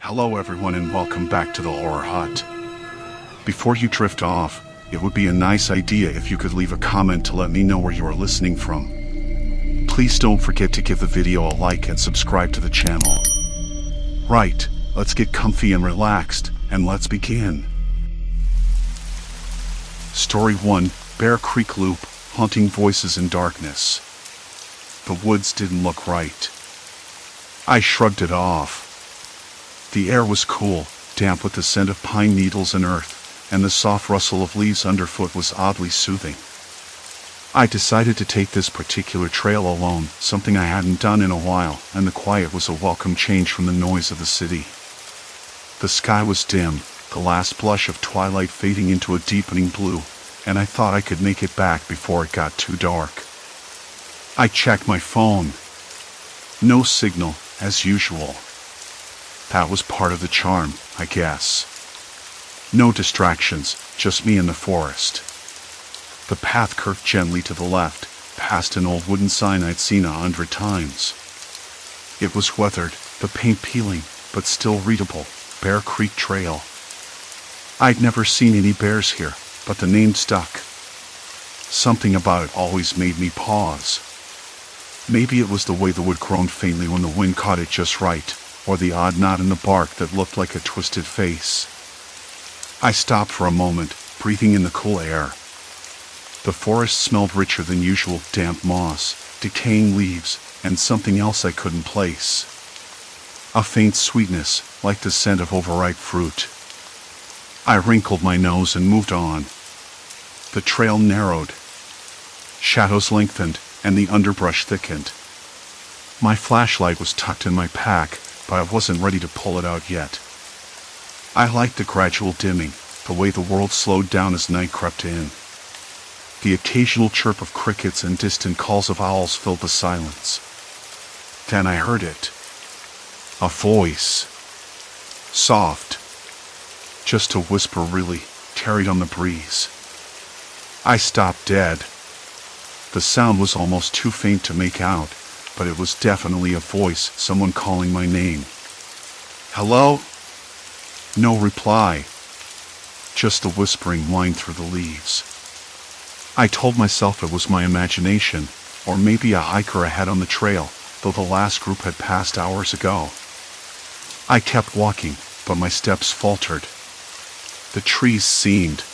Hello everyone and welcome back to the Horror Hut. Before you drift off, it would be a nice idea if you could leave a comment to let me know where you are listening from. Please don't forget to give the video a like and subscribe to the channel. Right, let's get comfy and relaxed, and let's begin. Story 1, Bear Creek Loop, Haunting Voices in Darkness. The woods didn't look right. I shrugged it off. The air was cool, damp with the scent of pine needles and earth, and the soft rustle of leaves underfoot was oddly soothing. I decided to take this particular trail alone, something I hadn't done in a while, and the quiet was a welcome change from the noise of the city. The sky was dim, the last blush of twilight fading into a deepening blue, and I thought I could make it back before it got too dark. I checked my phone. No signal, as usual. That was part of the charm, I guess. No distractions, just me and the forest. The path curved gently to the left, past an old wooden sign I'd seen 100 times. It was weathered, the paint peeling, but still readable, Bear Creek Trail. I'd never seen any bears here, but the name stuck. Something about it always made me pause. Maybe it was the way the wood groaned faintly when the wind caught it just right, or the odd knot in the bark that looked like a twisted face. I stopped for a moment, breathing in the cool air. The forest smelled richer than usual, damp moss, decaying leaves, and something else I couldn't place. A faint sweetness, like the scent of overripe fruit. I wrinkled my nose and moved on. The trail narrowed. Shadows lengthened, and the underbrush thickened. My flashlight was tucked in my pack, but I wasn't ready to pull it out yet. I liked the gradual dimming, the way the world slowed down as night crept in. The occasional chirp of crickets and distant calls of owls filled the silence. Then I heard it. A voice. Soft. Just a whisper really, carried on the breeze. I stopped dead. The sound was almost too faint to make out, but it was definitely a voice, someone calling my name. Hello? No reply. Just the whispering whined through the leaves. I told myself it was my imagination, or maybe a hiker ahead on the trail, though the last group had passed hours ago. I kept walking, but my steps faltered. The trees seemed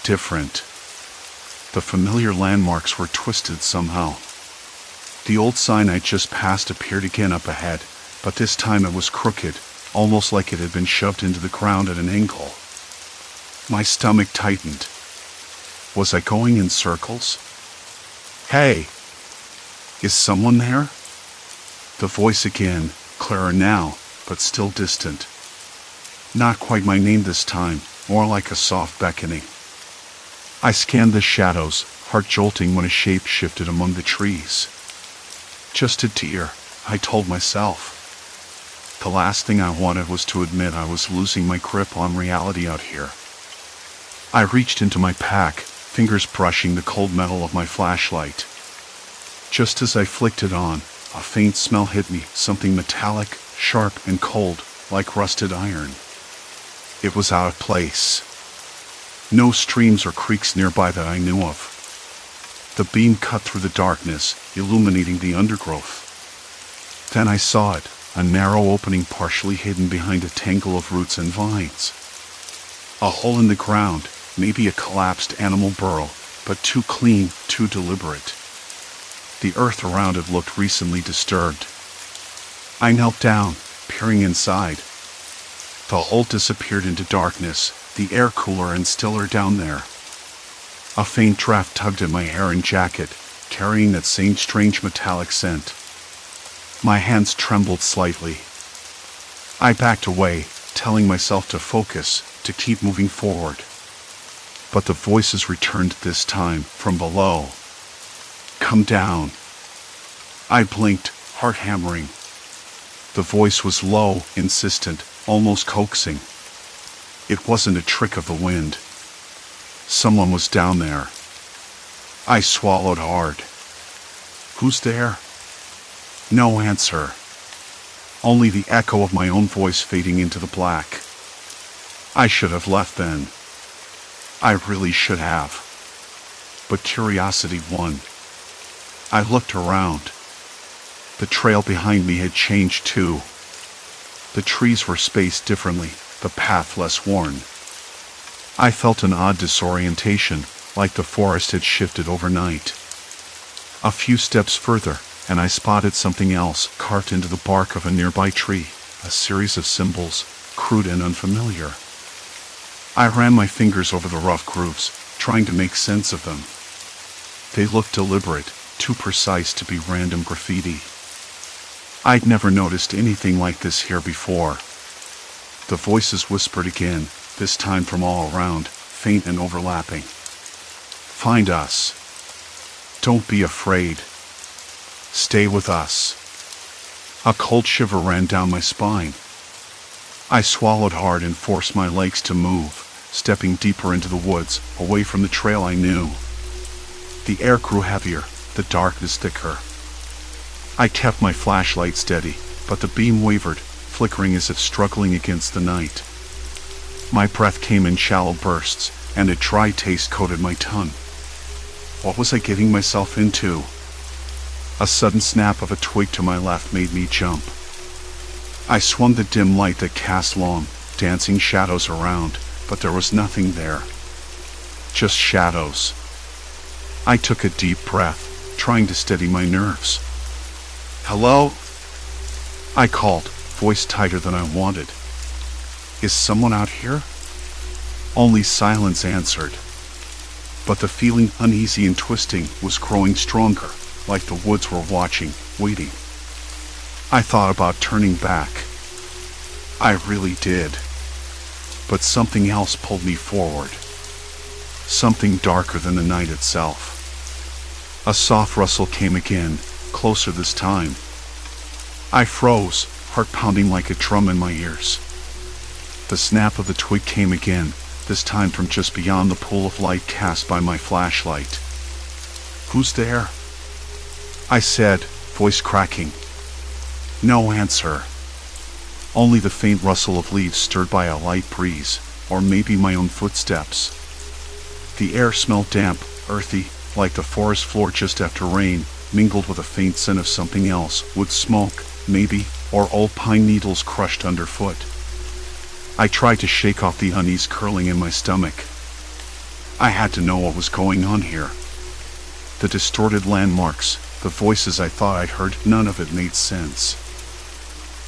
different. The familiar landmarks were twisted somehow. The old sign I'd just passed appeared again up ahead, but this time it was crooked, almost like it had been shoved into the ground at an angle. My stomach tightened. Was I going in circles? Hey! Is someone there? The voice again, clearer now, but still distant. Not quite my name this time, more like a soft beckoning. I scanned the shadows, heart jolting when a shape shifted among the trees. Just a deer, I told myself. The last thing I wanted was to admit I was losing my grip on reality out here. I reached into my pack, fingers brushing the cold metal of my flashlight. Just as I flicked it on, a faint smell hit me, something metallic, sharp, and cold, like rusted iron. It was out of place. No streams or creeks nearby that I knew of. The beam cut through the darkness, illuminating the undergrowth. Then I saw it, a narrow opening partially hidden behind a tangle of roots and vines. A hole in the ground, maybe a collapsed animal burrow, but too clean, too deliberate. The earth around it looked recently disturbed. I knelt down, peering inside. The hole disappeared into darkness, the air cooler and stiller down there. A faint draft tugged at my hair and jacket, carrying that same strange metallic scent. My hands trembled slightly. I backed away, telling myself to focus, to keep moving forward. But the voices returned this time, from below. Come down. I blinked, heart hammering. The voice was low, insistent, almost coaxing. It wasn't a trick of the wind. Someone was down there. I swallowed hard. Who's there? No answer. only the echo of my own voice fading into the black. I should have left then. I really should have. But curiosity won. I looked around. The trail behind me had changed too. The trees were spaced differently, the path less worn. I felt an odd disorientation, like the forest had shifted overnight. A few steps further, and I spotted something else carved into the bark of a nearby tree, a series of symbols, crude and unfamiliar. I ran my fingers over the rough grooves, trying to make sense of them. They looked deliberate, too precise to be random graffiti. I'd never noticed anything like this here before. The voices whispered again, this time from all around, faint and overlapping. Find us. Don't be afraid. Stay with us. A cold shiver ran down my spine. I swallowed hard and forced my legs to move, stepping deeper into the woods, away from the trail I knew. The air grew heavier, the darkness thicker. I kept my flashlight steady, but the beam wavered, flickering as if struggling against the night. My breath came in shallow bursts, and a dry taste coated my tongue. What was I getting myself into? A sudden snap of a twig to my left made me jump. I swung the dim light that cast long, dancing shadows around, but there was nothing there. Just shadows. I took a deep breath, trying to steady my nerves. Hello? I called, voice tighter than I wanted. Is someone out here? Only silence answered. But the feeling, uneasy and twisting, was growing stronger, like the woods were watching, waiting. I thought about turning back. I really did. But something else pulled me forward. Something darker than the night itself. A soft rustle came again, closer this time. I froze, heart pounding like a drum in my ears. The snap of the twig came again, this time from just beyond the pool of light cast by my flashlight. Who's there? I said, voice cracking. No answer. Only the faint rustle of leaves stirred by a light breeze, or maybe my own footsteps. The air smelled damp, earthy, like the forest floor just after rain, mingled with a faint scent of something else, wood smoke, maybe, or old pine needles crushed underfoot. I tried to shake off the unease curling in my stomach. I had to know what was going on here. The distorted landmarks, the voices I thought I'd heard, none of it made sense.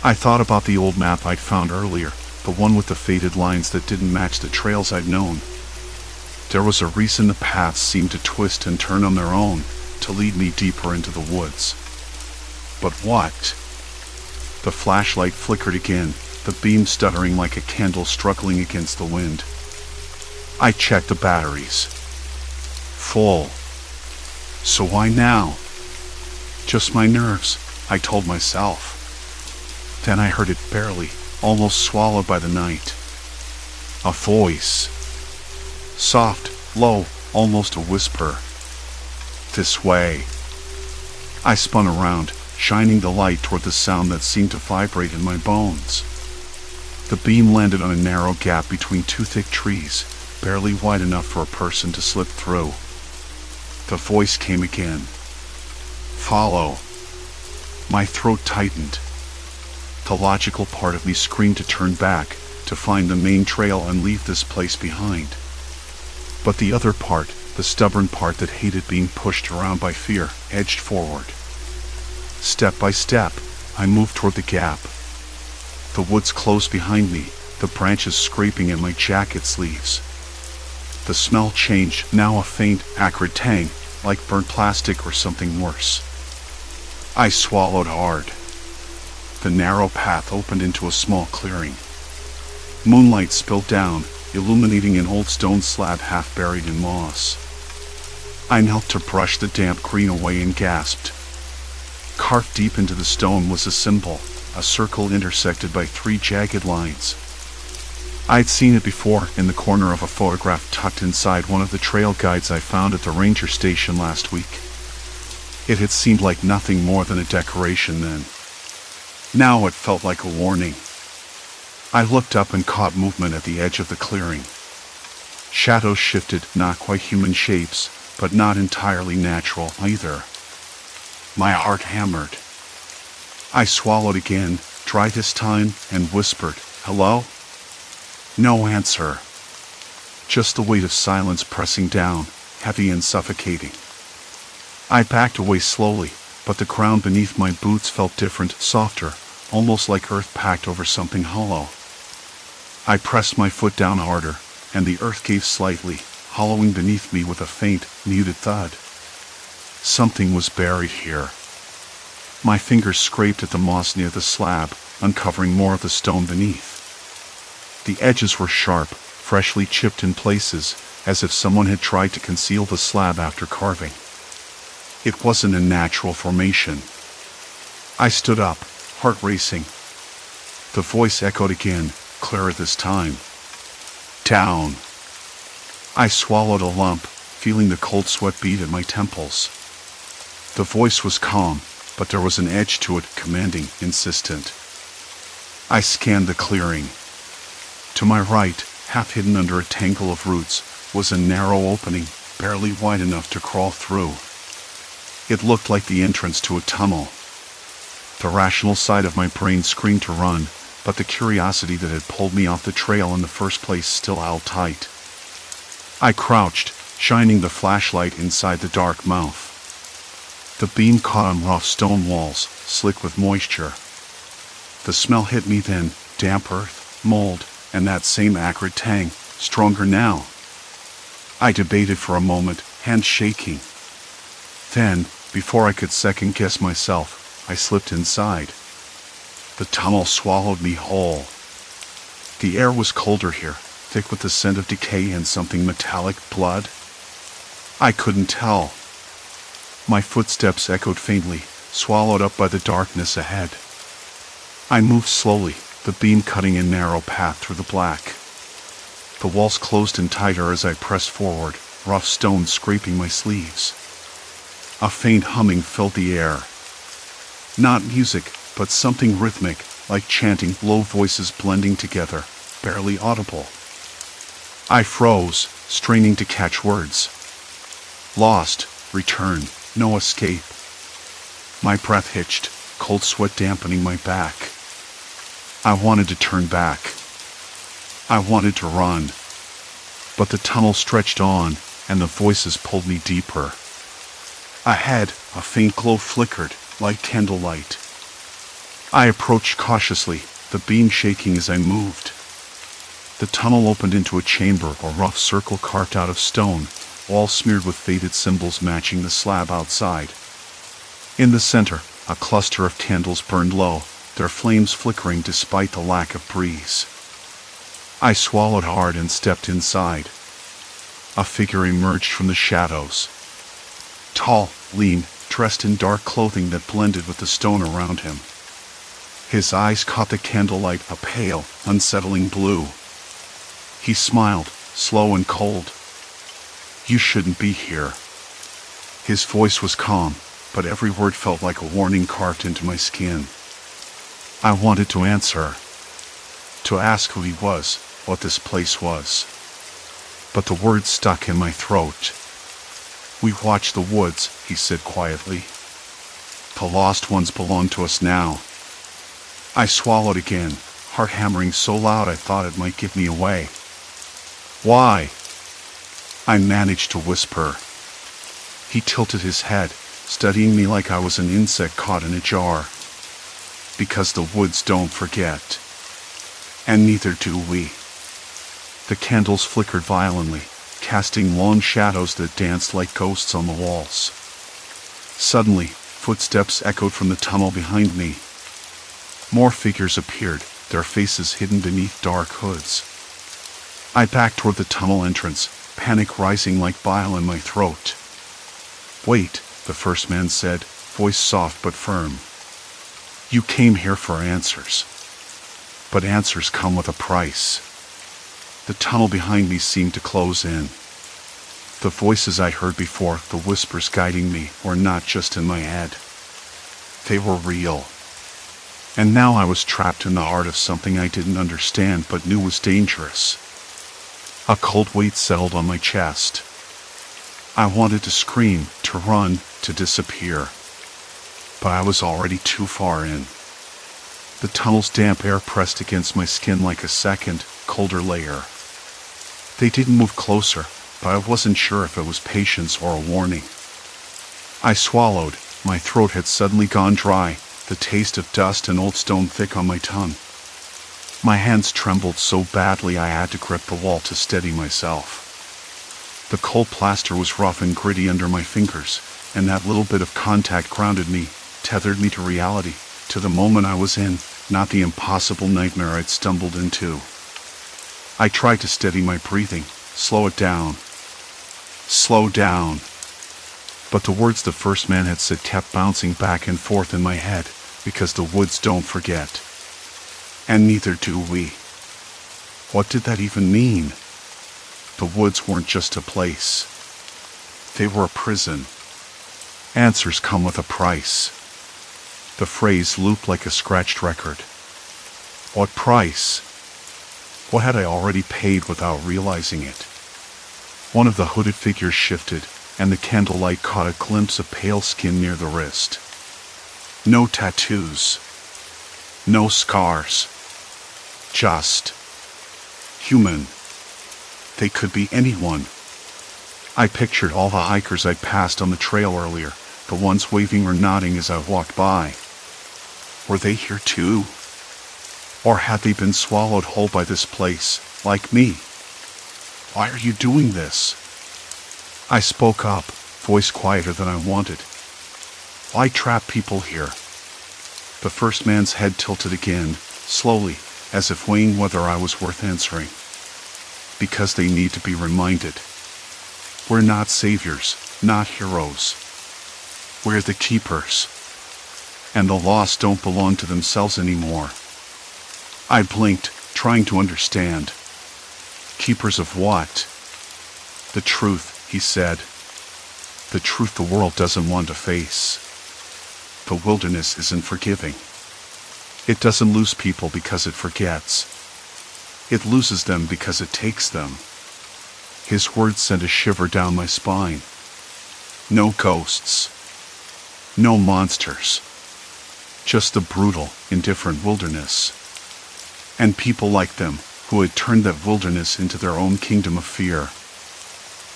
I thought about the old map I'd found earlier, the one with the faded lines that didn't match the trails I'd known. There was a reason the paths seemed to twist and turn on their own, to lead me deeper into the woods. But what? The flashlight flickered again, the beam stuttering like a candle struggling against the wind. I checked the batteries. Full. So why now? Just my nerves, I told myself. Then I heard it barely, almost swallowed by the night. A voice. Soft, low, almost a whisper. This way. I spun around, shining the light toward the sound that seemed to vibrate in my bones. The beam landed on a narrow gap between two thick trees, barely wide enough for a person to slip through. The voice came again. Follow. My throat tightened. The logical part of me screamed to turn back, to find the main trail and leave this place behind. But the other part, the stubborn part that hated being pushed around by fear, edged forward. Step by step, I moved toward the gap. The woods closed behind me, the branches scraping at my jacket sleeves. The smell changed, now a faint, acrid tang, like burnt plastic or something worse. I swallowed hard. The narrow path opened into a small clearing. Moonlight spilled down, illuminating an old stone slab half buried in moss. I knelt to brush the damp green away and gasped. Carved deep into the stone was a symbol, a circle intersected by 3 jagged lines. I'd seen it before in the corner of a photograph tucked inside one of the trail guides I found at the ranger station last week. It had seemed like nothing more than a decoration then. Now it felt like a warning. I looked up and caught movement at the edge of the clearing. Shadows shifted, not quite human shapes, but not entirely natural either. My heart hammered. I swallowed again, dry this time, and whispered, "Hello?" No answer. Just the weight of silence pressing down, heavy and suffocating. I backed away slowly, but the ground beneath my boots felt different, softer, almost like earth packed over something hollow. I pressed my foot down harder, and the earth gave slightly, hollowing beneath me with a faint, muted thud. Something was buried here. My fingers scraped at the moss near the slab, uncovering more of the stone beneath. The edges were sharp, freshly chipped in places, as if someone had tried to conceal the slab after carving. It wasn't a natural formation. I stood up, heart racing. The voice echoed again, clearer this time. "Down." I swallowed a lump, feeling the cold sweat beat at my temples. The voice was calm, but there was an edge to it, commanding, insistent. I scanned the clearing. To my right, half hidden under a tangle of roots, was a narrow opening, barely wide enough to crawl through. It looked like the entrance to a tunnel. The rational side of my brain screamed to run, but the curiosity that had pulled me off the trail in the first place still held tight. I crouched, shining the flashlight inside the dark mouth. The beam caught on rough stone walls, slick with moisture. The smell hit me then, damp earth, mold, and that same acrid tang, stronger now. I debated for a moment, hands shaking. Then, before I could second-guess myself, I slipped inside. The tunnel swallowed me whole. The air was colder here, thick with the scent of decay and something metallic, blood. I couldn't tell. My footsteps echoed faintly, swallowed up by the darkness ahead. I moved slowly, the beam cutting a narrow path through the black. The walls closed in tighter as I pressed forward, rough stones scraping my sleeves. A faint humming filled the air. Not music, but something rhythmic, like chanting, low voices blending together, barely audible. I froze, straining to catch words. Lost, return, no escape. My breath hitched, cold sweat dampening my back. I wanted to turn back. I wanted to run. But the tunnel stretched on, and the voices pulled me deeper. Ahead, a faint glow flickered, like candlelight. I approached cautiously, the beam shaking as I moved. The tunnel opened into a chamber, a rough circle carved out of stone, all smeared with faded symbols matching the slab outside. In the center, a cluster of candles burned low, their flames flickering despite the lack of breeze. I swallowed hard and stepped inside. A figure emerged from the shadows. Tall, lean, dressed in dark clothing that blended with the stone around him. His eyes caught the candlelight, a pale, unsettling blue. He smiled, slow and cold. "You shouldn't be here." His voice was calm, but every word felt like a warning carved into my skin. I wanted to answer. To ask who he was, what this place was. But the words stuck in my throat. "We watch the woods," he said quietly. "The lost ones belong to us now." I swallowed again, heart hammering so loud I thought it might give me away. "Why?" I managed to whisper. He tilted his head, studying me like I was an insect caught in a jar. "Because the woods don't forget. And neither do we." The candles flickered violently, casting long shadows that danced like ghosts on the walls. Suddenly, footsteps echoed from the tunnel behind me. More figures appeared, their faces hidden beneath dark hoods. I backed toward the tunnel entrance, panic rising like bile in my throat. "Wait," the first man said, voice soft but firm. "You came here for answers. But answers come with a price." The tunnel behind me seemed to close in. The voices I heard before, the whispers guiding me, were not just in my head. They were real. And now I was trapped in the heart of something I didn't understand but knew was dangerous. A cold weight settled on my chest. I wanted to scream, to run, to disappear. But I was already too far in. The tunnel's damp air pressed against my skin like a second, colder layer. They didn't move closer, but I wasn't sure if it was patience or a warning. I swallowed. My throat had suddenly gone dry, the taste of dust and old stone thick on my tongue. My hands trembled so badly I had to grip the wall to steady myself. The cold plaster was rough and gritty under my fingers, and that little bit of contact grounded me, tethered me to reality, to the moment I was in, not the impossible nightmare I'd stumbled into. I tried to steady my breathing, slow it down. Slow down. But the words the first man had said kept bouncing back and forth in my head, because the woods don't forget. And neither do we. What did that even mean? The woods weren't just a place. They were a prison. Answers come with a price. The phrase looped like a scratched record. What price? What had I already paid without realizing it? One of the hooded figures shifted, and the candlelight caught a glimpse of pale skin near the wrist. No tattoos. No scars. Just human. They could be anyone. I pictured all the hikers I'd passed on the trail earlier, the ones waving or nodding as I walked by. Were they here too? Or had they been swallowed whole by this place, like me? Why are you doing this? I spoke up, voice quieter than I wanted. Why trap people here? The first man's head tilted again, slowly, as if weighing whether I was worth answering. Because they need to be reminded. We're not saviors, not heroes. We're the keepers. And the lost don't belong to themselves anymore. I blinked, trying to understand. Keepers of what? The truth, he said. The truth the world doesn't want to face. The wilderness isn't forgiving. It doesn't lose people because it forgets. It loses them because it takes them. His words sent a shiver down my spine. No ghosts. No monsters. Just the brutal, indifferent wilderness. And people like them, who had turned that wilderness into their own kingdom of fear.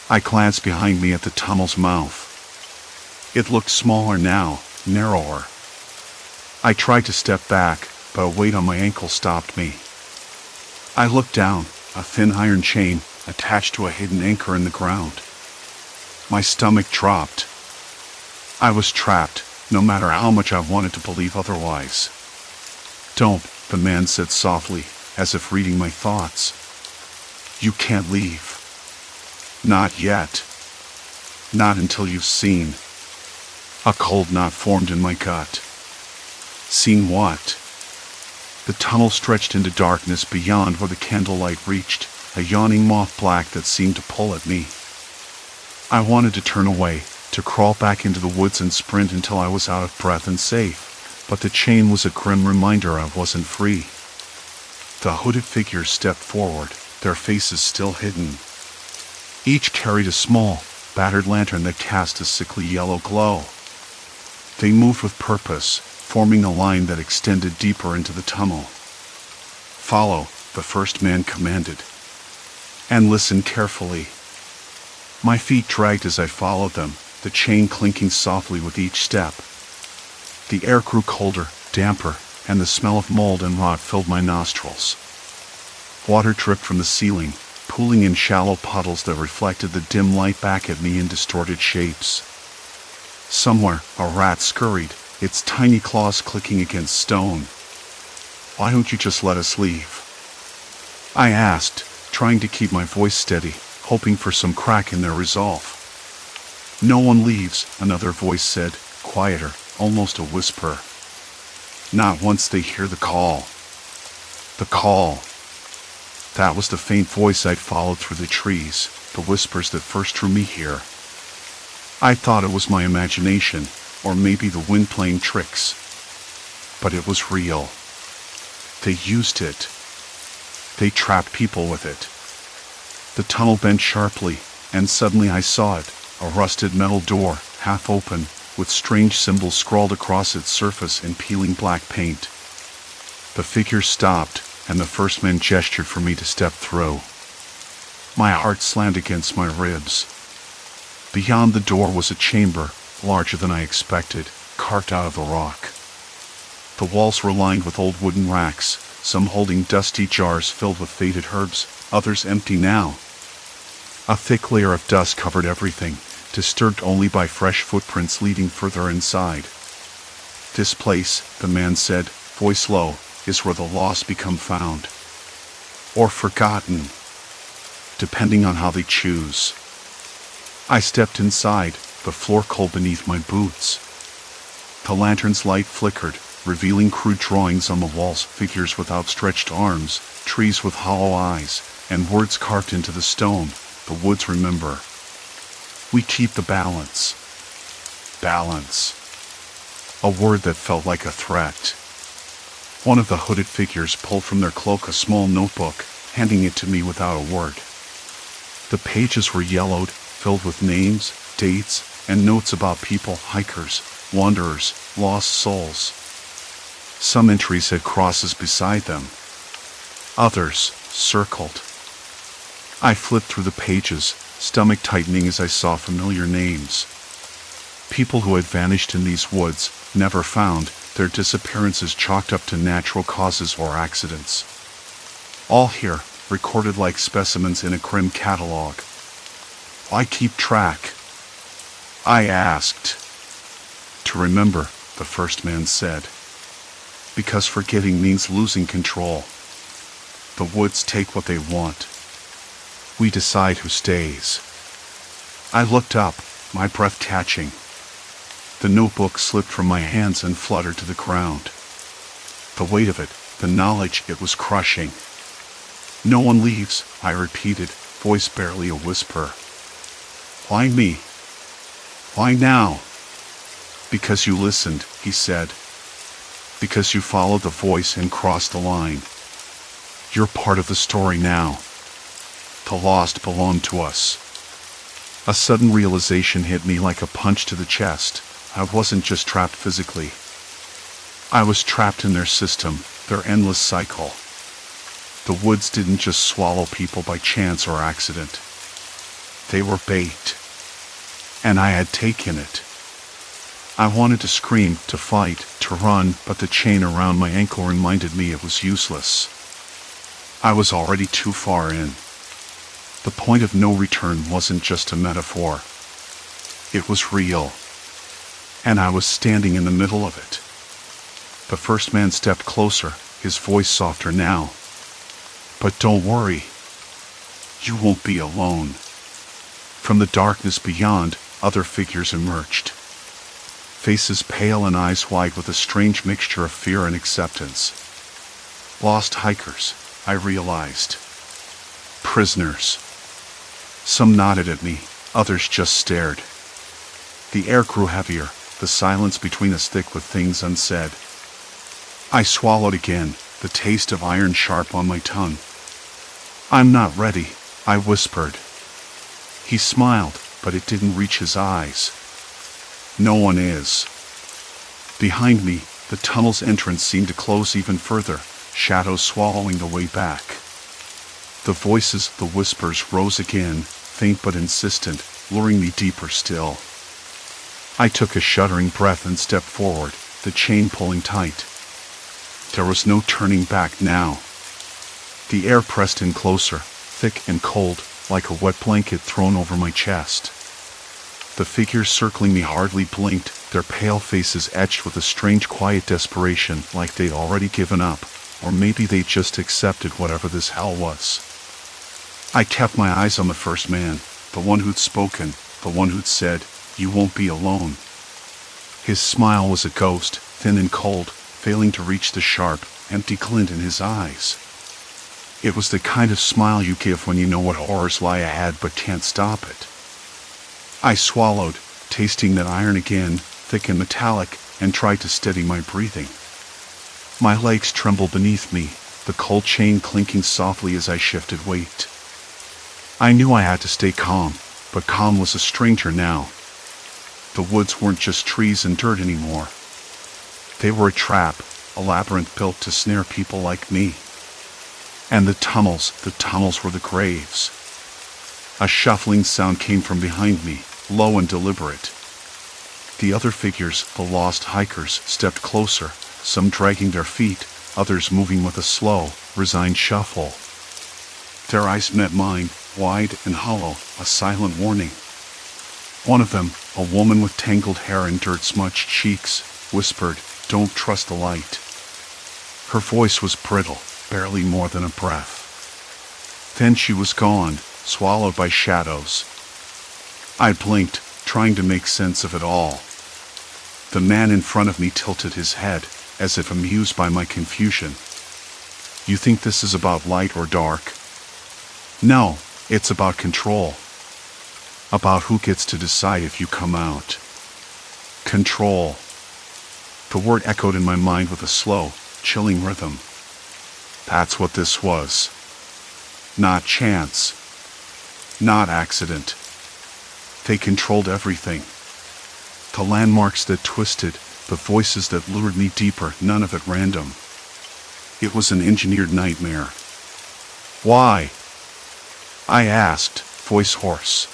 I glanced behind me at the tunnel's mouth. It looked smaller now, narrower. I tried to step back, but a weight on my ankle stopped me. I looked down, a thin iron chain attached to a hidden anchor in the ground. My stomach dropped. I was trapped, no matter how much I wanted to believe otherwise. Don't, the man said softly, as if reading my thoughts. You can't leave. Not yet. Not until you've seen. A cold knot formed in my gut. Seen what? The tunnel stretched into darkness beyond where the candlelight reached, a yawning moth black that seemed to pull at me. I wanted to turn away, to crawl back into the woods and sprint until I was out of breath and safe, but the chain was a grim reminder I wasn't free. The hooded figures stepped forward, their faces still hidden. Each carried a small, battered lantern that cast a sickly yellow glow. They moved with purpose, forming a line that extended deeper into the tunnel. Follow, the first man commanded. And listen carefully. My feet dragged as I followed them, the chain clinking softly with each step. The air grew colder, damper, and the smell of mold and rot filled my nostrils. Water dripped from the ceiling, pooling in shallow puddles that reflected the dim light back at me in distorted shapes. Somewhere, a rat scurried, its tiny claws clicking against stone. Why don't you just let us leave? I asked, trying to keep my voice steady, hoping for some crack in their resolve. No one leaves, another voice said, quieter, almost a whisper. Not once they hear the call. The call. That was the faint voice I'd followed through the trees, the whispers that first drew me here. I thought it was my imagination, or maybe the wind playing tricks. but it was real. They used it. They trapped people with it. The tunnel bent sharply, and suddenly I saw it, a rusted metal door, half open, with strange symbols scrawled across its surface in peeling black paint. The figure stopped, and the first man gestured for me to step through. My heart slammed against my ribs. Beyond the door was a chamber, larger than I expected, carved out of the rock. The walls were lined with old wooden racks, some holding dusty jars filled with faded herbs, others empty now. A thick layer of dust covered everything, disturbed only by fresh footprints leading further inside. This place, the man said, voice low, is where the lost become found. Or forgotten, depending on how they choose. I stepped inside, the floor cold beneath my boots. The lantern's light flickered, revealing crude drawings on the walls, figures with outstretched arms, trees with hollow eyes, and words carved into the stone. The woods remember. We keep the balance. Balance. A word that felt like a threat. One of the hooded figures pulled from their cloak a small notebook, handing it to me without a word. The pages were yellowed, filled with names, dates, and notes about people, hikers, wanderers, lost souls. Some entries had crosses beside them. Others circled. I flipped through the pages, stomach tightening as I saw familiar names. People who had vanished in these woods, never found, their disappearances chalked up to natural causes or accidents. All here, recorded like specimens in a grim catalog. Why keep track? I asked. To remember, the first man said. Because forgetting means losing control. The woods take what they want. We decide who stays. I looked up, my breath catching. The notebook slipped from my hands and fluttered to the ground. The weight of it, the knowledge it was crushing. No one leaves, I repeated, voice barely a whisper. Why me? Why now? Because you listened, he said. Because you followed the voice and crossed the line. You're part of the story now. The lost belong to us. A sudden realization hit me like a punch to the chest. I wasn't just trapped physically. I was trapped in their system, their endless cycle. The woods didn't just swallow people by chance or accident. They were bait. And I had taken it. I wanted to scream, to fight, to run, but the chain around my ankle reminded me it was useless. I was already too far in. The point of no return wasn't just a metaphor. It was real. And I was standing in the middle of it. The first man stepped closer, his voice softer now. But don't worry. You won't be alone. From the darkness beyond, other figures emerged. Faces pale and eyes wide with a strange mixture of fear and acceptance. Lost hikers, I realized. Prisoners. Some nodded at me, others just stared. The air grew heavier, the silence between us thick with things unsaid. I swallowed again, the taste of iron sharp on my tongue. I'm not ready, I whispered. He smiled, but it didn't reach his eyes. No one is. Behind me, the tunnel's entrance seemed to close even further, shadows swallowing the way back. The voices, the whispers, rose again, faint but insistent, luring me deeper still. I took a shuddering breath and stepped forward, the chain pulling tight. There was no turning back now. The air pressed in closer, thick and cold, like a wet blanket thrown over my chest. The figures circling me hardly blinked, their pale faces etched with a strange quiet desperation, like they'd already given up, or maybe they just accepted whatever this hell was. I kept my eyes on the first man, the one who'd spoken, the one who'd said, "You won't be alone." His smile was a ghost, thin and cold, failing to reach the sharp, empty glint in his eyes. It was the kind of smile you give when you know what horrors lie ahead but can't stop it. I swallowed, tasting that iron again, thick and metallic, and tried to steady my breathing. My legs trembled beneath me, the cold chain clinking softly as I shifted weight. I knew I had to stay calm, but calm was a stranger now. The woods weren't just trees and dirt anymore. They were a trap, a labyrinth built to snare people like me. And the tunnels were the graves. A shuffling sound came from behind me, low and deliberate. The other figures, the lost hikers, stepped closer, some dragging their feet, others moving with a slow, resigned shuffle. Their eyes met mine, wide and hollow, a silent warning. One of them, a woman with tangled hair and dirt-smudged cheeks, whispered, "Don't trust the light." Her voice was brittle, barely more than a breath. Then she was gone, swallowed by shadows. I blinked, trying to make sense of it all. The man in front of me tilted his head, as if amused by my confusion. "You think this is about light or dark?" "No, it's about control. About who gets to decide if you come out." Control. The word echoed in my mind with a slow, chilling rhythm. That's what this was. Not chance. Not accident. They controlled everything. The landmarks that twisted, the voices that lured me deeper, none of it random. It was an engineered nightmare. "Why?" I asked, voice hoarse.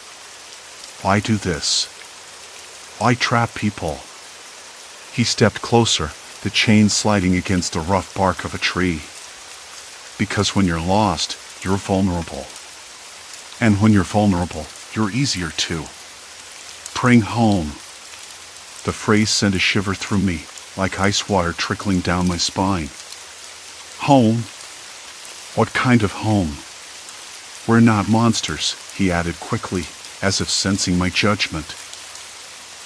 "Why do this? Why trap people?" He stepped closer, the chain sliding against the rough bark of a tree. "Because when you're lost, you're vulnerable. And when you're vulnerable, you're easier to bring home." The phrase sent a shiver through me, like ice water trickling down my spine. "Home? What kind of home?" "We're not monsters," he added quickly, as if sensing my judgment.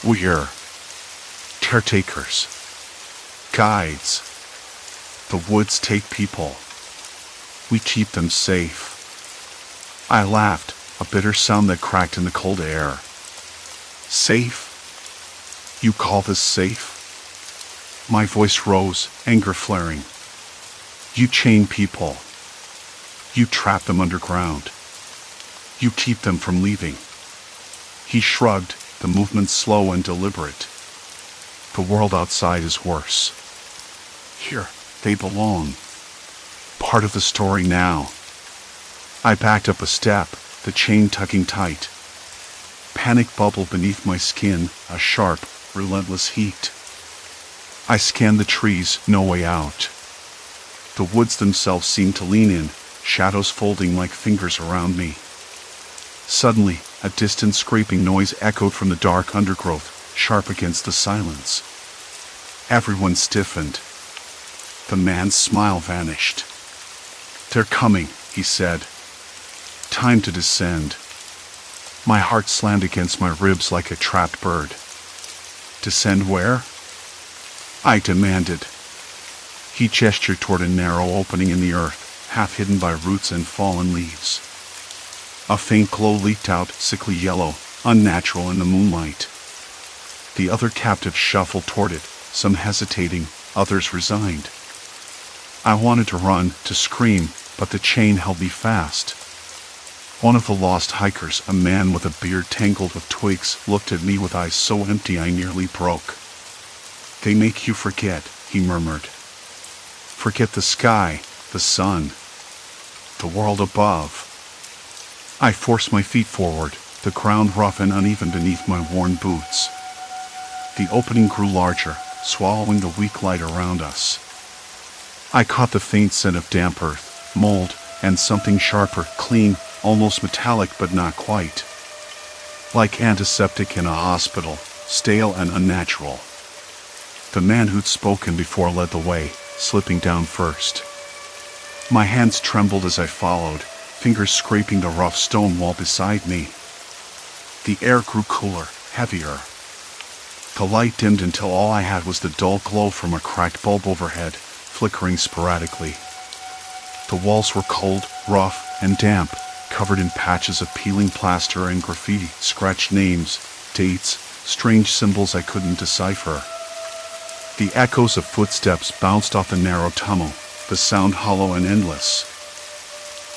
"We're caretakers. Guides. The woods take people. We keep them safe." I laughed, a bitter sound that cracked in the cold air. "Safe? You call this safe?" My voice rose, anger flaring. "You chain people. You trap them underground. You keep them from leaving." He shrugged, the movement slow and deliberate. "The world outside is worse. Here, they belong. Part of the story now." I backed up a step, the chain tugging tight. Panic bubbled beneath my skin, a sharp, relentless heat. I scanned the trees, no way out. The woods themselves seemed to lean in, shadows folding like fingers around me. Suddenly, a distant scraping noise echoed from the dark undergrowth, sharp against the silence. Everyone stiffened. The man's smile vanished. "They're coming," he said. "Time to descend." My heart slammed against my ribs like a trapped bird. "Descend where?" I demanded. He gestured toward a narrow opening in the earth, half hidden by roots and fallen leaves. A faint glow leaked out, sickly yellow, unnatural in the moonlight. The other captives shuffled toward it, some hesitating, others resigned. I wanted to run, to scream, but the chain held me fast. One of the lost hikers, a man with a beard tangled with twigs, looked at me with eyes so empty I nearly broke. "They make you forget," he murmured. "Forget the sky, the sun, the world above." I forced my feet forward, the ground rough and uneven beneath my worn boots. The opening grew larger, swallowing the weak light around us. I caught the faint scent of damp earth, mold, and something sharper, clean, almost metallic but not quite. Like antiseptic in a hospital, stale and unnatural. The man who'd spoken before led the way, slipping down first. My hands trembled as I followed, fingers scraping the rough stone wall beside me. The air grew cooler, heavier. The light dimmed until all I had was the dull glow from a cracked bulb overhead, flickering sporadically. The walls were cold, rough, and damp, covered in patches of peeling plaster and graffiti, scratched names, dates, strange symbols I couldn't decipher. The echoes of footsteps bounced off the narrow tunnel, the sound hollow and endless.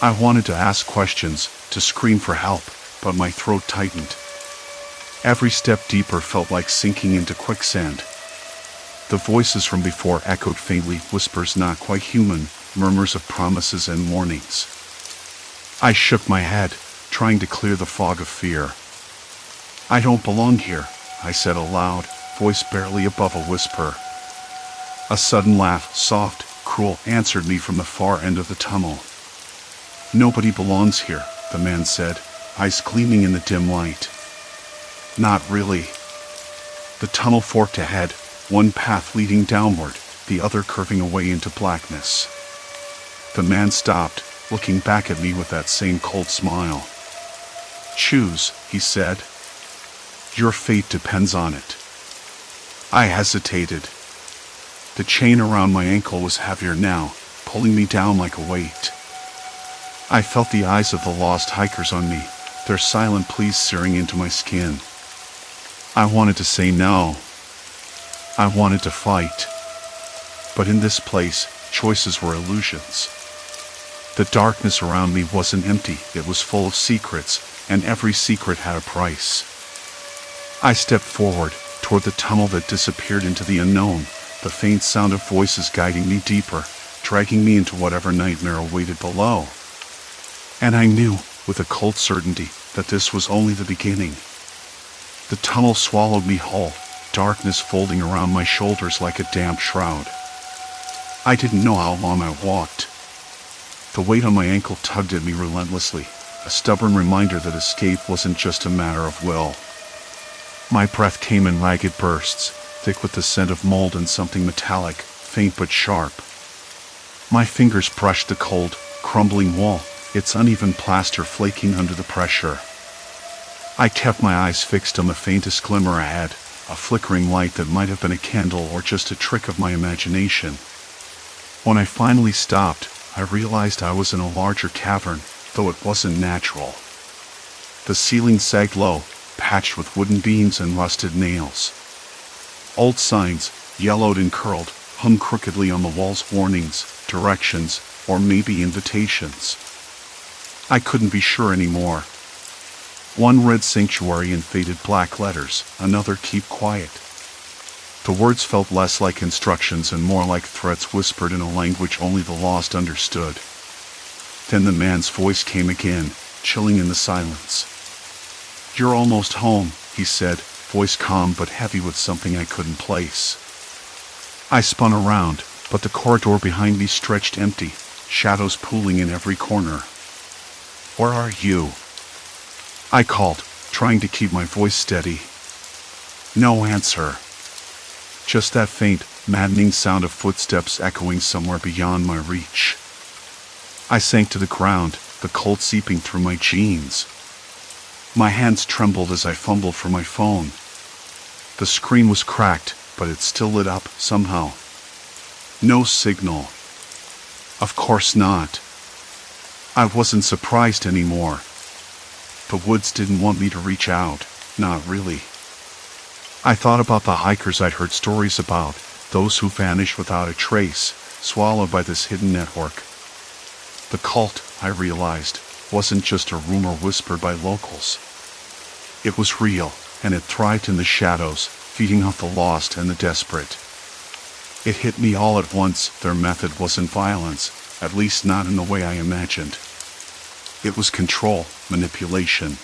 I wanted to ask questions, to scream for help, but my throat tightened. Every step deeper felt like sinking into quicksand. The voices from before echoed faintly, whispers not quite human, murmurs of promises and warnings. I shook my head, trying to clear the fog of fear. "I don't belong here," I said aloud, voice barely above a whisper. A sudden laugh, soft, cruel, answered me from the far end of the tunnel. "Nobody belongs here," the man said, eyes gleaming in the dim light. "Not really." The tunnel forked ahead, one path leading downward, the other curving away into blackness. The man stopped, looking back at me with that same cold smile. "Choose," he said. "Your fate depends on it." I hesitated. The chain around my ankle was heavier now, pulling me down like a weight. I felt the eyes of the lost hikers on me, their silent pleas searing into my skin. I wanted to say no. I wanted to fight. But in this place, choices were illusions. The darkness around me wasn't empty, it was full of secrets, and every secret had a price. I stepped forward, toward the tunnel that disappeared into the unknown, the faint sound of voices guiding me deeper, dragging me into whatever nightmare awaited below. And I knew, with a cold certainty, that this was only the beginning. The tunnel swallowed me whole, darkness folding around my shoulders like a damp shroud. I didn't know how long I walked. The weight on my ankle tugged at me relentlessly, a stubborn reminder that escape wasn't just a matter of will. My breath came in ragged bursts, thick with the scent of mold and something metallic, faint but sharp. My fingers brushed the cold, crumbling wall, its uneven plaster flaking under the pressure. I kept my eyes fixed on the faintest glimmer ahead, a flickering light that might have been a candle or just a trick of my imagination. When I finally stopped, I realized I was in a larger cavern, though it wasn't natural. The ceiling sagged low, patched with wooden beams and rusted nails. Old signs, yellowed and curled, hung crookedly on the walls, warnings, directions, or maybe invitations. I couldn't be sure anymore. One read sanctuary in faded black letters, another keep quiet. The words felt less like instructions and more like threats whispered in a language only the lost understood. Then the man's voice came again, chilling in the silence. "You're almost home," he said, voice calm but heavy with something I couldn't place. I spun around, but the corridor behind me stretched empty, shadows pooling in every corner. "Where are you?" I called, trying to keep my voice steady. No answer. Just that faint, maddening sound of footsteps echoing somewhere beyond my reach. I sank to the ground, the cold seeping through my jeans. My hands trembled as I fumbled for my phone. The screen was cracked, but it still lit up somehow. No signal. Of course not. I wasn't surprised anymore. The woods didn't want me to reach out, not really. I thought about the hikers I'd heard stories about, those who vanished without a trace, swallowed by this hidden network. The cult, I realized, wasn't just a rumor whispered by locals. It was real, and it thrived in the shadows, feeding off the lost and the desperate. It hit me all at once, their method wasn't violence, at least not in the way I imagined. It was control, manipulation.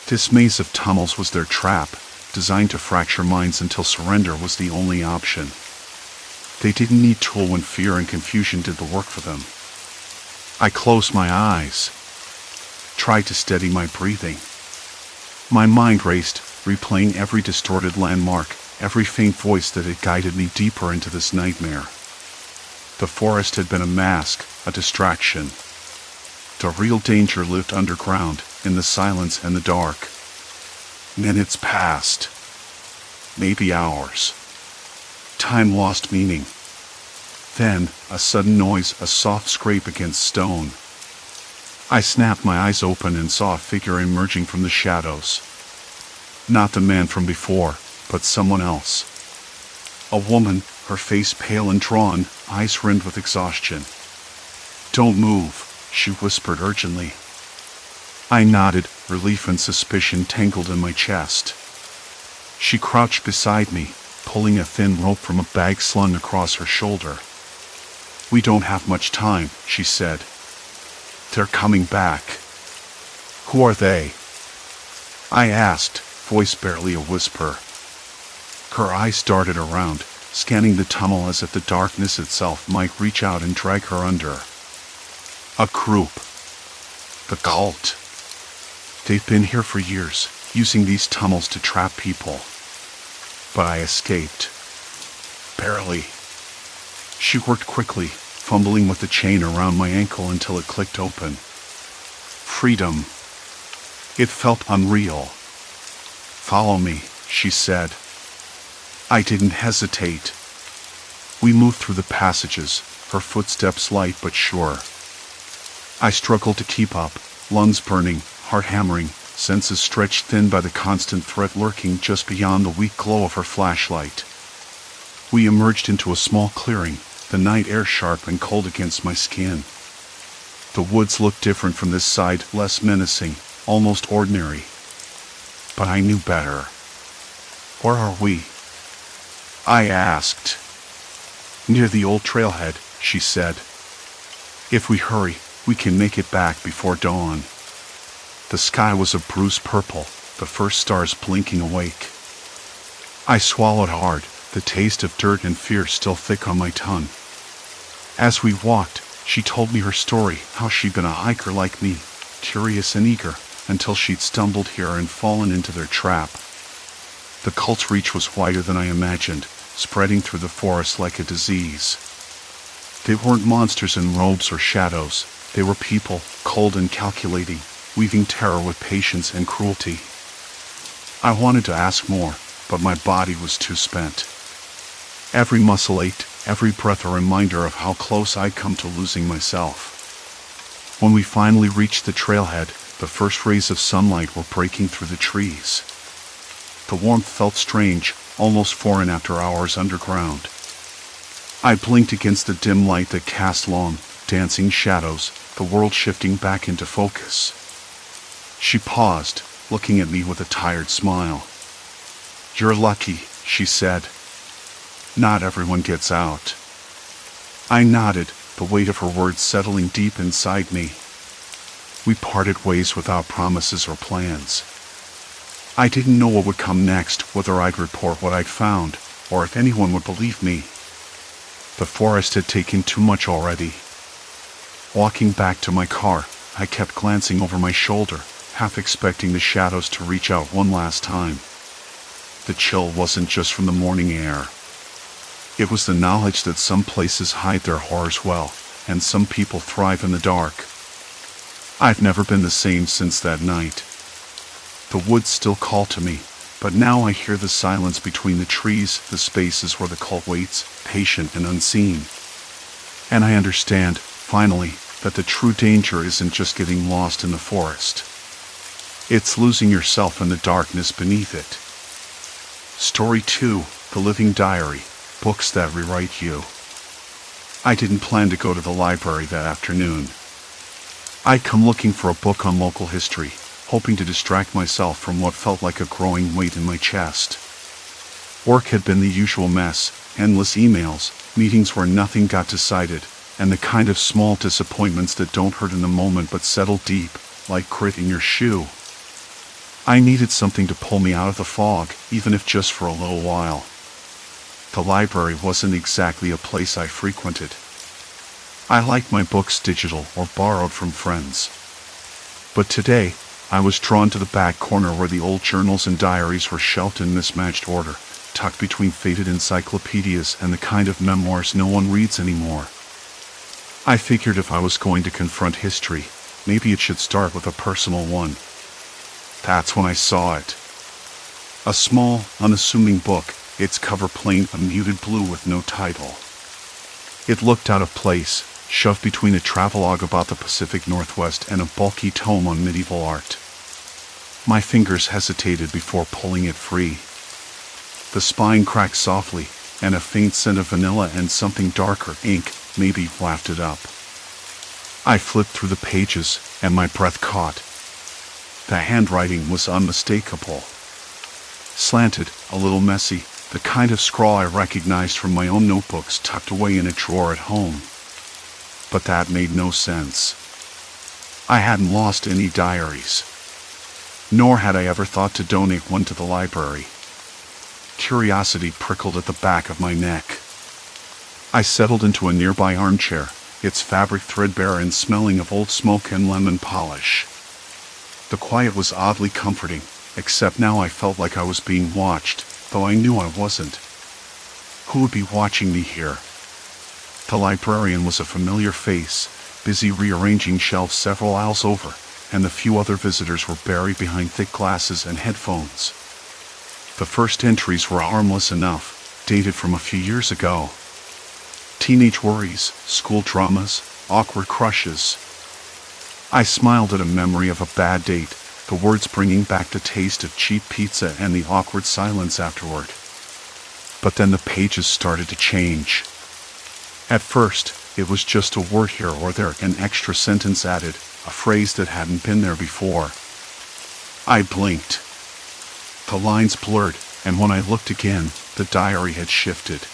This maze of tunnels was their trap, designed to fracture minds until surrender was the only option. They didn't need tool when fear and confusion did the work for them. I closed my eyes, tried to steady my breathing. My mind raced, replaying every distorted landmark, every faint voice that had guided me deeper into this nightmare. The forest had been a mask, a distraction. The real danger lived underground, in the silence and the dark. Minutes passed. Maybe hours. Time lost meaning. Then, a sudden noise, a soft scrape against stone. I snapped my eyes open and saw a figure emerging from the shadows. Not the man from before, but someone else. A woman, her face pale and drawn, eyes rimmed with exhaustion. "Don't move," she whispered urgently. I nodded, relief and suspicion tangled in my chest. She crouched beside me, pulling a thin rope from a bag slung across her shoulder. "We don't have much time," she said. "They're coming back." "Who are they?" I asked, voice barely a whisper. Her eyes darted around, scanning the tunnel as if the darkness itself might reach out and drag her under. "A group. The cult. They've been here for years, using these tunnels to trap people. But I escaped. Barely." She worked quickly, fumbling with the chain around my ankle until it clicked open. Freedom. It felt unreal. "Follow me," she said. I didn't hesitate. We moved through the passages, her footsteps light but sure. I struggled to keep up, lungs burning, heart hammering, senses stretched thin by the constant threat lurking just beyond the weak glow of her flashlight. We emerged into a small clearing, the night air sharp and cold against my skin. The woods looked different from this side, less menacing, almost ordinary. But I knew better. "Where are we?" I asked. "Near the old trailhead," she said. "If we hurry, we can make it back before dawn." The sky was a bruised purple, the first stars blinking awake. I swallowed hard, the taste of dirt and fear still thick on my tongue. As we walked, she told me her story, how she'd been a hiker like me, curious and eager, until she'd stumbled here and fallen into their trap. The cult's reach was wider than I imagined, spreading through the forest like a disease. They weren't monsters in robes or shadows. They were people, cold and calculating, weaving terror with patience and cruelty. I wanted to ask more, but my body was too spent. Every muscle ached, every breath a reminder of how close I'd come to losing myself. When we finally reached the trailhead, the first rays of sunlight were breaking through the trees. The warmth felt strange, almost foreign after hours underground. I blinked against the dim light that cast long, dancing shadows, the world shifting back into focus. She paused, looking at me with a tired smile. "You're lucky," she said. "Not everyone gets out." I nodded, the weight of her words settling deep inside me. We parted ways without promises or plans. I didn't know what would come next, whether I'd report what I'd found, or if anyone would believe me. The forest had taken too much already. Walking back to my car, I kept glancing over my shoulder, half expecting the shadows to reach out one last time. The chill wasn't just from the morning air. It was the knowledge that some places hide their horrors well, and some people thrive in the dark. I've never been the same since that night. The woods still call to me, but now I hear the silence between the trees, the spaces where the cult waits, patient and unseen. And I understand, finally, that the true danger isn't just getting lost in the forest. It's losing yourself in the darkness beneath it. Story 2, The Living Diary, Books That Rewrite You. I didn't plan to go to the library that afternoon. I'd come looking for a book on local history, hoping to distract myself from what felt like a growing weight in my chest. Work had been the usual mess, endless emails, meetings where nothing got decided, and the kind of small disappointments that don't hurt in the moment but settle deep, like grit in your shoe. I needed something to pull me out of the fog, even if just for a little while. The library wasn't exactly a place I frequented. I liked my books digital or borrowed from friends. But today, I was drawn to the back corner where the old journals and diaries were shelved in mismatched order, tucked between faded encyclopedias and the kind of memoirs no one reads anymore. I figured if I was going to confront history, maybe it should start with a personal one. That's when I saw it. A small, unassuming book, its cover plain a muted blue with no title. It looked out of place, shoved between a travelogue about the Pacific Northwest and a bulky tome on medieval art. My fingers hesitated before pulling it free. The spine cracked softly, and a faint scent of vanilla and something darker, ink, maybe, wafted up. I flipped through the pages, and my breath caught. The handwriting was unmistakable. Slanted, a little messy, the kind of scrawl I recognized from my own notebooks tucked away in a drawer at home. But that made no sense. I hadn't lost any diaries. Nor had I ever thought to donate one to the library. Curiosity prickled at the back of my neck. I settled into a nearby armchair, its fabric threadbare and smelling of old smoke and lemon polish. The quiet was oddly comforting, except now I felt like I was being watched, though I knew I wasn't. Who would be watching me here? The librarian was a familiar face, busy rearranging shelves several aisles over, and the few other visitors were buried behind thick glasses and headphones. The first entries were harmless enough, dated from a few years ago. Teenage worries, school dramas, awkward crushes. I smiled at a memory of a bad date, the words bringing back the taste of cheap pizza and the awkward silence afterward. But then the pages started to change. At first, it was just a word here or there, an extra sentence added, a phrase that hadn't been there before. I blinked. The lines blurred, and when I looked again, the diary had shifted.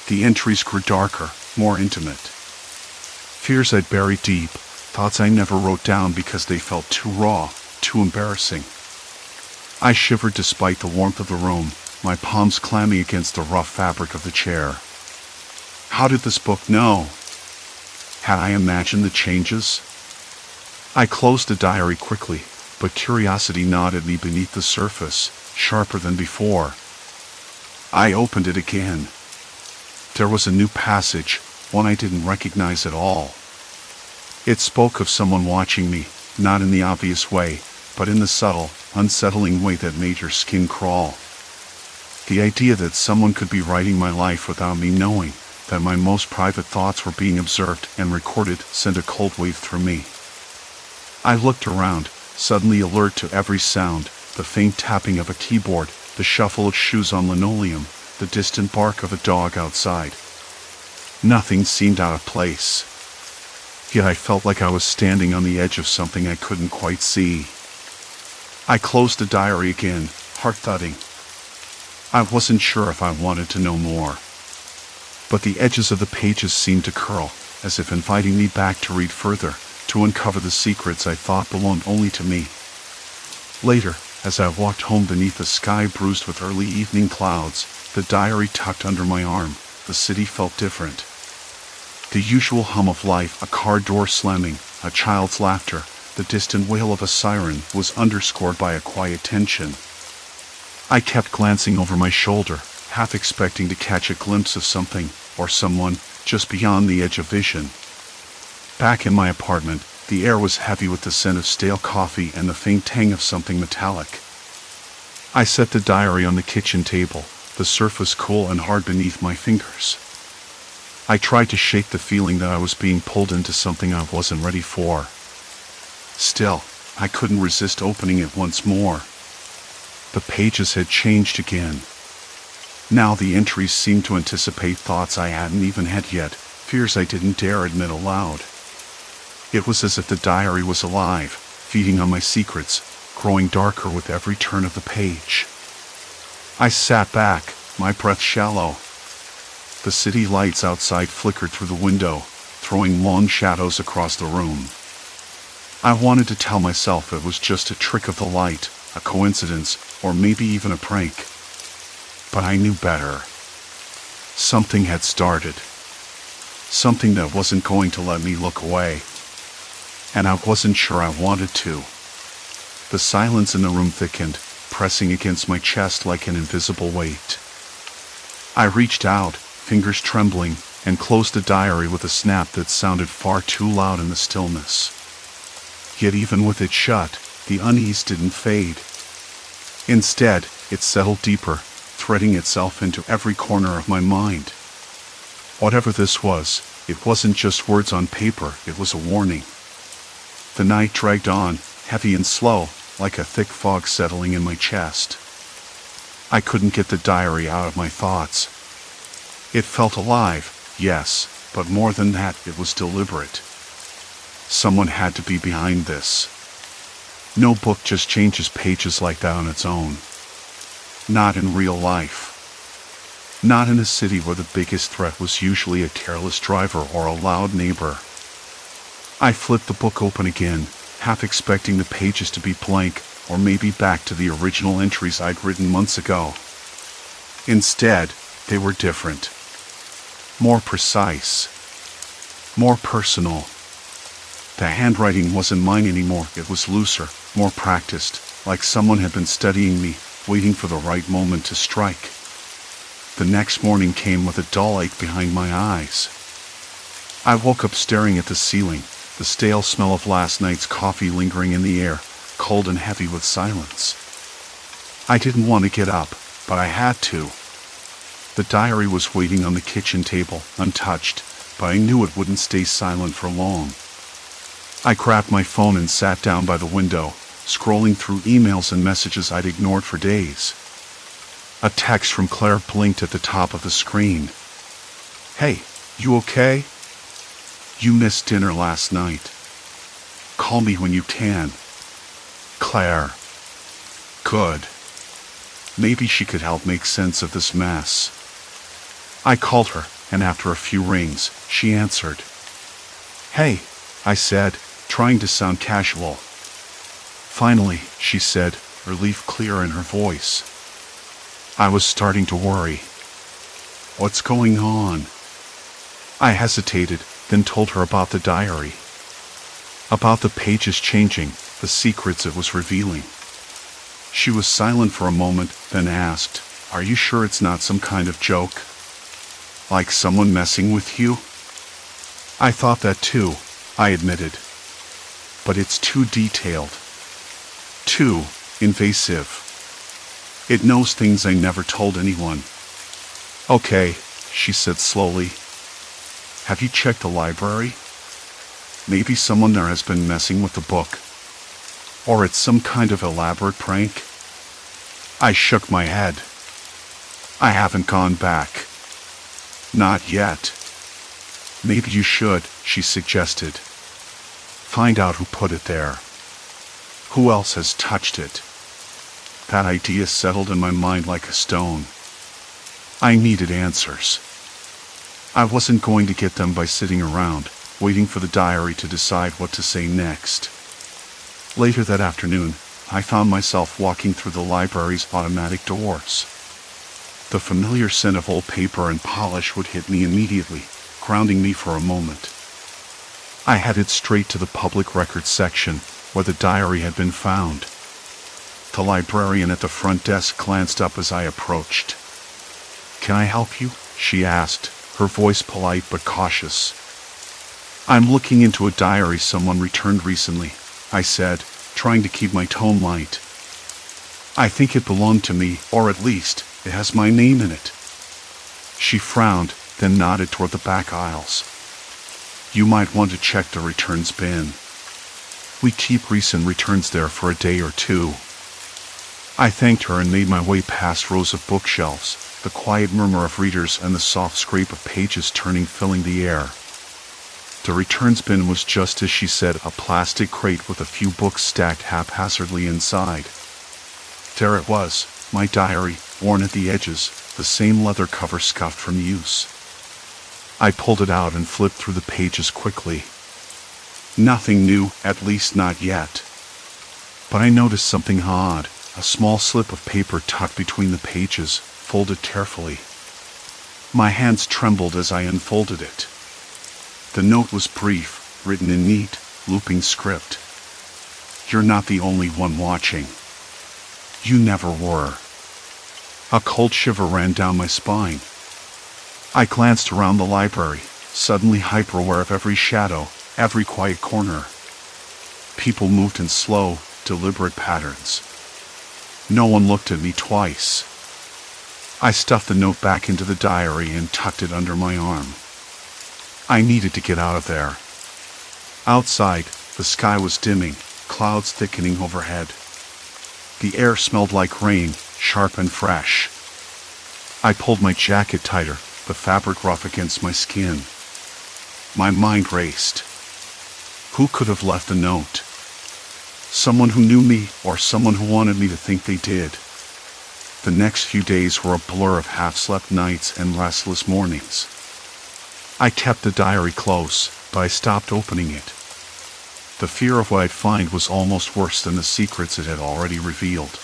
The entries grew darker, more intimate. Fears I'd buried deep, thoughts I never wrote down because they felt too raw, too embarrassing. I shivered despite the warmth of the room, my palms clammy against the rough fabric of the chair. How did this book know? Had I imagined the changes? I closed the diary quickly, but curiosity gnawed at me beneath the surface, sharper than before. I opened it again. There was a new passage, one I didn't recognize at all. It spoke of someone watching me, not in the obvious way, but in the subtle, unsettling way that made your skin crawl. The idea that someone could be writing my life without me knowing, that my most private thoughts were being observed and recorded, sent a cold wave through me. I looked around, suddenly alert to every sound, the faint tapping of a keyboard, the shuffle of shoes on linoleum, the distant bark of a dog outside. Nothing seemed out of place. Yet I felt like I was standing on the edge of something I couldn't quite see. I closed the diary again, heart thudding. I wasn't sure if I wanted to know more. But the edges of the pages seemed to curl, as if inviting me back to read further, to uncover the secrets I thought belonged only to me. Later, as I walked home beneath a sky bruised with early evening clouds, the diary tucked under my arm, the city felt different. The usual hum of life, a car door slamming, a child's laughter, the distant wail of a siren, was underscored by a quiet tension. I kept glancing over my shoulder, half expecting to catch a glimpse of something, or someone, just beyond the edge of vision. Back in my apartment, the air was heavy with the scent of stale coffee and the faint tang of something metallic. I set the diary on the kitchen table, the surface cool and hard beneath my fingers. I tried to shake the feeling that I was being pulled into something I wasn't ready for. Still, I couldn't resist opening it once more. The pages had changed again. Now the entries seemed to anticipate thoughts I hadn't even had yet, fears I didn't dare admit aloud. It was as if the diary was alive, feeding on my secrets, growing darker with every turn of the page. I sat back, my breath shallow. The city lights outside flickered through the window, throwing long shadows across the room. I wanted to tell myself it was just a trick of the light, a coincidence, or maybe even a prank. But I knew better. Something had started. Something that wasn't going to let me look away. And I wasn't sure I wanted to. The silence in the room thickened, pressing against my chest like an invisible weight. I reached out, fingers trembling, and closed the diary with a snap that sounded far too loud in the stillness. Yet even with it shut, the unease didn't fade. Instead, it settled deeper, threading itself into every corner of my mind. Whatever this was, it wasn't just words on paper, it was a warning. The night dragged on, heavy and slow, like a thick fog settling in my chest. I couldn't get the diary out of my thoughts. It felt alive, yes, but more than that, it was deliberate. Someone had to be behind this. No book just changes pages like that on its own. Not in real life. Not in a city where the biggest threat was usually a careless driver or a loud neighbor. I flipped the book open again, half expecting the pages to be blank, or maybe back to the original entries I'd written months ago. Instead, they were different. More precise. More personal. The handwriting wasn't mine anymore, it was looser, more practiced, like someone had been studying me, waiting for the right moment to strike. The next morning came with a dull ache behind my eyes. I woke up staring at the ceiling, the stale smell of last night's coffee lingering in the air, cold and heavy with silence. I didn't want to get up, but I had to. The diary was waiting on the kitchen table, untouched, but I knew it wouldn't stay silent for long. I grabbed my phone and sat down by the window, scrolling through emails and messages I'd ignored for days. A text from Claire blinked at the top of the screen. "Hey, you okay? You missed dinner last night. Call me when you can. Claire." Good. Maybe she could help make sense of this mess. I called her, and after a few rings, she answered. "Hey," I said, trying to sound casual. "Finally," she said, relief clear in her voice. I was starting to worry. "What's going on?" I hesitated, then told her about the diary. About the pages changing, the secrets it was revealing. She was silent for a moment, then asked, "Are you sure it's not some kind of joke? Like someone messing with you?" I thought that too, I admitted. But it's too detailed. Too invasive. It knows things I never told anyone. "Okay," she said slowly. "Have you checked the library? Maybe someone there has been messing with the book. Or it's some kind of elaborate prank?" I shook my head. "I haven't gone back. Not yet." "Maybe you should," she suggested. "Find out who put it there. Who else has touched it?" That idea settled in my mind like a stone. I needed answers. I wasn't going to get them by sitting around, waiting for the diary to decide what to say next. Later that afternoon, I found myself walking through the library's automatic doors. The familiar scent of old paper and polish would hit me immediately, grounding me for a moment. I headed straight to the public records section, where the diary had been found. The librarian at the front desk glanced up as I approached. "Can I help you?" she asked, her voice polite but cautious. "I'm looking into a diary someone returned recently," I said, trying to keep my tone light. "I think it belonged to me, or at least, it has my name in it." She frowned, then nodded toward the back aisles. "You might want to check the returns bin. We keep recent returns there for a day or two." I thanked her and made my way past rows of bookshelves, the quiet murmur of readers and the soft scrape of pages turning filling the air. The returns bin was just as she said, a plastic crate with a few books stacked haphazardly inside. There it was, my diary, worn at the edges, the same leather cover scuffed from use. I pulled it out and flipped through the pages quickly. Nothing new, at least not yet. But I noticed something odd, a small slip of paper tucked between the pages, folded carefully. My hands trembled as I unfolded it. The note was brief, written in neat, looping script. "You're not the only one watching. You never were." A cold shiver ran down my spine. I glanced around the library, suddenly hyper-aware of every shadow, every quiet corner. People moved in slow, deliberate patterns. No one looked at me twice. I stuffed the note back into the diary and tucked it under my arm. I needed to get out of there. Outside, the sky was dimming, clouds thickening overhead. The air smelled like rain, sharp and fresh. I pulled my jacket tighter, the fabric rough against my skin. My mind raced. Who could have left a note? Someone who knew me, or someone who wanted me to think they did. The next few days were a blur of half-slept nights and restless mornings. I kept the diary close, but I stopped opening it. The fear of what I'd find was almost worse than the secrets it had already revealed.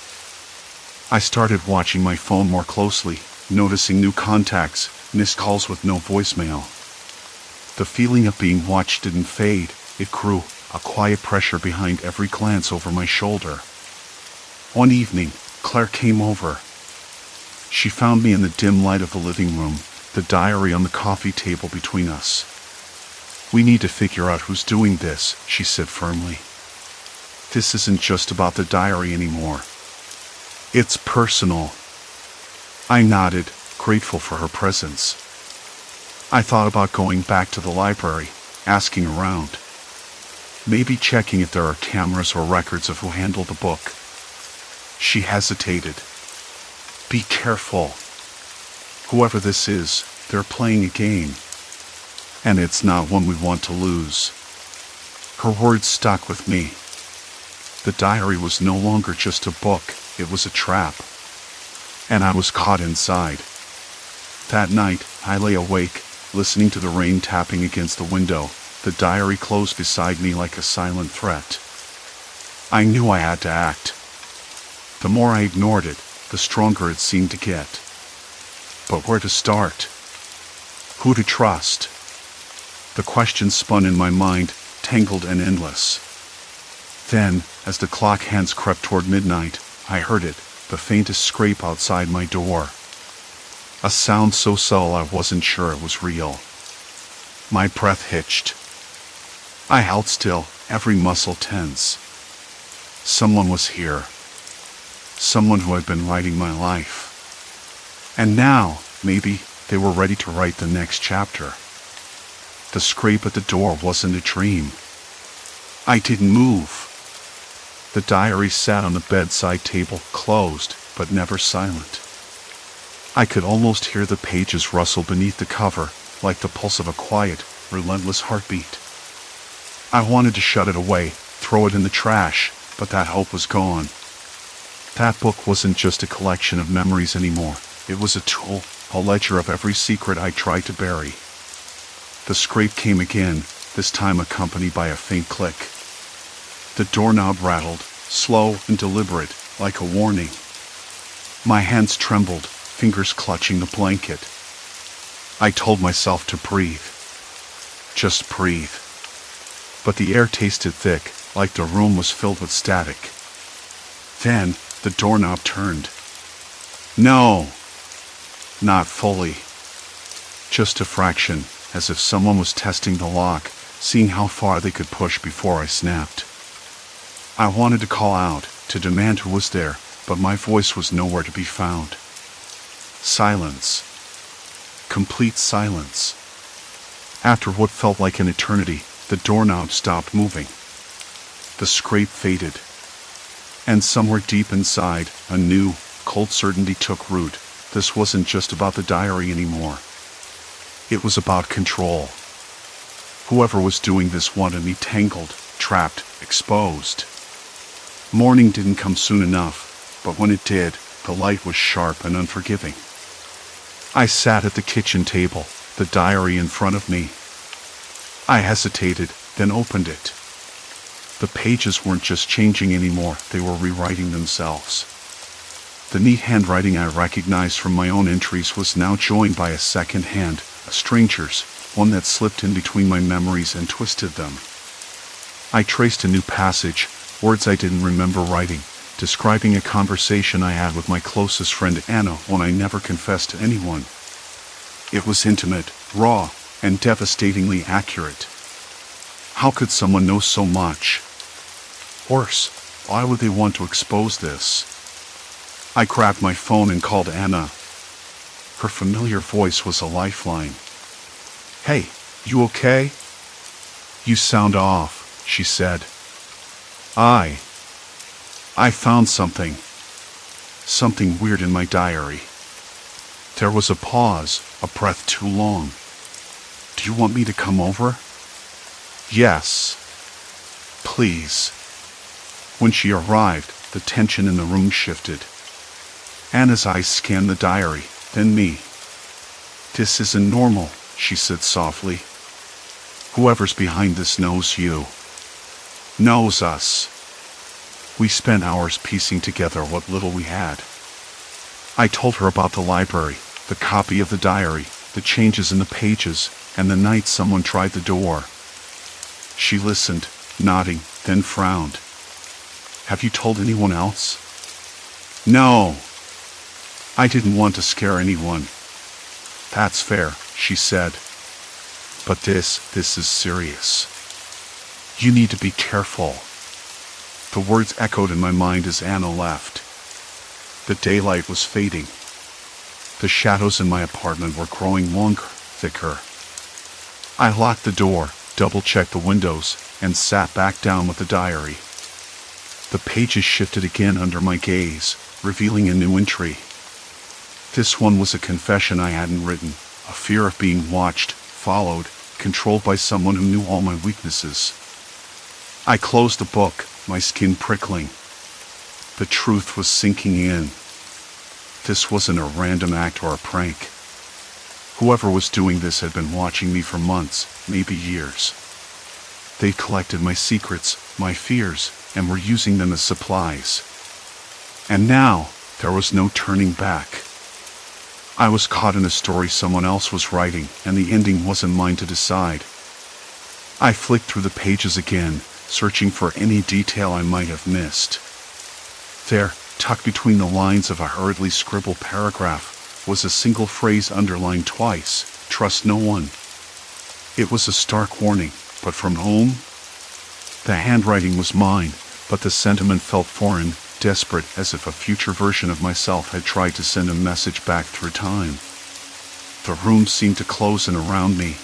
I started watching my phone more closely, noticing new contacts, missed calls with no voicemail. The feeling of being watched didn't fade, it grew, a quiet pressure behind every glance over my shoulder. One evening, Claire came over. She found me in the dim light of the living room, the diary on the coffee table between us. "We need to figure out who's doing this," she said firmly. "This isn't just about the diary anymore. It's personal." I nodded, grateful for her presence. I thought about going back to the library, asking around. Maybe checking if there are cameras or records of who handled the book. She hesitated. "Be careful. Whoever this is, they're playing a game. And it's not one we want to lose." Her words stuck with me. The diary was no longer just a book, it was a trap. And I was caught inside. That night, I lay awake, listening to the rain tapping against the window, the diary closed beside me like a silent threat. I knew I had to act. The more I ignored it, the stronger it seemed to get. But where to start? Who to trust? The questions spun in my mind, tangled and endless. Then, as the clock hands crept toward midnight, I heard it, the faintest scrape outside my door. A sound so subtle I wasn't sure it was real. My breath hitched. I held still, every muscle tense. Someone was here. Someone who had been writing my life. And now, maybe, they were ready to write the next chapter. The scrape at the door wasn't a dream. I didn't move. The diary sat on the bedside table, closed, but never silent. I could almost hear the pages rustle beneath the cover, like the pulse of a quiet, relentless heartbeat. I wanted to shut it away, throw it in the trash, but that hope was gone. That book wasn't just a collection of memories anymore. It was a tool, a ledger of every secret I tried to bury. The scrape came again, this time accompanied by a faint click. The doorknob rattled, slow and deliberate, like a warning. My hands trembled, fingers clutching the blanket. I told myself to breathe. Just breathe. But the air tasted thick, like the room was filled with static. Then, the doorknob turned. No! Not fully. Just a fraction, as if someone was testing the lock, seeing how far they could push before I snapped. I wanted to call out, to demand who was there, but my voice was nowhere to be found. Silence. Complete silence. After what felt like an eternity, the doorknob stopped moving. The scrape faded. And somewhere deep inside, a new, cold certainty took root. This wasn't just about the diary anymore. It was about control. Whoever was doing this wanted me tangled, trapped, exposed. Morning didn't come soon enough, but when it did, the light was sharp and unforgiving. I sat at the kitchen table, the diary in front of me. I hesitated, then opened it. The pages weren't just changing anymore, they were rewriting themselves. The neat handwriting I recognized from my own entries was now joined by a second hand, a stranger's, one that slipped in between my memories and twisted them. I traced a new passage, words I didn't remember writing, describing a conversation I had with my closest friend Anna when I never confessed to anyone. It was intimate, raw, and devastatingly accurate. How could someone know so much? Worse, why would they want to expose this? I grabbed my phone and called Anna. Her familiar voice was a lifeline. "Hey, you okay?" "You sound off," she said. I found something. Something weird in my diary. There was a pause, a breath too long. Do you want me to come over? Yes. Please. When she arrived, the tension in the room shifted. Anna's eyes scanned the diary, then me. This isn't normal, she said softly. Whoever's behind this knows you. Knows us. We spent hours piecing together what little we had. I told her about the library, the copy of the diary, the changes in the pages, and the night someone tried the door. She listened, nodding, then frowned. Have you told anyone else? No. I didn't want to scare anyone. That's fair, she said. But this is serious. You need to be careful. The words echoed in my mind as Anna left. The daylight was fading. The shadows in my apartment were growing longer, thicker. I locked the door, double-checked the windows, and sat back down with the diary. The pages shifted again under my gaze, revealing a new entry. This one was a confession I hadn't written, a fear of being watched, followed, controlled by someone who knew all my weaknesses. I closed the book, my skin prickling. The truth was sinking in. This wasn't a random act or a prank. Whoever was doing this had been watching me for months, maybe years. They'd collected my secrets, my fears, and were using them as supplies. And now, there was no turning back. I was caught in a story someone else was writing, and the ending wasn't mine to decide. I flicked through the pages again, searching for any detail I might have missed. There, tucked between the lines of a hurriedly scribbled paragraph, was a single phrase underlined twice: trust no one. It was a stark warning, but from whom? The handwriting was mine, but the sentiment felt foreign, desperate, as if a future version of myself had tried to send a message back through time. The room seemed to close in around me.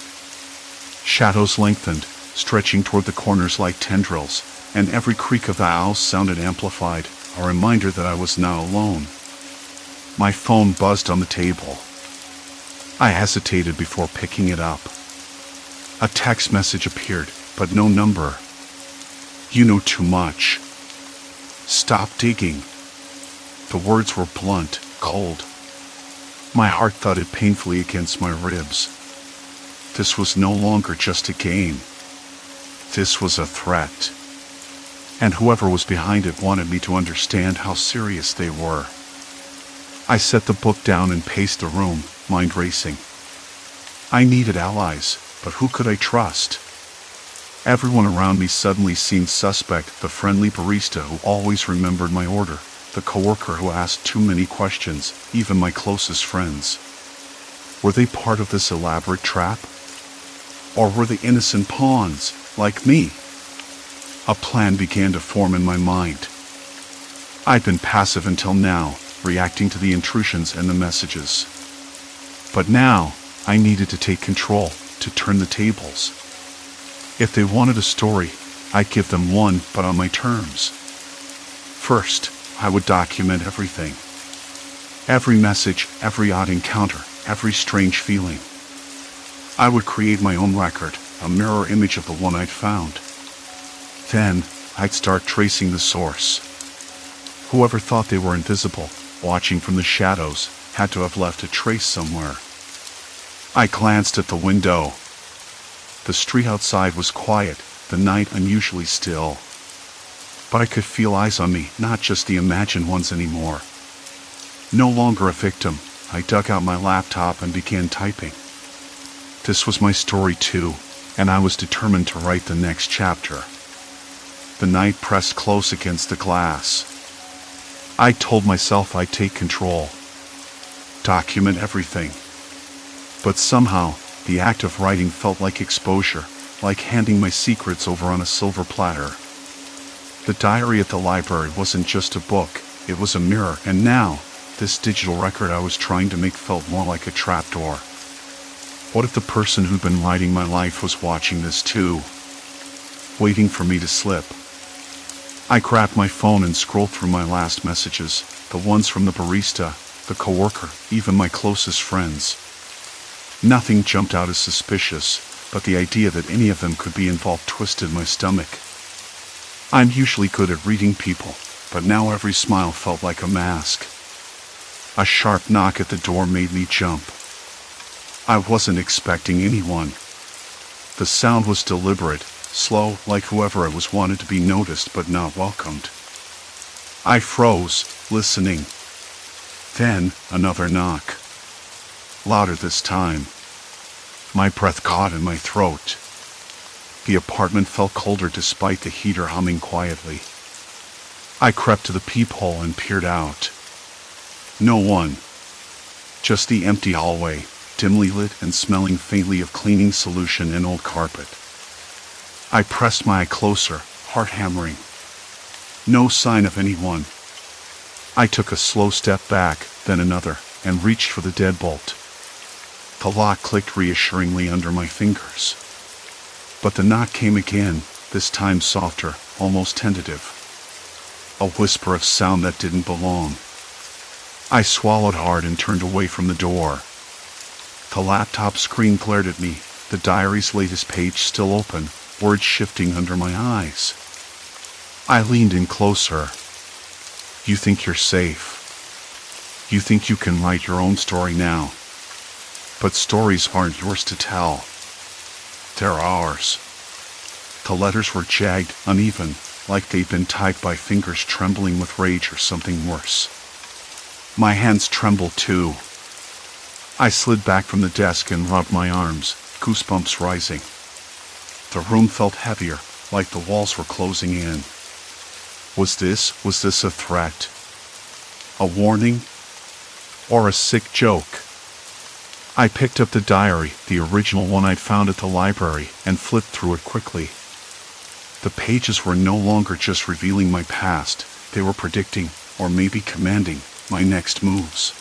Shadows lengthened, stretching toward the corners like tendrils, and every creak of the house sounded amplified, a reminder that I was not alone. My phone buzzed on the table. I hesitated before picking it up. A text message appeared, but no number. You know too much. Stop digging. The words were blunt, cold. My heart thudded painfully against my ribs. This was no longer just a game. This was a threat. And whoever was behind it wanted me to understand how serious they were. I set the book down and paced the room, mind racing. I needed allies, but who could I trust? Everyone around me suddenly seemed suspect: the friendly barista who always remembered my order, the coworker who asked too many questions, even my closest friends. Were they part of this elaborate trap? Or were they innocent pawns, like me? A plan began to form in my mind. I'd been passive until now, reacting to the intrusions and the messages. But now, I needed to take control, to turn the tables. If they wanted a story, I'd give them one, but on my terms. First, I would document everything. Every message, every odd encounter, every strange feeling. I would create my own record, a mirror image of the one I'd found. Then, I'd start tracing the source. Whoever thought they were invisible, watching from the shadows, had to have left a trace somewhere. I glanced at the window. The street outside was quiet, the night unusually still. But I could feel eyes on me, not just the imagined ones anymore. No longer a victim, I dug out my laptop and began typing. This was my story too, and I was determined to write the next chapter. The night pressed close against the glass. I told myself I'd take control. Document everything. But somehow, the act of writing felt like exposure, like handing my secrets over on a silver platter. The diary at the library wasn't just a book, it was a mirror, and now, this digital record I was trying to make felt more like a trapdoor. What if the person who'd been writing my life was watching this too? Waiting for me to slip. I grabbed my phone and scrolled through my last messages, the ones from the barista, the coworker, even my closest friends. Nothing jumped out as suspicious, but the idea that any of them could be involved twisted my stomach. I'm usually good at reading people, but now every smile felt like a mask. A sharp knock at the door made me jump. I wasn't expecting anyone. The sound was deliberate, slow, like whoever it was wanted to be noticed but not welcomed. I froze, listening. Then, another knock. Louder this time. My breath caught in my throat. The apartment felt colder despite the heater humming quietly. I crept to the peephole and peered out. No one. Just the empty hallway, dimly lit and smelling faintly of cleaning solution and old carpet. I pressed my eye closer, heart hammering. No sign of anyone. I took a slow step back, then another, and reached for the deadbolt. The lock clicked reassuringly under my fingers. But the knock came again, this time softer, almost tentative. A whisper of sound that didn't belong. I swallowed hard and turned away from the door. The laptop screen glared at me, the diary's latest page still open, words shifting under my eyes. I leaned in closer. You think you're safe. You think you can write your own story now. But stories aren't yours to tell. They're ours. The letters were jagged, uneven, like they'd been typed by fingers trembling with rage or something worse. My hands trembled too. I slid back from the desk and rubbed my arms, goosebumps rising. The room felt heavier, like the walls were closing in. Was this a threat? A warning? Or a sick joke? I picked up the diary, the original one I'd found at the library, and flipped through it quickly. The pages were no longer just revealing my past, they were predicting, or maybe commanding, my next moves.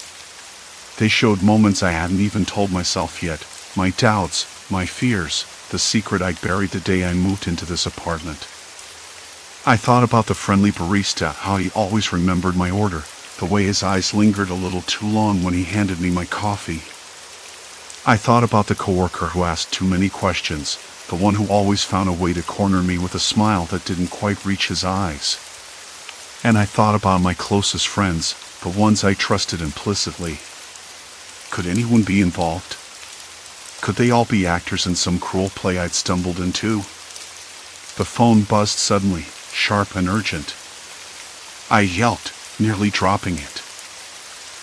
They showed moments I hadn't even told myself yet, my doubts, my fears, the secret I'd buried the day I moved into this apartment. I thought about the friendly barista, how he always remembered my order, the way his eyes lingered a little too long when he handed me my coffee. I thought about the coworker who asked too many questions, the one who always found a way to corner me with a smile that didn't quite reach his eyes. And I thought about my closest friends, the ones I trusted implicitly. Could anyone be involved? Could they all be actors in some cruel play I'd stumbled into? The phone buzzed suddenly, sharp and urgent. I yelped, nearly dropping it.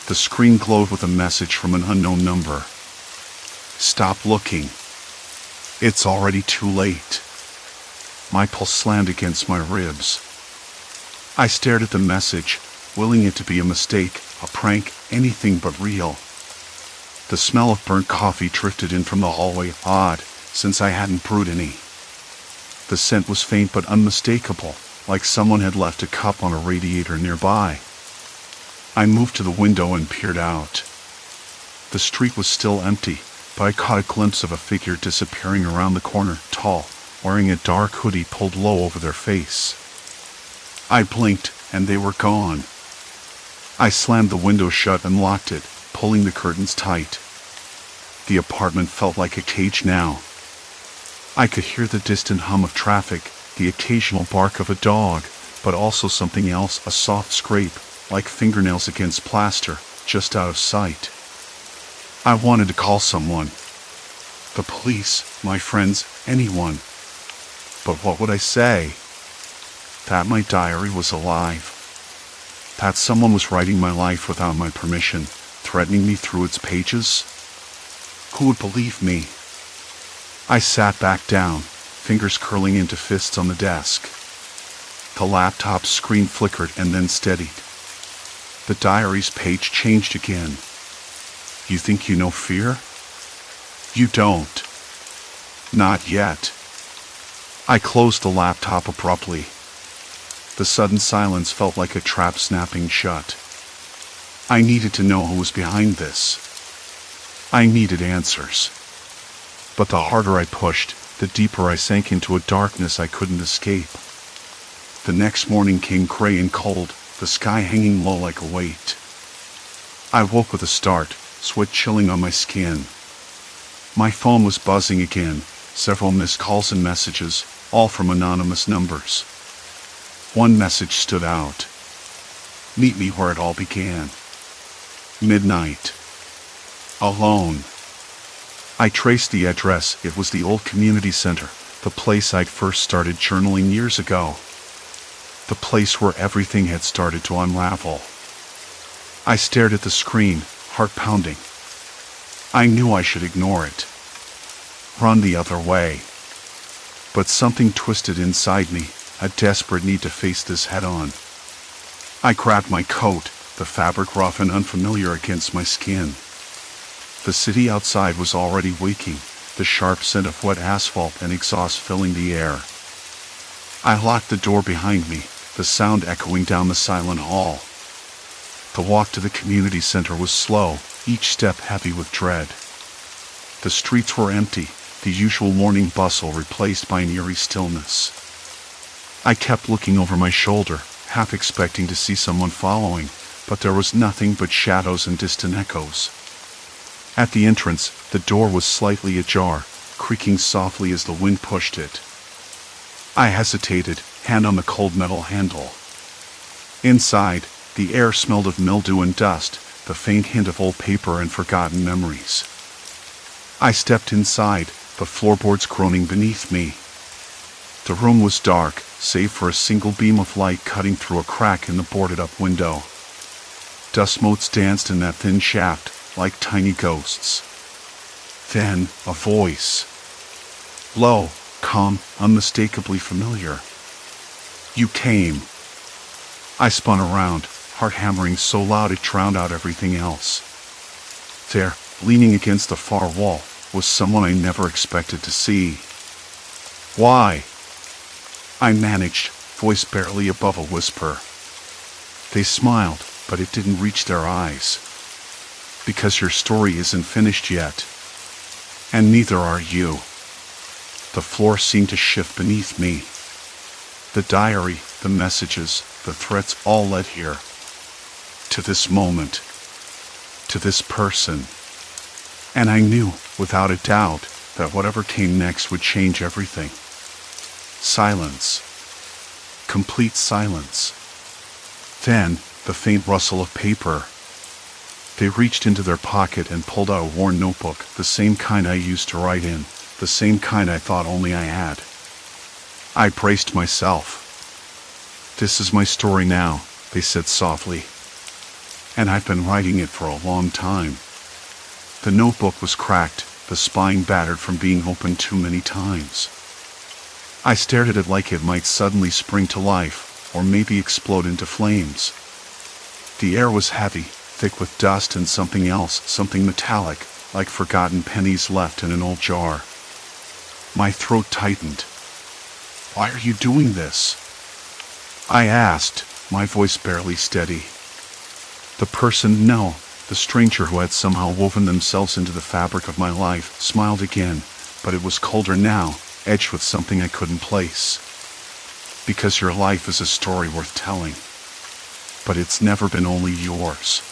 The screen glowed with a message from an unknown number. Stop looking. It's already too late. My pulse slammed against my ribs. I stared at the message, willing it to be a mistake, a prank, anything but real. The smell of burnt coffee drifted in from the hallway, odd, since I hadn't brewed any. The scent was faint but unmistakable, like someone had left a cup on a radiator nearby. I moved to the window and peered out. The street was still empty, but I caught a glimpse of a figure disappearing around the corner, tall, wearing a dark hoodie pulled low over their face. I blinked, and they were gone. I slammed the window shut and locked it, pulling the curtains tight. The apartment felt like a cage now. I could hear the distant hum of traffic, the occasional bark of a dog, but also something else, a soft scrape, like fingernails against plaster, just out of sight. I wanted to call someone. The police, my friends, anyone. But what would I say? That my diary was alive. That someone was writing my life without my permission, threatening me through its pages? Who would believe me? I sat back down, fingers curling into fists on the desk. The laptop screen flickered and then steadied. The diary's page changed again. You think you know fear? You don't. Not yet. I closed the laptop abruptly. The sudden silence felt like a trap snapping shut. I needed to know who was behind this. I needed answers. But the harder I pushed, the deeper I sank into a darkness I couldn't escape. The next morning came gray and cold, the sky hanging low like a weight. I woke with a start, sweat chilling on my skin. My phone was buzzing again, several missed calls and messages, all from anonymous numbers. One message stood out. Meet me where it all began. Midnight. Alone. I traced the address. It was the old community center, the place I'd first started journaling years ago. The place where everything had started to unravel. I stared at the screen, heart pounding. I knew I should ignore it. Run the other way. But something twisted inside me, a desperate need to face this head-on. I grabbed my coat, the fabric rough and unfamiliar against my skin. The city outside was already waking, the sharp scent of wet asphalt and exhaust filling the air. I locked the door behind me, the sound echoing down the silent hall. The walk to the community center was slow, each step heavy with dread. The streets were empty, the usual morning bustle replaced by an eerie stillness. I kept looking over my shoulder, half expecting to see someone following, but there was nothing but shadows and distant echoes. At the entrance, the door was slightly ajar, creaking softly as the wind pushed it. I hesitated, hand on the cold metal handle. Inside, the air smelled of mildew and dust, the faint hint of old paper and forgotten memories. I stepped inside, the floorboards groaning beneath me. The room was dark, save for a single beam of light cutting through a crack in the boarded-up window. Dust motes danced in that thin shaft, like tiny ghosts. Then, a voice. Low, calm, unmistakably familiar. You came. I spun around, heart hammering so loud it drowned out everything else. There, leaning against the far wall, was someone I never expected to see. Why? I managed, voice barely above a whisper. They smiled, but it didn't reach their eyes. Because your story isn't finished yet. And neither are you. The floor seemed to shift beneath me. The diary, the messages, the threats all led here. To this moment. To this person. And I knew, without a doubt, that whatever came next would change everything. Silence. Complete silence. Then, the faint rustle of paper. They reached into their pocket and pulled out a worn notebook, the same kind I used to write in, the same kind I thought only I had. I braced myself. This is my story now, they said softly. And I've been writing it for a long time. The notebook was cracked, the spine battered from being opened too many times. I stared at it like it might suddenly spring to life, or maybe explode into flames. The air was heavy, thick with dust and something else, something metallic, like forgotten pennies left in an old jar. My throat tightened. Why are you doing this? I asked, my voice barely steady. The person, no, the stranger who had somehow woven themselves into the fabric of my life, smiled again, but it was colder now, edged with something I couldn't place. Because your life is a story worth telling. But it's never been only yours.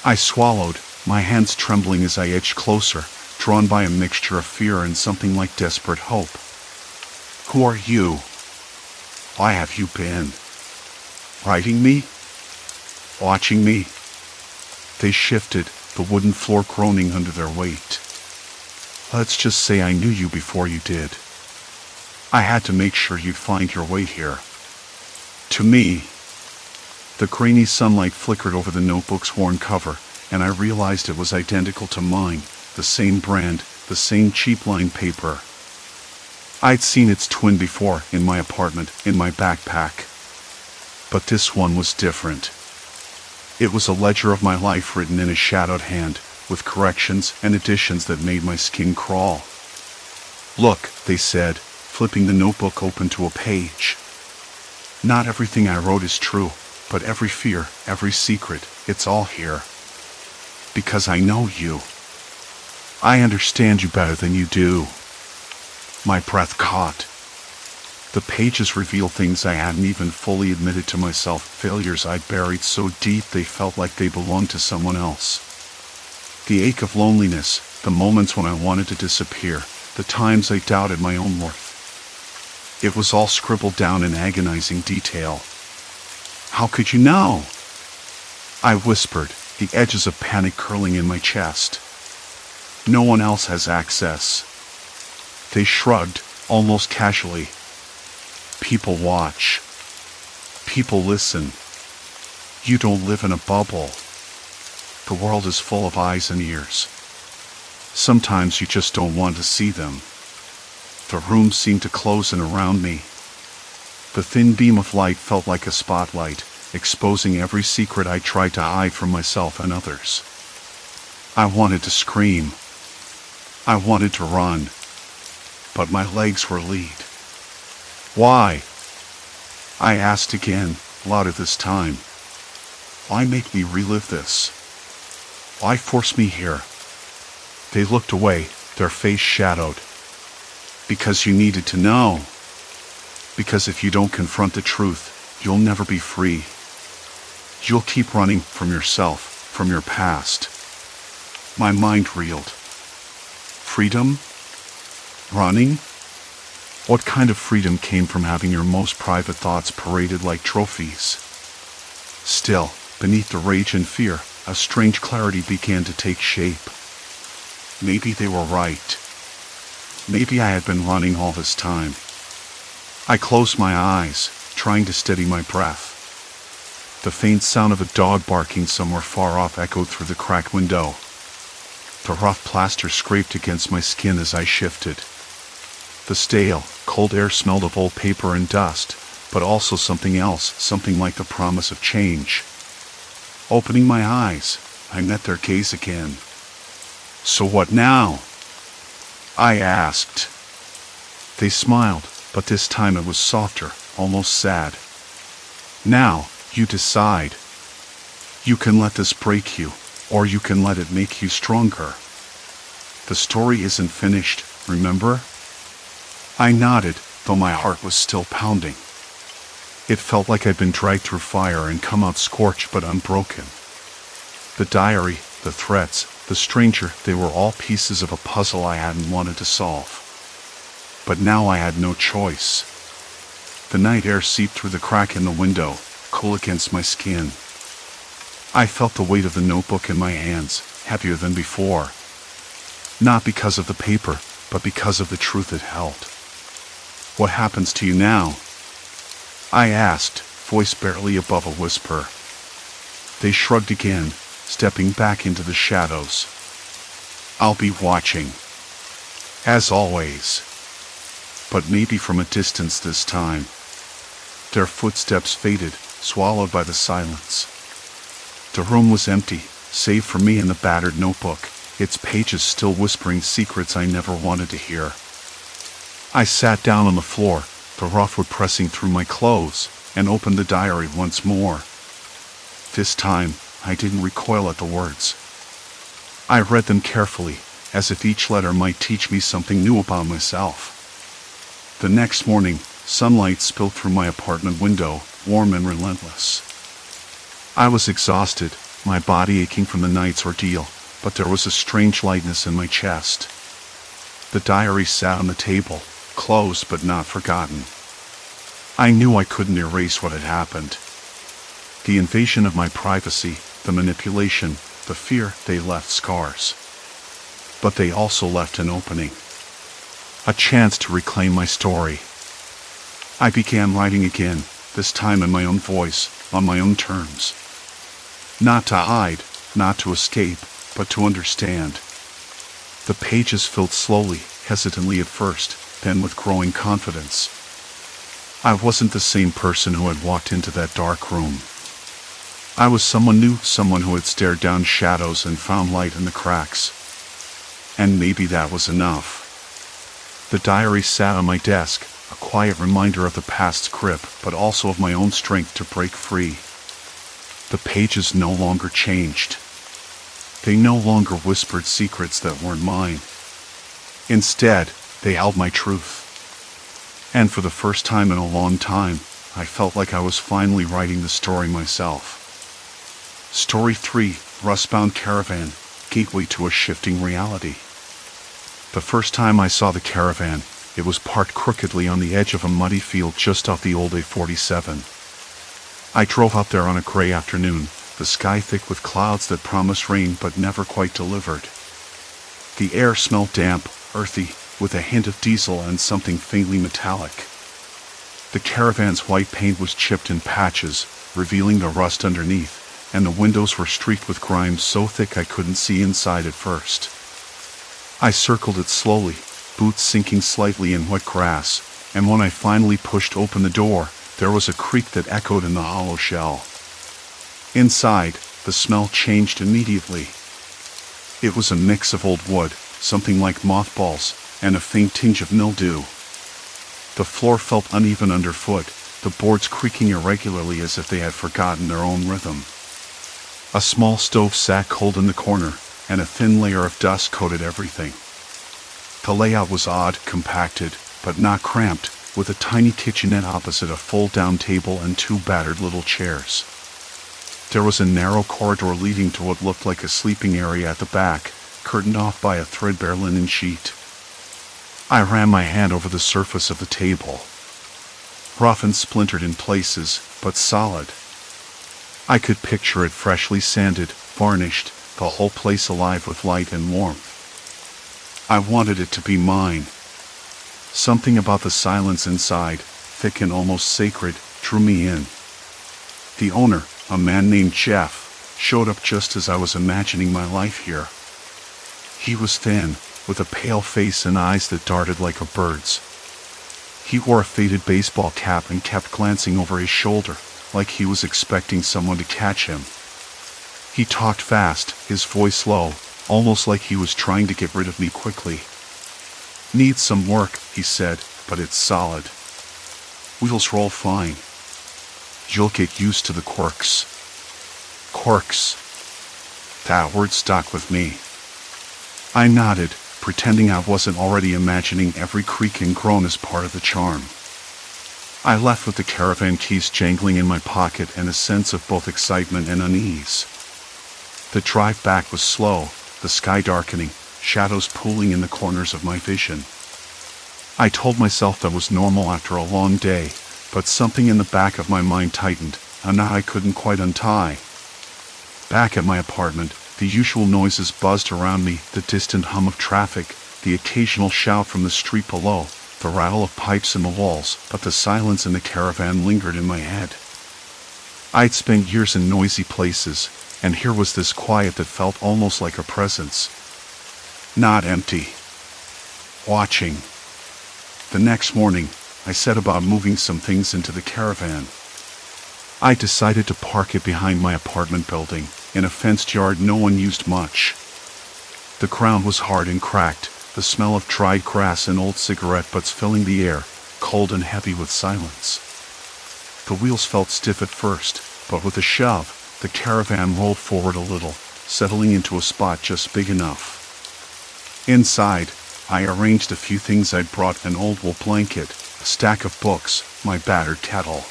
I swallowed, my hands trembling as I edged closer, drawn by a mixture of fear and something like desperate hope. Who are you? Why have you been? Writing me? Watching me? They shifted, the wooden floor groaning under their weight. Let's just say I knew you before you did. I had to make sure you'd find your way here. To me. The grainy sunlight flickered over the notebook's worn cover, and I realized it was identical to mine, the same brand, the same cheap-lined paper. I'd seen its twin before, in my apartment, in my backpack. But this one was different. It was a ledger of my life written in a shadowed hand, with corrections and additions that made my skin crawl. Look, they said, flipping the notebook open to a page. Not everything I wrote is true, but every fear, every secret, it's all here. Because I know you. I understand you better than you do. My breath caught. The pages reveal things I hadn't even fully admitted to myself, failures I'd buried so deep they felt like they belonged to someone else. The ache of loneliness, the moments when I wanted to disappear, the times I doubted my own worth. It was all scribbled down in agonizing detail. "How could you know?" I whispered, the edges of panic curling in my chest. "No one else has access." They shrugged, almost casually. "People watch. People listen. You don't live in a bubble. The world is full of eyes and ears. Sometimes you just don't want to see them." The room seemed to close in around me. The thin beam of light felt like a spotlight, exposing every secret I tried to hide from myself and others. I wanted to scream. I wanted to run. But my legs were lead. "Why?" I asked again, louder this time. "Why make me relive this? Why force me here?" They looked away, their face shadowed. "Because you needed to know. Because if you don't confront the truth, you'll never be free. You'll keep running from yourself, from your past." My mind reeled. Freedom? Running? What kind of freedom came from having your most private thoughts paraded like trophies? Still, beneath the rage and fear, a strange clarity began to take shape. Maybe they were right. Maybe I had been running all this time. I closed my eyes, trying to steady my breath. The faint sound of a dog barking somewhere far off echoed through the cracked window. The rough plaster scraped against my skin as I shifted. The stale, cold air smelled of old paper and dust, but also something else, something like the promise of change. Opening my eyes, I met their gaze again. "So what now?" I asked. They smiled, but this time it was softer, almost sad. "Now, you decide. You can let this break you, or you can let it make you stronger. The story isn't finished, remember?" I nodded, though my heart was still pounding. It felt like I'd been dragged through fire and come out scorched but unbroken. The diary, the threats, the stranger, they were all pieces of a puzzle I hadn't wanted to solve. But now I had no choice. The night air seeped through the crack in the window, cool against my skin. I felt the weight of the notebook in my hands, heavier than before. Not because of the paper, but because of the truth it held. "What happens to you now?" I asked, voice barely above a whisper. They shrugged again, stepping back into the shadows. "I'll be watching. As always. But maybe from a distance this time." Their footsteps faded, swallowed by the silence. The room was empty, save for me and the battered notebook, its pages still whispering secrets I never wanted to hear. I sat down on the floor, the rough wood pressing through my clothes, and opened the diary once more. This time, I didn't recoil at the words. I read them carefully, as if each letter might teach me something new about myself. The next morning, sunlight spilled through my apartment window, warm and relentless. I was exhausted, my body aching from the night's ordeal, but there was a strange lightness in my chest. The diary sat on the table, closed but not forgotten. I knew I couldn't erase what had happened. The invasion of my privacy, the manipulation, the fear, they left scars. But they also left an opening. A chance to reclaim my story. I began writing again, this time in my own voice, on my own terms. Not to hide, not to escape, but to understand. The pages filled slowly, hesitantly at first, then with growing confidence. I wasn't the same person who had walked into that dark room. I was someone new, someone who had stared down shadows and found light in the cracks. And maybe that was enough. The diary sat on my desk, a quiet reminder of the past's grip, but also of my own strength to break free. The pages no longer changed. They no longer whispered secrets that weren't mine. Instead, they held my truth. And for the first time in a long time, I felt like I was finally writing the story myself. Story 3, Rustbound Caravan, Gateway to a Shifting Reality. The first time I saw the Caravan, it was parked crookedly on the edge of a muddy field just off the old Vol.97. I drove up there on a gray afternoon, the sky thick with clouds that promised rain but never quite delivered. The air smelled damp, earthy, with a hint of diesel and something faintly metallic. The Caravan's white paint was chipped in patches, revealing the rust underneath, and the windows were streaked with grime so thick I couldn't see inside at first. I circled it slowly, boots sinking slightly in wet grass, and when I finally pushed open the door, there was a creak that echoed in the hollow shell. Inside, the smell changed immediately. It was a mix of old wood, something like mothballs, and a faint tinge of mildew. The floor felt uneven underfoot, the boards creaking irregularly as if they had forgotten their own rhythm. A small stove sat cold in the corner, and a thin layer of dust coated everything. The layout was odd, compacted, but not cramped, with a tiny kitchenette opposite a fold-down table and two battered little chairs. There was a narrow corridor leading to what looked like a sleeping area at the back, curtained off by a threadbare linen sheet. I ran my hand over the surface of the table. Rough and splintered in places, but solid. I could picture it freshly sanded, varnished, the whole place alive with light and warmth. I wanted it to be mine. Something about the silence inside, thick and almost sacred, drew me in. The owner, a man named Jeff, showed up just as I was imagining my life here. He was thin, with a pale face and eyes that darted like a bird's. He wore a faded baseball cap and kept glancing over his shoulder, like he was expecting someone to catch him. He talked fast, his voice low, almost like he was trying to get rid of me quickly. "Needs some work," he said, "but it's solid. Wheels roll fine. You'll get used to the quirks." Quirks. That word stuck with me. I nodded, pretending I wasn't already imagining every creak and groan as part of the charm. I left with the Caravan keys jangling in my pocket and a sense of both excitement and unease. The drive back was slow, the sky darkening, shadows pooling in the corners of my vision. I told myself that was normal after a long day, but something in the back of my mind tightened, a knot I couldn't quite untie. Back at my apartment, the usual noises buzzed around me, the distant hum of traffic, the occasional shout from the street below, the rattle of pipes in the walls, but the silence in the Caravan lingered in my head. I'd spent years in noisy places, and here was this quiet that felt almost like a presence. Not empty. Watching. The next morning, I set about moving some things into the Caravan. I decided to park it behind my apartment building, in a fenced yard no one used much. The ground was hard and cracked, the smell of dried grass and old cigarette butts filling the air, cold and heavy with silence. The wheels felt stiff at first, but with a shove, the Caravan rolled forward a little, settling into a spot just big enough. Inside, I arranged a few things I'd brought: an old wool blanket, a stack of books, my battered kettle.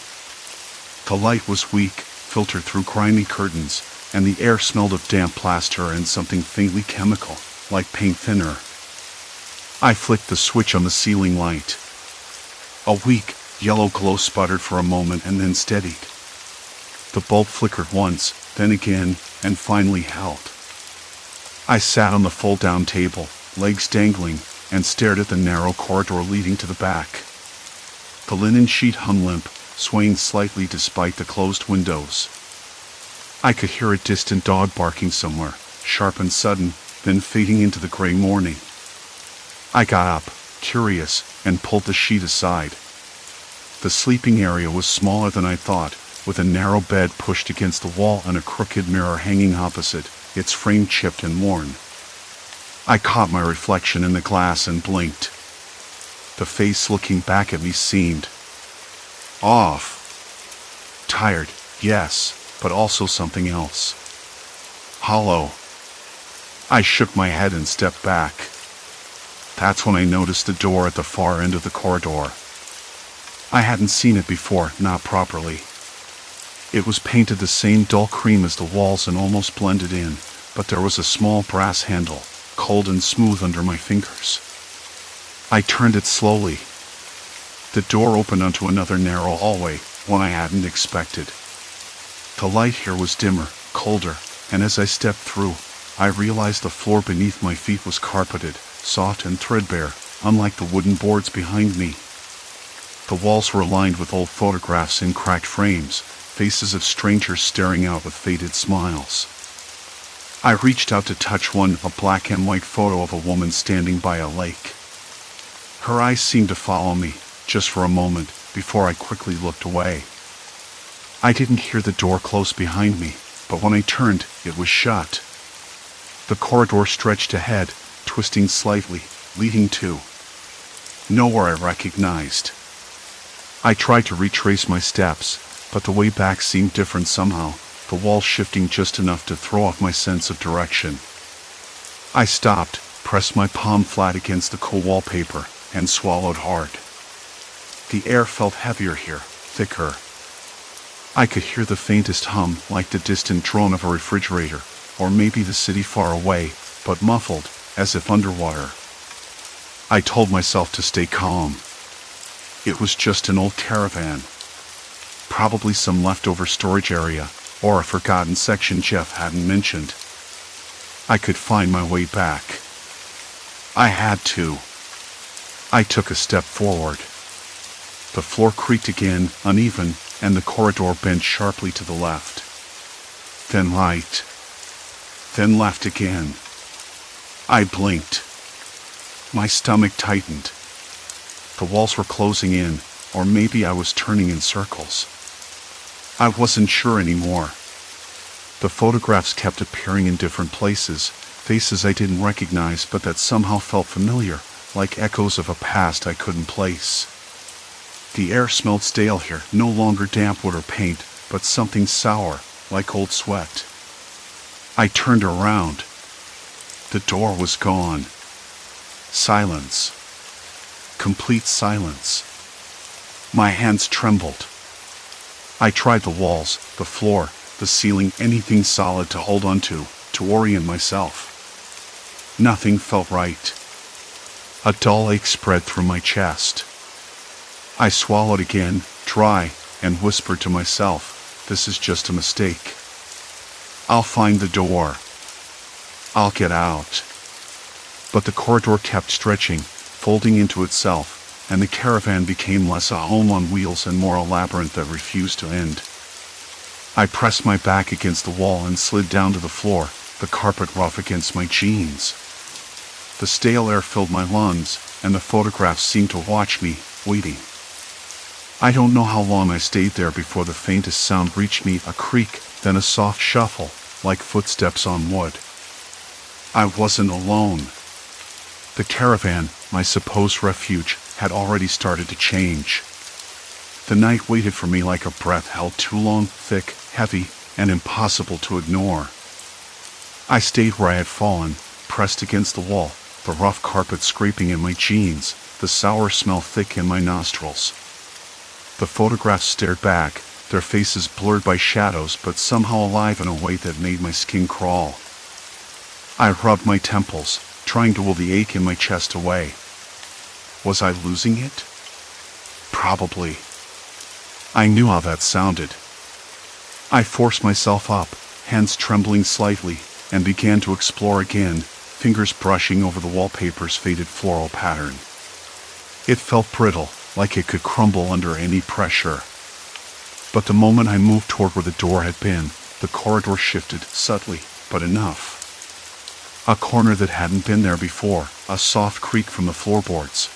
The light was weak, filtered through grimy curtains, and the air smelled of damp plaster and something faintly chemical, like paint thinner. I flicked the switch on the ceiling light. A weak, yellow glow sputtered for a moment and then steadied. The bulb flickered once, then again, and finally held. I sat on the fold-down table, legs dangling, and stared at the narrow corridor leading to the back. The linen sheet hung limp, swaying slightly despite the closed windows. I could hear a distant dog barking somewhere, sharp and sudden, then fading into the gray morning. I got up, curious, and pulled the sheet aside. The sleeping area was smaller than I thought, with a narrow bed pushed against the wall and a crooked mirror hanging opposite, its frame chipped and worn. I caught my reflection in the glass and blinked. The face looking back at me seemed off. Tired, yes, but also something else. Hollow. I shook my head and stepped back. That's when I noticed the door at the far end of the corridor. I hadn't seen it before, not properly. It was painted the same dull cream as the walls and almost blended in, but there was a small brass handle, cold and smooth under my fingers. I turned it slowly. The door opened onto another narrow hallway, one I hadn't expected. The light here was dimmer, colder, and as I stepped through, I realized the floor beneath my feet was carpeted, soft and threadbare, unlike the wooden boards behind me. The walls were lined with old photographs in cracked frames, faces of strangers staring out with faded smiles. I reached out to touch one, a black and white photo of a woman standing by a lake. Her eyes seemed to follow me, just for a moment, before I quickly looked away. I didn't hear the door close behind me, but when I turned, it was shut. The corridor stretched ahead, twisting slightly, leading to nowhere I recognized. I tried to retrace my steps, but the way back seemed different somehow, the walls shifting just enough to throw off my sense of direction. I stopped, pressed my palm flat against the cool wallpaper, and swallowed hard. The air felt heavier here, thicker. I could hear the faintest hum, like the distant drone of a refrigerator, or maybe the city far away, but muffled, as if underwater. I told myself to stay calm. It was just an old caravan. Probably some leftover storage area, or a forgotten section Jeff hadn't mentioned. I could find my way back. I had to. I took a step forward. The floor creaked again, uneven, and the corridor bent sharply to the left. Then right. Then left again. I blinked. My stomach tightened. The walls were closing in, or maybe I was turning in circles. I wasn't sure anymore. The photographs kept appearing in different places, faces I didn't recognize but that somehow felt familiar, like echoes of a past I couldn't place. The air smelled stale here, no longer damp wood or paint, but something sour, like old sweat. I turned around. The door was gone. Silence. Complete silence. My hands trembled. I tried the walls, the floor, the ceiling, anything solid to hold onto, to orient myself. Nothing felt right. A dull ache spread through my chest. I swallowed again, dry, and whispered to myself, "This is just a mistake. I'll find the door. I'll get out." But the corridor kept stretching, folding into itself, and the caravan became less a home on wheels and more a labyrinth that refused to end. I pressed my back against the wall and slid down to the floor, the carpet rough against my jeans. The stale air filled my lungs, and the photographs seemed to watch me, waiting. I don't know how long I stayed there before the faintest sound reached me, a creak, then a soft shuffle, like footsteps on wood. I wasn't alone. The caravan, my supposed refuge, had already started to change. The night waited for me like a breath held too long, thick, heavy, and impossible to ignore. I stayed where I had fallen, pressed against the wall, the rough carpet scraping in my jeans, the sour smell thick in my nostrils. The photographs stared back, their faces blurred by shadows but somehow alive in a way that made my skin crawl. I rubbed my temples, trying to will the ache in my chest away. Was I losing it? Probably. I knew how that sounded. I forced myself up, hands trembling slightly, and began to explore again, fingers brushing over the wallpaper's faded floral pattern. It felt brittle, like it could crumble under any pressure. But the moment I moved toward where the door had been, the corridor shifted, subtly, but enough. A corner that hadn't been there before, a soft creak from the floorboards.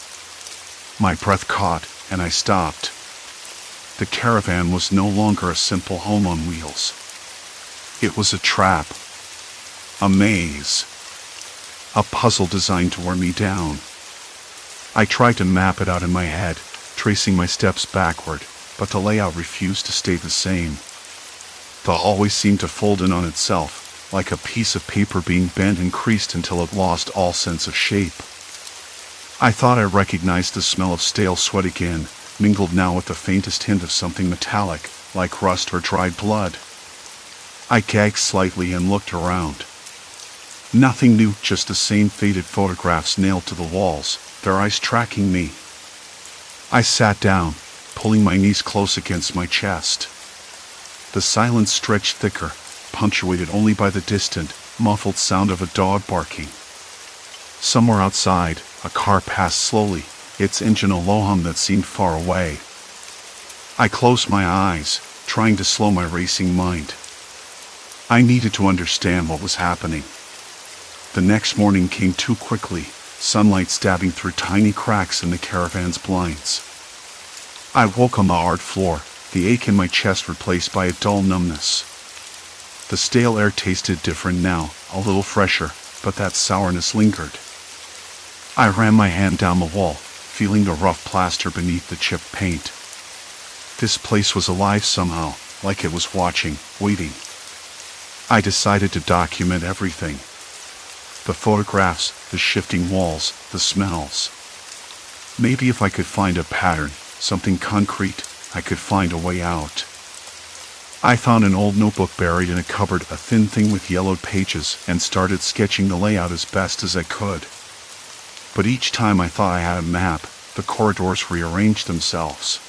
My breath caught, and I stopped. The caravan was no longer a simple home on wheels. It was a trap. A maze. A puzzle designed to wear me down. I tried to map it out in my head, tracing my steps backward, but the layout refused to stay the same. The hallway seemed to fold in on itself, like a piece of paper being bent and creased until it lost all sense of shape. I thought I recognized the smell of stale sweat again, mingled now with the faintest hint of something metallic, like rust or dried blood. I gagged slightly and looked around. Nothing new, just the same faded photographs nailed to the walls, their eyes tracking me. I sat down, pulling my knees close against my chest. The silence stretched thicker, punctuated only by the distant, muffled sound of a dog barking. Somewhere outside, a car passed slowly, its engine a low hum that seemed far away. I closed my eyes, trying to slow my racing mind. I needed to understand what was happening. The next morning came too quickly, sunlight stabbing through tiny cracks in the caravan's blinds. I woke on the hard floor, the ache in my chest replaced by a dull numbness. The stale air tasted different now, a little fresher, but that sourness lingered. I ran my hand down the wall, feeling the rough plaster beneath the chipped paint. This place was alive somehow, like it was watching, waiting. I decided to document everything. The photographs, the shifting walls, the smells. Maybe if I could find a pattern, something concrete, I could find a way out. I found an old notebook buried in a cupboard, a thin thing with yellowed pages, and started sketching the layout as best as I could. But each time I thought I had a map, the corridors rearranged themselves.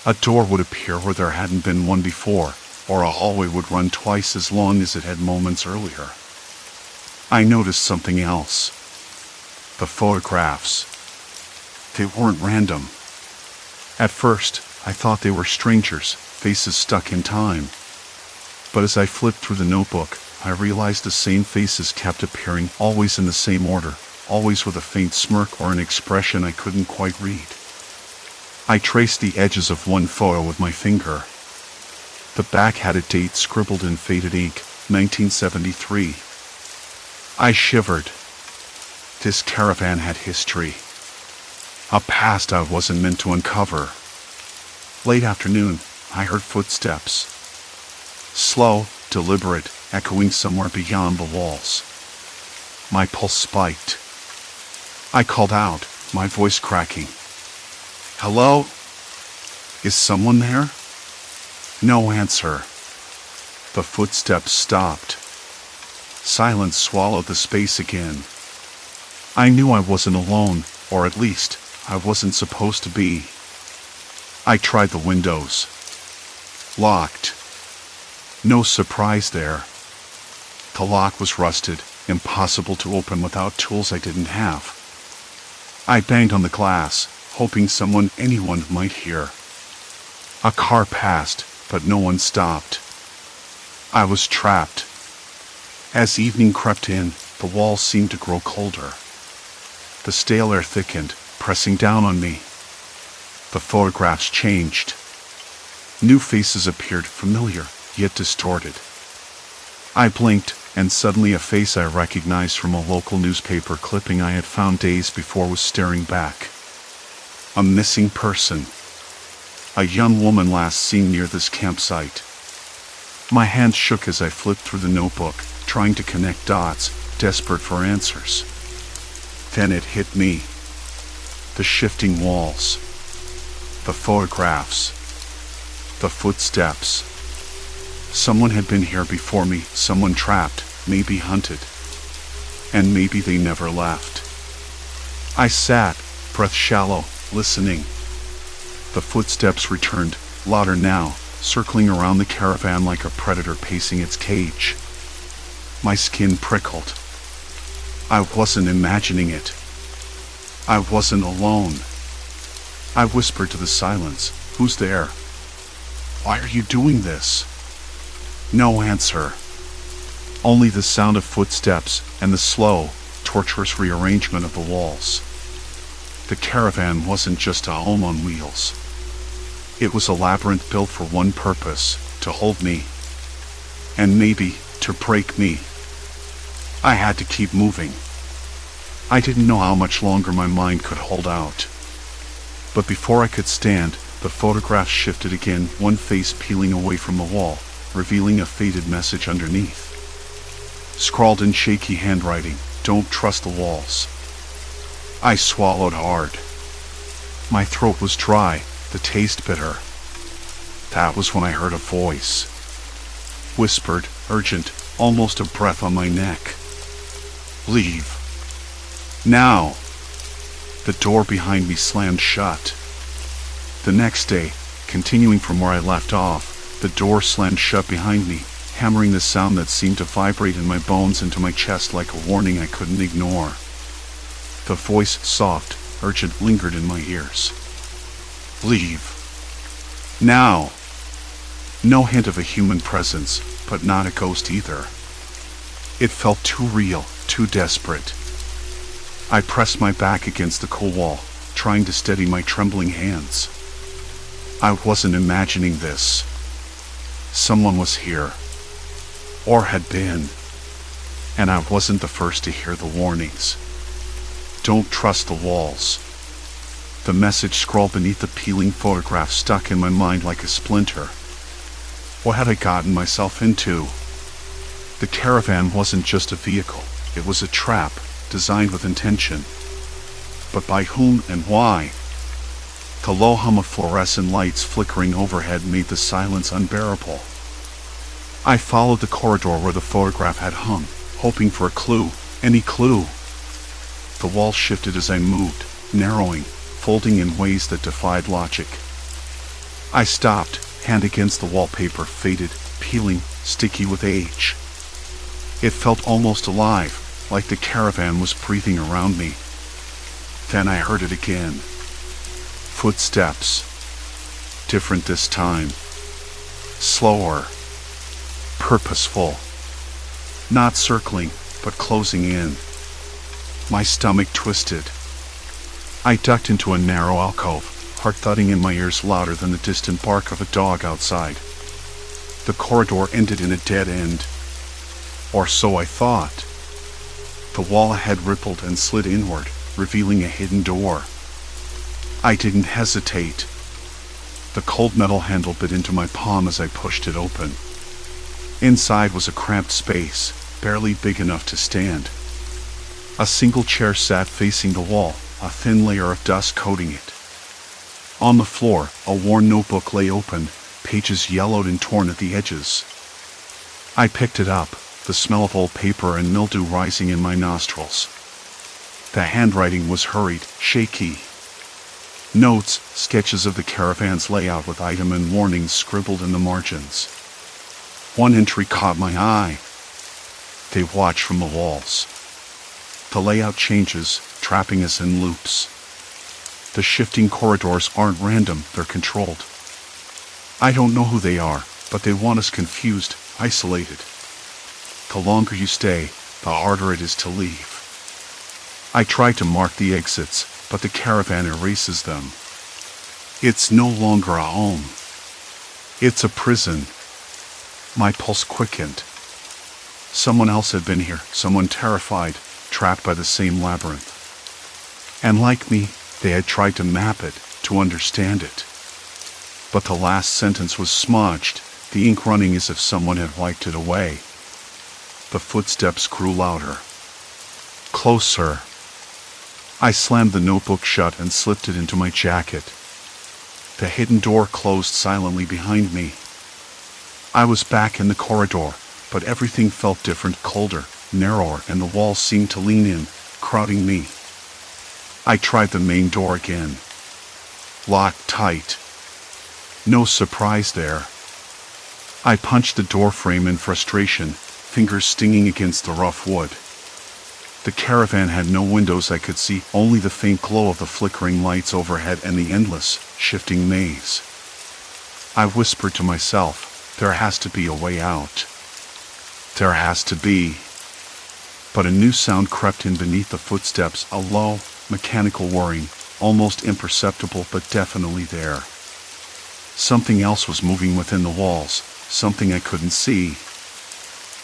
A door would appear where there hadn't been one before, or a hallway would run twice as long as it had moments earlier. I noticed something else. The photographs. They weren't random. At first, I thought they were strangers, faces stuck in time. But as I flipped through the notebook, I realized the same faces kept appearing, always in the same order, always with a faint smirk or an expression I couldn't quite read. I traced the edges of one photo with my finger. The back had a date scribbled in faded ink, 1973. I shivered. This caravan had history. A past I wasn't meant to uncover. Late afternoon, I heard footsteps. Slow, deliberate, echoing somewhere beyond the walls. My pulse spiked. I called out, my voice cracking. "Hello? Is someone there?" No answer. The footsteps stopped. Silence swallowed the space again. I knew I wasn't alone, or at least, I wasn't supposed to be. I tried the windows. Locked. No surprise there. The lock was rusted, impossible to open without tools I didn't have. I banged on the glass, hoping anyone might hear. A car passed, but no one stopped. I was trapped. As evening crept in, the walls seemed to grow colder. The stale air thickened, pressing down on me. The photographs changed. New faces appeared, familiar, yet distorted. I blinked, and suddenly a face I recognized from a local newspaper clipping I had found days before was staring back. A missing person. A young woman last seen near this campsite. My hands shook as I flipped through the notebook, trying to connect dots, desperate for answers. Then it hit me. The shifting walls. The photographs. The footsteps. Someone had been here before me, someone trapped, maybe hunted. And maybe they never left. I sat, breath shallow, listening. The footsteps returned, louder now, circling around the caravan like a predator pacing its cage. My skin prickled. I wasn't imagining it. I wasn't alone. I whispered to the silence, "Who's there? Why are you doing this?" No answer. Only the sound of footsteps and the slow, torturous rearrangement of the walls. The caravan wasn't just a home on wheels. It was a labyrinth built for one purpose, to hold me. And maybe, to break me. I had to keep moving. I didn't know how much longer my mind could hold out. But before I could stand, the photographs shifted again, one face peeling away from the wall, revealing a faded message underneath. Scrawled in shaky handwriting, "Don't trust the walls." I swallowed hard. My throat was dry, the taste bitter. That was when I heard a voice. Whispered, urgent, almost a breath on my neck. Leave. Now. The door behind me slammed shut. The next day, continuing from where I left off, the door slammed shut behind me, hammering the sound that seemed to vibrate in my bones into my chest like a warning I couldn't ignore. The voice, soft, urgent, lingered in my ears. Leave. Now. No hint of a human presence, but not a ghost either. It felt too real, too desperate. I pressed my back against the cold wall, trying to steady my trembling hands. I wasn't imagining this. Someone was here. Or had been. And I wasn't the first to hear the warnings. Don't trust the walls. The message scrawled beneath the peeling photograph stuck in my mind like a splinter. What had I gotten myself into? The Caravan wasn't just a vehicle. It was a trap, designed with intention. But by whom and why? The low hum of fluorescent lights flickering overhead made the silence unbearable. I followed the corridor where the photograph had hung, hoping for a clue, any clue. The wall shifted as I moved, narrowing, folding in ways that defied logic. I stopped, hand against the wallpaper, faded, peeling, sticky with age. It felt almost alive, like the Caravan was breathing around me. Then I heard it again. Footsteps. Different this time. Slower. Purposeful. Not circling, but closing in. My stomach twisted. I ducked into a narrow alcove, heart thudding in my ears louder than the distant bark of a dog outside. The corridor ended in a dead end. Or so I thought. The wall ahead rippled and slid inward, revealing a hidden door. I didn't hesitate. The cold metal handle bit into my palm as I pushed it open. Inside was a cramped space, barely big enough to stand. A single chair sat facing the wall, a thin layer of dust coating it. On the floor, a worn notebook lay open, pages yellowed and torn at the edges. I picked it up, the smell of old paper and mildew rising in my nostrils. The handwriting was hurried, shaky. Notes, sketches of the Caravan's layout with item and warnings scribbled in the margins. One entry caught my eye. They watch from the walls. The layout changes, trapping us in loops. The shifting corridors aren't random, they're controlled. I don't know who they are, but they want us confused, isolated. The longer you stay, the harder it is to leave. I try to mark the exits, but the Caravan erases them. It's no longer a home. It's a prison. My pulse quickened. Someone else had been here, someone terrified, trapped by the same labyrinth. And like me, they had tried to map it, to understand it. But the last sentence was smudged, the ink running as if someone had wiped it away. The footsteps grew louder. Closer. I slammed the notebook shut and slipped it into my jacket. The hidden door closed silently behind me. I was back in the corridor, but everything felt different, colder, narrower, and the walls seemed to lean in, crowding me. I tried the main door again. Locked tight. No surprise there. I punched the door frame in frustration, fingers stinging against the rough wood. The Caravan had no windows I could see, only the faint glow of the flickering lights overhead and the endless, shifting maze. I whispered to myself, there has to be a way out. There has to be. But a new sound crept in beneath the footsteps, a low, mechanical whirring, almost imperceptible but definitely there. Something else was moving within the walls, something I couldn't see.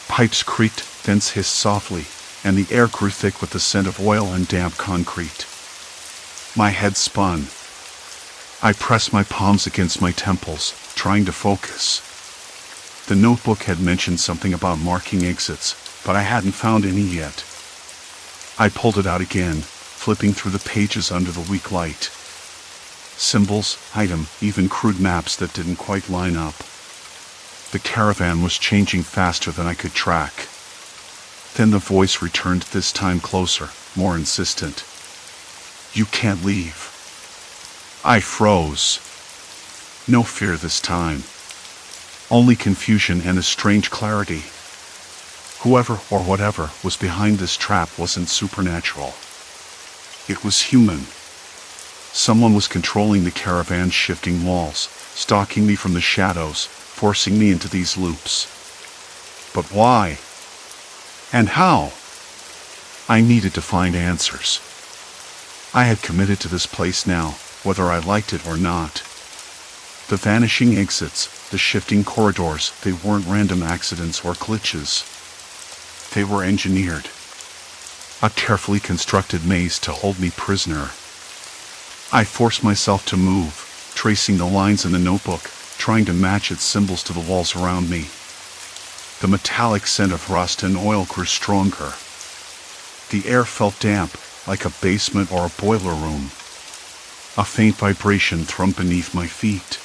Pipes creaked, vents hissed softly, and the air grew thick with the scent of oil and damp concrete. My head spun. I pressed my palms against my temples, trying to focus. The notebook had mentioned something about marking exits, but I hadn't found any yet. I pulled it out again, flipping through the pages under the weak light. Symbols, item, even crude maps that didn't quite line up. The caravan was changing faster than I could track. Then the voice returned, this time closer, more insistent. "You can't leave." I froze. No fear this time. Only confusion and a strange clarity. Whoever or whatever was behind this trap wasn't supernatural. It was human. Someone was controlling the caravan's shifting walls, stalking me from the shadows, forcing me into these loops. But why? And how? I needed to find answers. I had committed to this place now, whether I liked it or not. The vanishing exits, the shifting corridors, they weren't random accidents or glitches. They were engineered. A carefully constructed maze to hold me prisoner. I forced myself to move, tracing the lines in the notebook, trying to match its symbols to the walls around me. The metallic scent of rust and oil grew stronger. The air felt damp, like a basement or a boiler room. A faint vibration thrummed beneath my feet.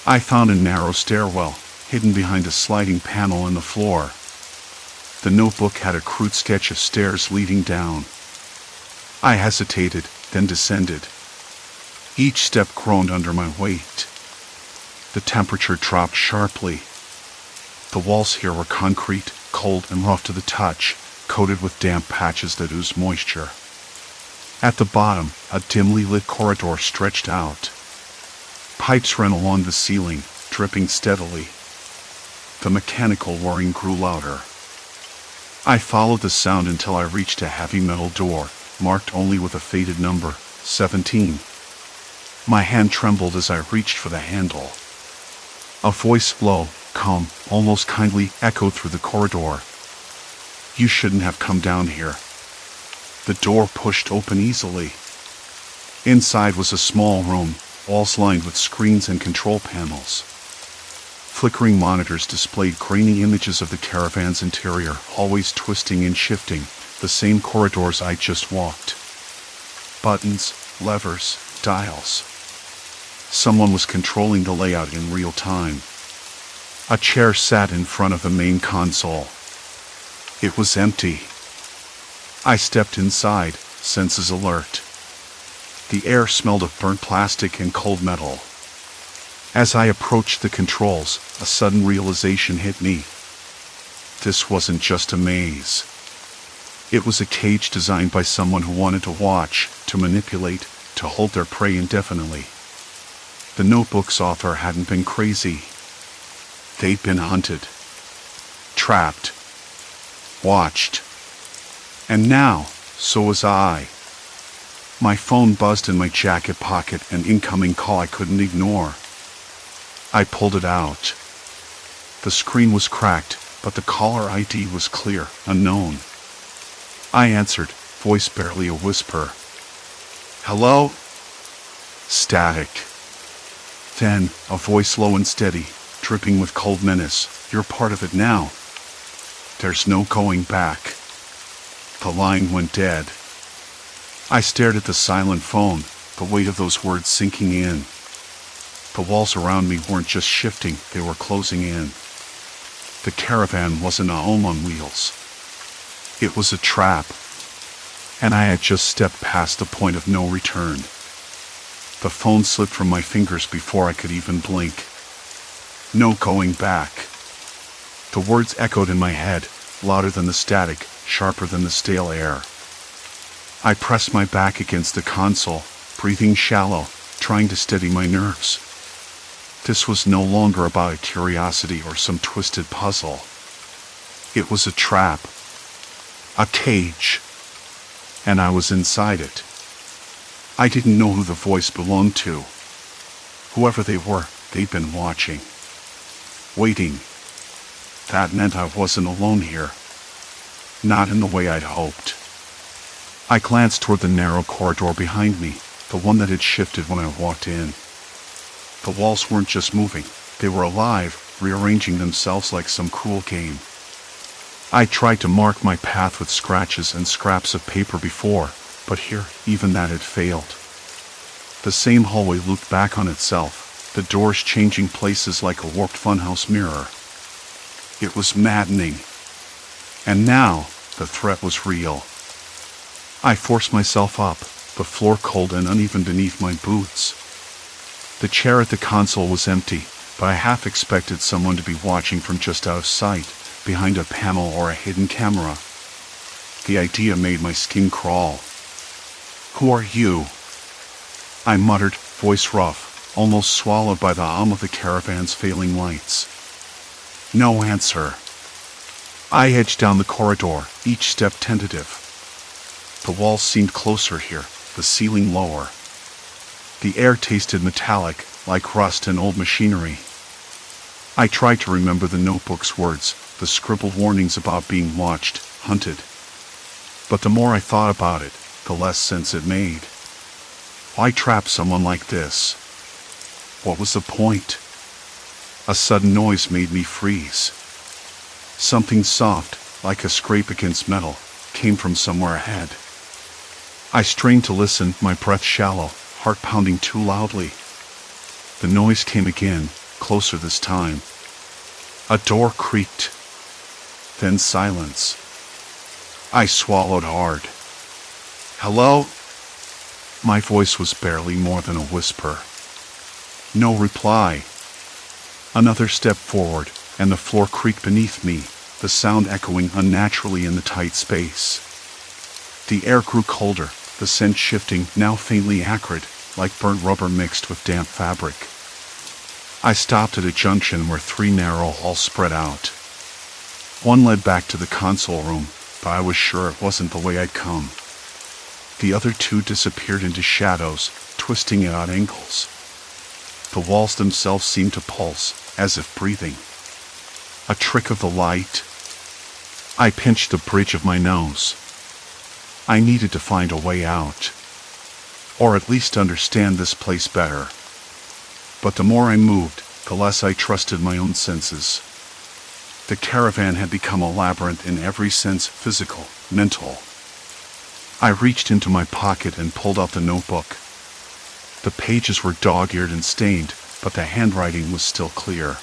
I found a narrow stairwell, hidden behind a sliding panel in the floor. The notebook had a crude sketch of stairs leading down. I hesitated, then descended. Each step groaned under my weight. The temperature dropped sharply. The walls here were concrete, cold and rough to the touch, coated with damp patches that oozed moisture. At the bottom, a dimly lit corridor stretched out. Pipes ran along the ceiling, dripping steadily. The mechanical whirring grew louder. I followed the sound until I reached a heavy metal door, marked only with a faded number, 17. My hand trembled as I reached for the handle. A voice, low, calm, almost kindly, echoed through the corridor. "You shouldn't have come down here." The door pushed open easily. Inside was a small room, walls lined with screens and control panels. Flickering monitors displayed grainy images of the caravan's interior, hallways twisting and shifting, the same corridors I'd just walked. Buttons, levers, dials. Someone was controlling the layout in real time. A chair sat in front of the main console. It was empty. I stepped inside, senses alert. The air smelled of burnt plastic and cold metal. As I approached the controls, a sudden realization hit me. This wasn't just a maze. It was a cage designed by someone who wanted to watch, to manipulate, to hold their prey indefinitely. The notebook's author hadn't been crazy. They'd been hunted, trapped, watched. And now, so was I. My phone buzzed in my jacket pocket, an incoming call I couldn't ignore. I pulled it out. The screen was cracked, but the caller ID was clear, unknown. I answered, voice barely a whisper. "Hello?" Static. Then, a voice low and steady, dripping with cold menace. "You're part of it now. There's no going back." The line went dead. I stared at the silent phone, the weight of those words sinking in. The walls around me weren't just shifting, they were closing in. The caravan wasn't a home on wheels. It was a trap. And I had just stepped past the point of no return. The phone slipped from my fingers before I could even blink. No going back. The words echoed in my head, louder than the static, sharper than the stale air. I pressed my back against the console, breathing shallow, trying to steady my nerves. This was no longer about a curiosity or some twisted puzzle. It was a trap. A cage. And I was inside it. I didn't know who the voice belonged to. Whoever they were, they'd been watching. Waiting. That meant I wasn't alone here. Not in the way I'd hoped. I glanced toward the narrow corridor behind me, the one that had shifted when I walked in. The walls weren't just moving, they were alive, rearranging themselves like some cruel game. I tried to mark my path with scratches and scraps of paper before, but here, even that had failed. The same hallway looped back on itself, the doors changing places like a warped funhouse mirror. It was maddening. And now, the threat was real. I forced myself up, the floor cold and uneven beneath my boots. The chair at the console was empty, but I half expected someone to be watching from just out of sight, behind a panel or a hidden camera. The idea made my skin crawl. "Who are you?" I muttered, voice rough, almost swallowed by the hum of the caravan's failing lights. No answer. I edged down the corridor, each step tentative. The walls seemed closer here, the ceiling lower. The air tasted metallic, like rust and old machinery. I tried to remember the notebook's words, the scribbled warnings about being watched, hunted. But the more I thought about it, the less sense it made. Why trap someone like this? What was the point? A sudden noise made me freeze. Something soft, like a scrape against metal, came from somewhere ahead. I strained to listen, my breath shallow, heart pounding too loudly. The noise came again, closer this time. A door creaked. Then silence. I swallowed hard. "Hello?" My voice was barely more than a whisper. No reply. Another step forward, and the floor creaked beneath me, the sound echoing unnaturally in the tight space. The air grew colder, the scent shifting, now faintly acrid, like burnt rubber mixed with damp fabric. I stopped at a junction where 3 narrow halls spread out. One led back to the console room, but I was sure it wasn't the way I'd come. The other 2 disappeared into shadows, twisting at odd angles. The walls themselves seemed to pulse, as if breathing. A trick of the light. I pinched the bridge of my nose. I needed to find a way out. Or at least understand this place better. But the more I moved, the less I trusted my own senses. The caravan had become a labyrinth in every sense, physical, mental. I reached into my pocket and pulled out the notebook. The pages were dog-eared and stained, but the handwriting was still clear.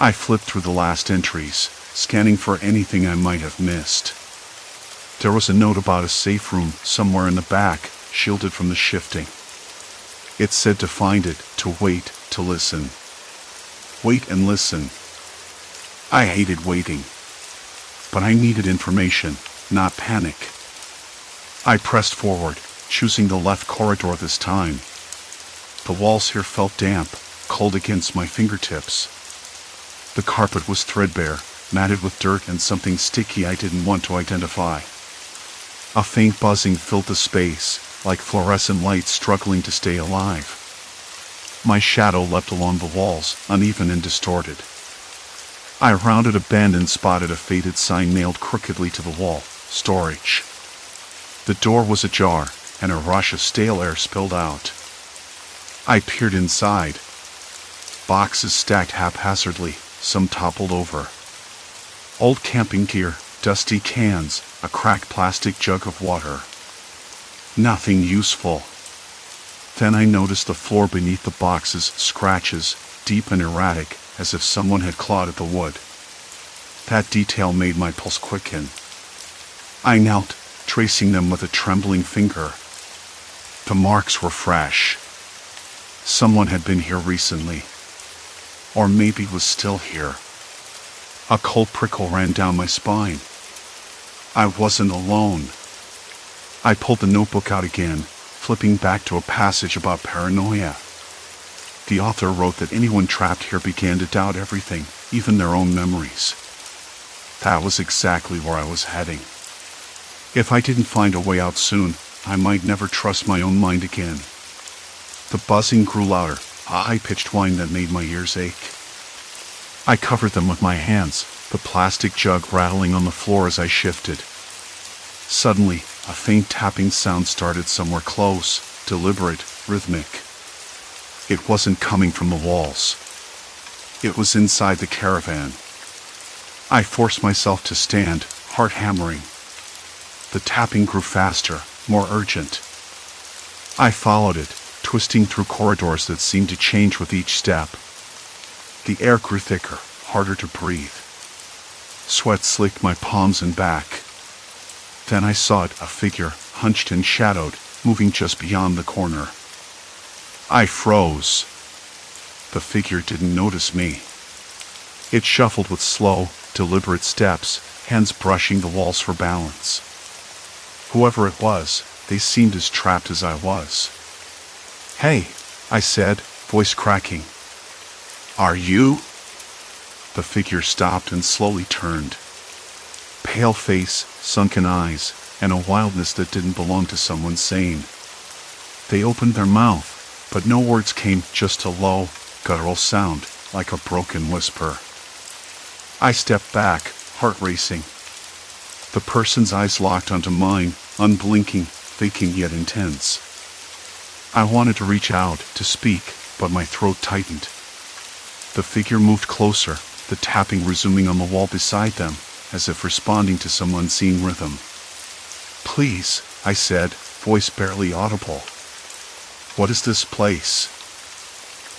I flipped through the last entries, scanning for anything I might have missed. There was a note about a safe room somewhere in the back, shielded from the shifting. It said to find it, to wait, to listen. Wait and listen. I hated waiting. But I needed information, not panic. I pressed forward, choosing the left corridor this time. The walls here felt damp, cold against my fingertips. The carpet was threadbare, matted with dirt and something sticky I didn't want to identify. A faint buzzing filled the space, like fluorescent lights struggling to stay alive. My shadow leapt along the walls, uneven and distorted. I rounded a bend and spotted a faded sign nailed crookedly to the wall, storage. The door was ajar, and a rush of stale air spilled out. I peered inside. Boxes stacked haphazardly, some toppled over. Old camping gear, dusty cans, a cracked plastic jug of water. Nothing useful. Then I noticed the floor beneath the boxes, scratches, deep and erratic, as if someone had clawed at the wood. That detail made my pulse quicken. I knelt, tracing them with a trembling finger. The marks were fresh. Someone had been here recently. Or maybe was still here. A cold prickle ran down my spine. I wasn't alone. I pulled the notebook out again, flipping back to a passage about paranoia. The author wrote that anyone trapped here began to doubt everything, even their own memories. That was exactly where I was heading. If I didn't find a way out soon, I might never trust my own mind again. The buzzing grew louder, a high-pitched whine that made my ears ache. I covered them with my hands, the plastic jug rattling on the floor as I shifted. Suddenly, a faint tapping sound started somewhere close, deliberate, rhythmic. It wasn't coming from the walls. It was inside the caravan. I forced myself to stand, heart hammering. The tapping grew faster, more urgent. I followed it, twisting through corridors that seemed to change with each step. The air grew thicker, harder to breathe. Sweat slicked my palms and back. Then I saw it, a figure, hunched and shadowed, moving just beyond the corner. I froze. The figure didn't notice me. It shuffled with slow, deliberate steps, hands brushing the walls for balance. Whoever it was, they seemed as trapped as I was. "Hey," I said, voice cracking. "Are you?" The figure stopped and slowly turned. Pale face, sunken eyes, and a wildness that didn't belong to someone sane. They opened their mouth, but no words came, just a low, guttural sound, like a broken whisper. I stepped back, heart racing. The person's eyes locked onto mine, unblinking, vacant yet intense. I wanted to reach out, to speak, but my throat tightened. The figure moved closer, the tapping resuming on the wall beside them, as if responding to some unseen rhythm. "Please," I said, voice barely audible. "What is this place?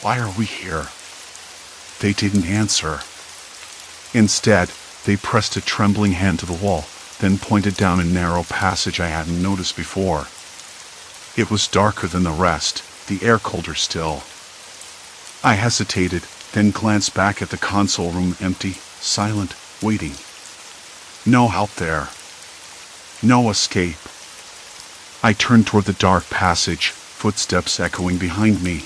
Why are we here?" They didn't answer. Instead, they pressed a trembling hand to the wall, then pointed down a narrow passage I hadn't noticed before. It was darker than the rest, the air colder still. I hesitated, then glanced back at the console room, empty, silent, waiting. No help there. No escape. I turned toward the dark passage, footsteps echoing behind me.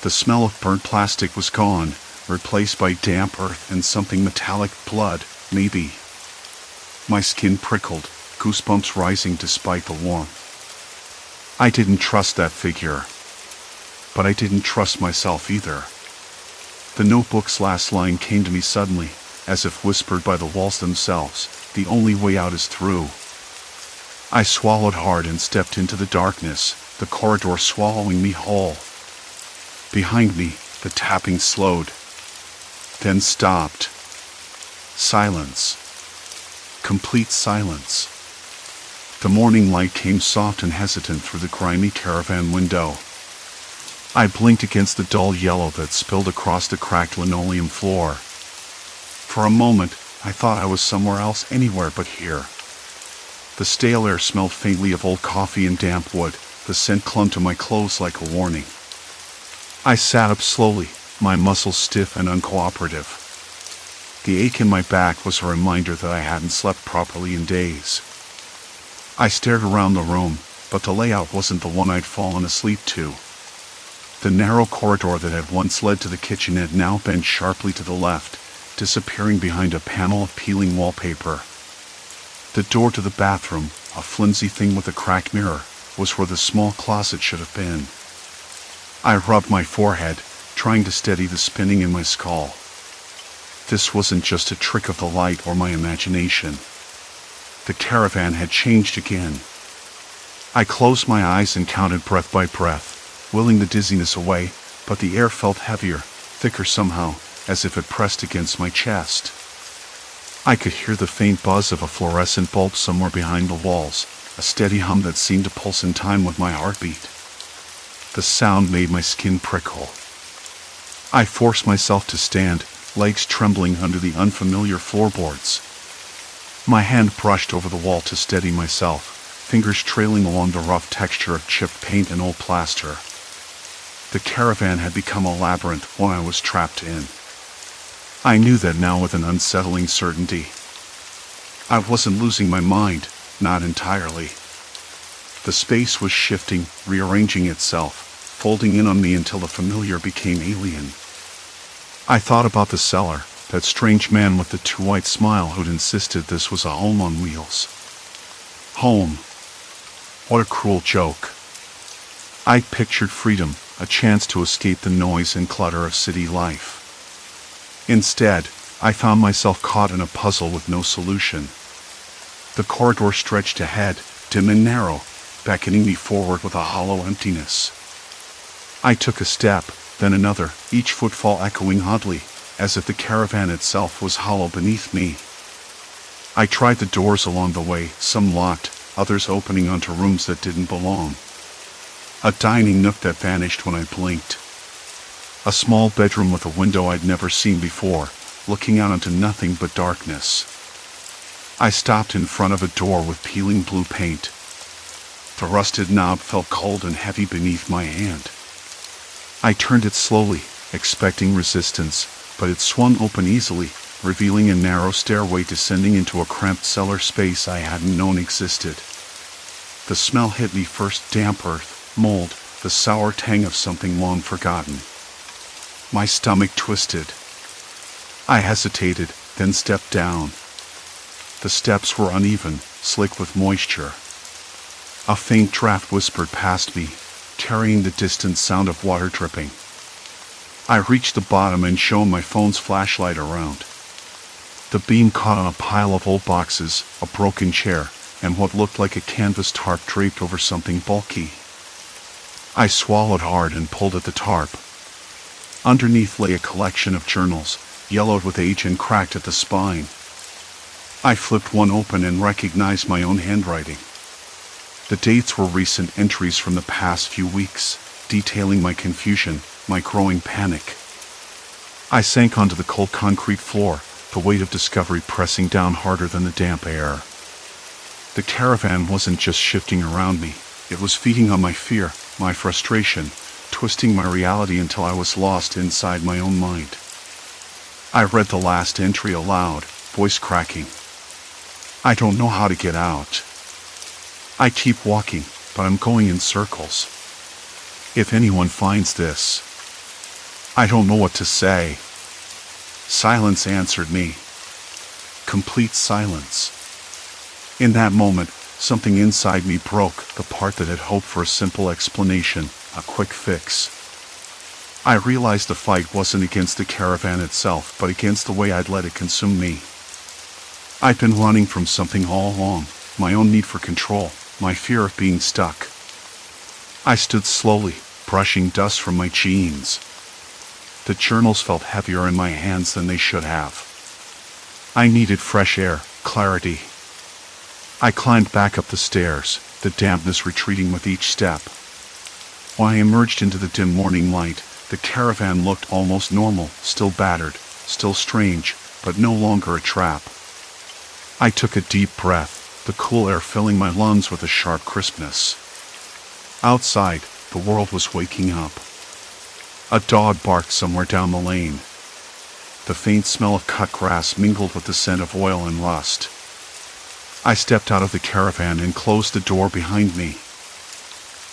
The smell of burnt plastic was gone, replaced by damp earth and something metallic, blood, maybe. My skin prickled, goosebumps rising despite the warmth. I didn't trust that figure. But I didn't trust myself either. The notebook's last line came to me suddenly, as if whispered by the walls themselves. The only way out is through. I swallowed hard and stepped into the darkness, the corridor swallowing me whole. Behind me, the tapping slowed, then stopped. Silence. Complete silence. The morning light came soft and hesitant through the grimy caravan window. I blinked against the dull yellow that spilled across the cracked linoleum floor. For a moment, I thought I was somewhere else, anywhere but here. The stale air smelled faintly of old coffee and damp wood. The scent clung to my clothes like a warning. I sat up slowly, my muscles stiff and uncooperative. The ache in my back was a reminder that I hadn't slept properly in days. I stared around the room, but the layout wasn't the one I'd fallen asleep to. The narrow corridor that had once led to the kitchen had now bent sharply to the left, disappearing behind a panel of peeling wallpaper. The door to the bathroom, a flimsy thing with a cracked mirror, was where the small closet should have been. I rubbed my forehead, trying to steady the spinning in my skull. This wasn't just a trick of the light or my imagination. The caravan had changed again. I closed my eyes and counted breath by breath, willing the dizziness away, but the air felt heavier, thicker somehow, as if it pressed against my chest. I could hear the faint buzz of a fluorescent bulb somewhere behind the walls, a steady hum that seemed to pulse in time with my heartbeat. The sound made my skin prickle. I forced myself to stand, legs trembling under the unfamiliar floorboards. My hand brushed over the wall to steady myself, fingers trailing along the rough texture of chipped paint and old plaster. The caravan had become a labyrinth one I was trapped in. I knew that now with an unsettling certainty. I wasn't losing my mind, not entirely. The space was shifting, rearranging itself, folding in on me until the familiar became alien. I thought about the cellar, that strange man with the too white smile who'd insisted this was a home on wheels. Home. What a cruel joke. I'd pictured freedom, a chance to escape the noise and clutter of city life. Instead, I found myself caught in a puzzle with no solution. The corridor stretched ahead, dim and narrow, beckoning me forward with a hollow emptiness. I took a step, then another, each footfall echoing oddly, as if the caravan itself was hollow beneath me. I tried the doors along the way, some locked, others opening onto rooms that didn't belong. A dining nook that vanished when I blinked. A small bedroom with a window I'd never seen before, looking out into nothing but darkness. I stopped in front of a door with peeling blue paint. The rusted knob felt cold and heavy beneath my hand. I turned it slowly, expecting resistance, but it swung open easily, revealing a narrow stairway descending into a cramped cellar space I hadn't known existed. The smell hit me first: damp earth, mold, the sour tang of something long forgotten. My stomach twisted. I hesitated, then stepped down. The steps were uneven, slick with moisture. A faint draft whispered past me, carrying the distant sound of water dripping. I reached the bottom and shone my phone's flashlight around. The beam caught on a pile of old boxes, a broken chair, and what looked like a canvas tarp draped over something bulky. I swallowed hard and pulled at the tarp. Underneath lay a collection of journals, yellowed with age and cracked at the spine. I flipped one open and recognized my own handwriting. The dates were recent entries from the past few weeks, detailing my confusion, my growing panic. I sank onto the cold concrete floor, the weight of discovery pressing down harder than the damp air. The caravan wasn't just shifting around me, it was feeding on my fear, my frustration, twisting my reality until I was lost inside my own mind. I read the last entry aloud, voice cracking. I don't know how to get out. I keep walking, but I'm going in circles. If anyone finds this, I don't know what to say. Silence answered me. Complete silence. In that moment, something inside me broke, the part that had hoped for a simple explanation, a quick fix. I realized the fight wasn't against the caravan itself, but against the way I'd let it consume me. I'd been running from something all along, my own need for control, my fear of being stuck. I stood slowly, brushing dust from my jeans. The journals felt heavier in my hands than they should have. I needed fresh air, clarity. I climbed back up the stairs, the dampness retreating with each step. When I emerged into the dim morning light, the caravan looked almost normal, still battered, still strange, but no longer a trap. I took a deep breath, the cool air filling my lungs with a sharp crispness. Outside, the world was waking up. A dog barked somewhere down the lane. The faint smell of cut grass mingled with the scent of oil and rust. I stepped out of the caravan and closed the door behind me.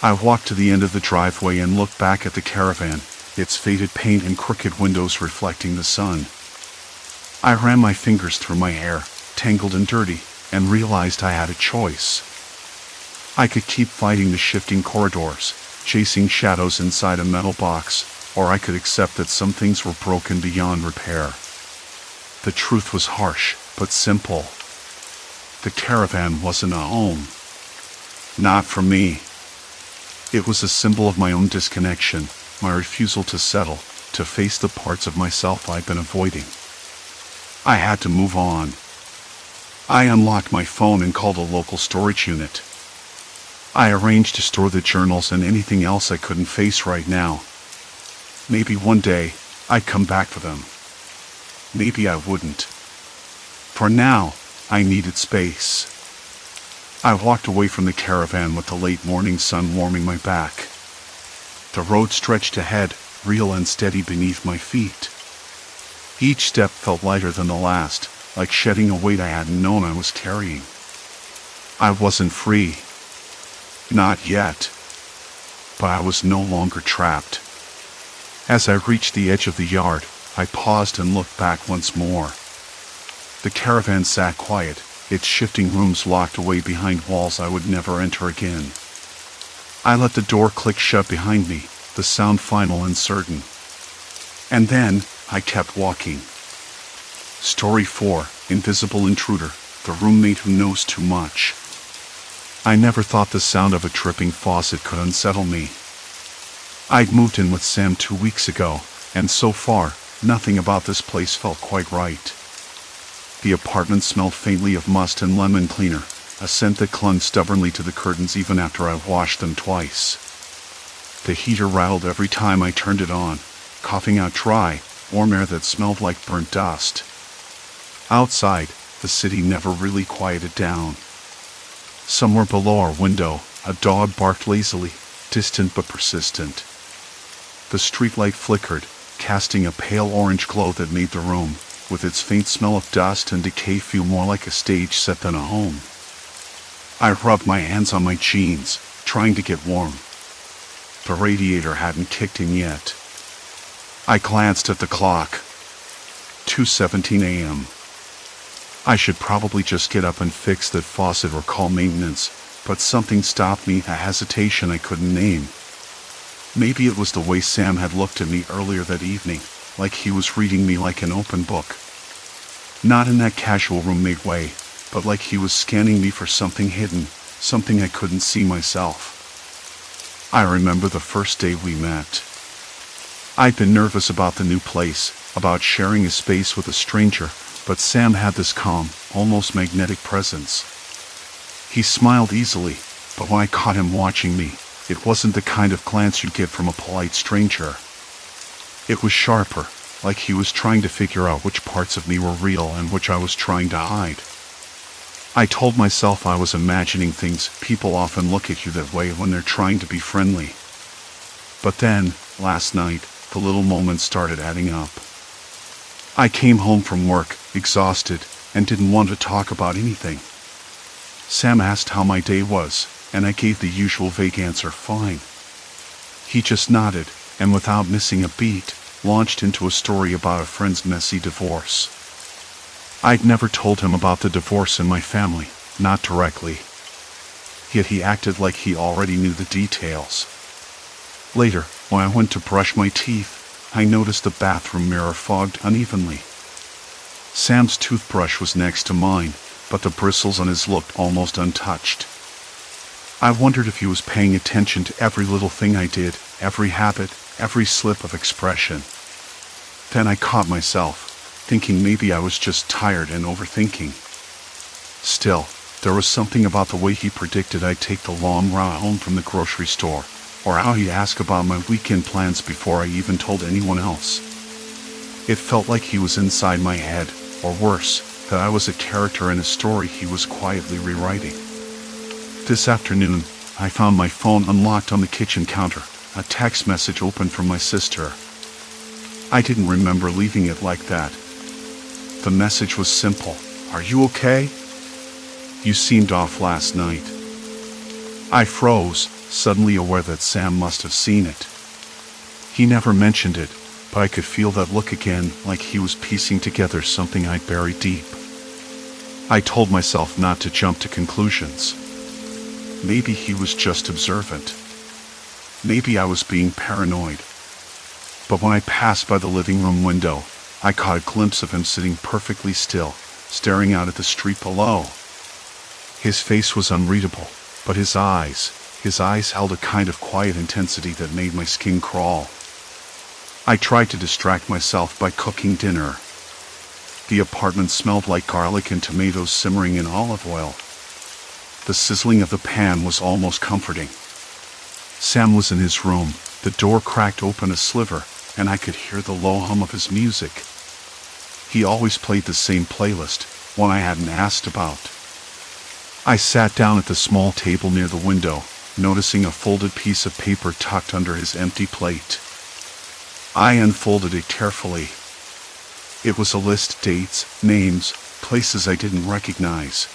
I walked to the end of the driveway and looked back at the caravan, its faded paint and crooked windows reflecting the sun. I ran my fingers through my hair, tangled and dirty, and realized I had a choice. I could keep fighting the shifting corridors, chasing shadows inside a metal box, or I could accept that some things were broken beyond repair. The truth was harsh, but simple. The caravan wasn't a home. Not for me. It was a symbol of my own disconnection, my refusal to settle, to face the parts of myself I'd been avoiding. I had to move on. I unlocked my phone and called a local storage unit. I arranged to store the journals and anything else I couldn't face right now. Maybe one day, I'd come back for them. Maybe I wouldn't. For now, I needed space. I walked away from the caravan with the late morning sun warming my back. The road stretched ahead, real and steady beneath my feet. Each step felt lighter than the last, like shedding a weight I hadn't known I was carrying. I wasn't free. Not yet. But I was no longer trapped. As I reached the edge of the yard, I paused and looked back once more. The caravan sat quiet, its shifting rooms locked away behind walls I would never enter again. I let the door click shut behind me, the sound final and certain. And then, I kept walking. Story 4, Invisible Intruder, the roommate who knows too much. I never thought the sound of a dripping faucet could unsettle me. I'd moved in with Sam 2 weeks ago, and so far, nothing about this place felt quite right. The apartment smelled faintly of must and lemon cleaner, a scent that clung stubbornly to the curtains even after I washed them twice. The heater rattled every time I turned it on, coughing out dry, warm air that smelled like burnt dust. Outside, the city never really quieted down. Somewhere below our window, a dog barked lazily, distant but persistent. The streetlight flickered, casting a pale orange glow that made the room, with its faint smell of dust and decay, feel more like a stage set than a home. I rubbed my hands on my jeans, trying to get warm. The radiator hadn't kicked in yet. I glanced at the clock. 2:17 a.m. I should probably just get up and fix that faucet or call maintenance, but something stopped me, a hesitation I couldn't name. Maybe it was the way Sam had looked at me earlier that evening, like he was reading me like an open book. Not in that casual roommate way, but like he was scanning me for something hidden, something I couldn't see myself. I remember the first day we met. I'd been nervous about the new place, about sharing a space with a stranger, but Sam had this calm, almost magnetic presence. He smiled easily, but when I caught him watching me, it wasn't the kind of glance you'd get from a polite stranger. It was sharper, like he was trying to figure out which parts of me were real and which I was trying to hide. I told myself I was imagining things. People often look at you that way when they're trying to be friendly. But then, last night, the little moments started adding up. I came home from work, exhausted, and didn't want to talk about anything. Sam asked how my day was, and I gave the usual vague answer, fine. He just nodded, and without missing a beat, launched into a story about a friend's messy divorce. I'd never told him about the divorce in my family, not directly. Yet he acted like he already knew the details. Later, when I went to brush my teeth, I noticed the bathroom mirror fogged unevenly. Sam's toothbrush was next to mine, but the bristles on his looked almost untouched. I wondered if he was paying attention to every little thing I did, every habit, every slip of expression. Then I caught myself, thinking maybe I was just tired and overthinking. Still, there was something about the way he predicted I'd take the long route home from the grocery store, or how he'd ask about my weekend plans before I even told anyone else. It felt like he was inside my head, or worse, that I was a character in a story he was quietly rewriting. This afternoon, I found my phone unlocked on the kitchen counter, a text message open from my sister. I didn't remember leaving it like that. The message was simple. Are you okay? You seemed off last night. I froze, suddenly aware that Sam must have seen it. He never mentioned it, but I could feel that look again, like he was piecing together something I'd buried deep. I told myself not to jump to conclusions. Maybe he was just observant. Maybe I was being paranoid. But when I passed by the living room window, I caught a glimpse of him sitting perfectly still, staring out at the street below. His face was unreadable, but his eyes held a kind of quiet intensity that made my skin crawl. I tried to distract myself by cooking dinner. The apartment smelled like garlic and tomatoes simmering in olive oil. The sizzling of the pan was almost comforting. Sam was in his room, the door cracked open a sliver, and I could hear the low hum of his music. He always played the same playlist, one I hadn't asked about. I sat down at the small table near the window, noticing a folded piece of paper tucked under his empty plate. I unfolded it carefully. It was a list, dates, names, places I didn't recognize.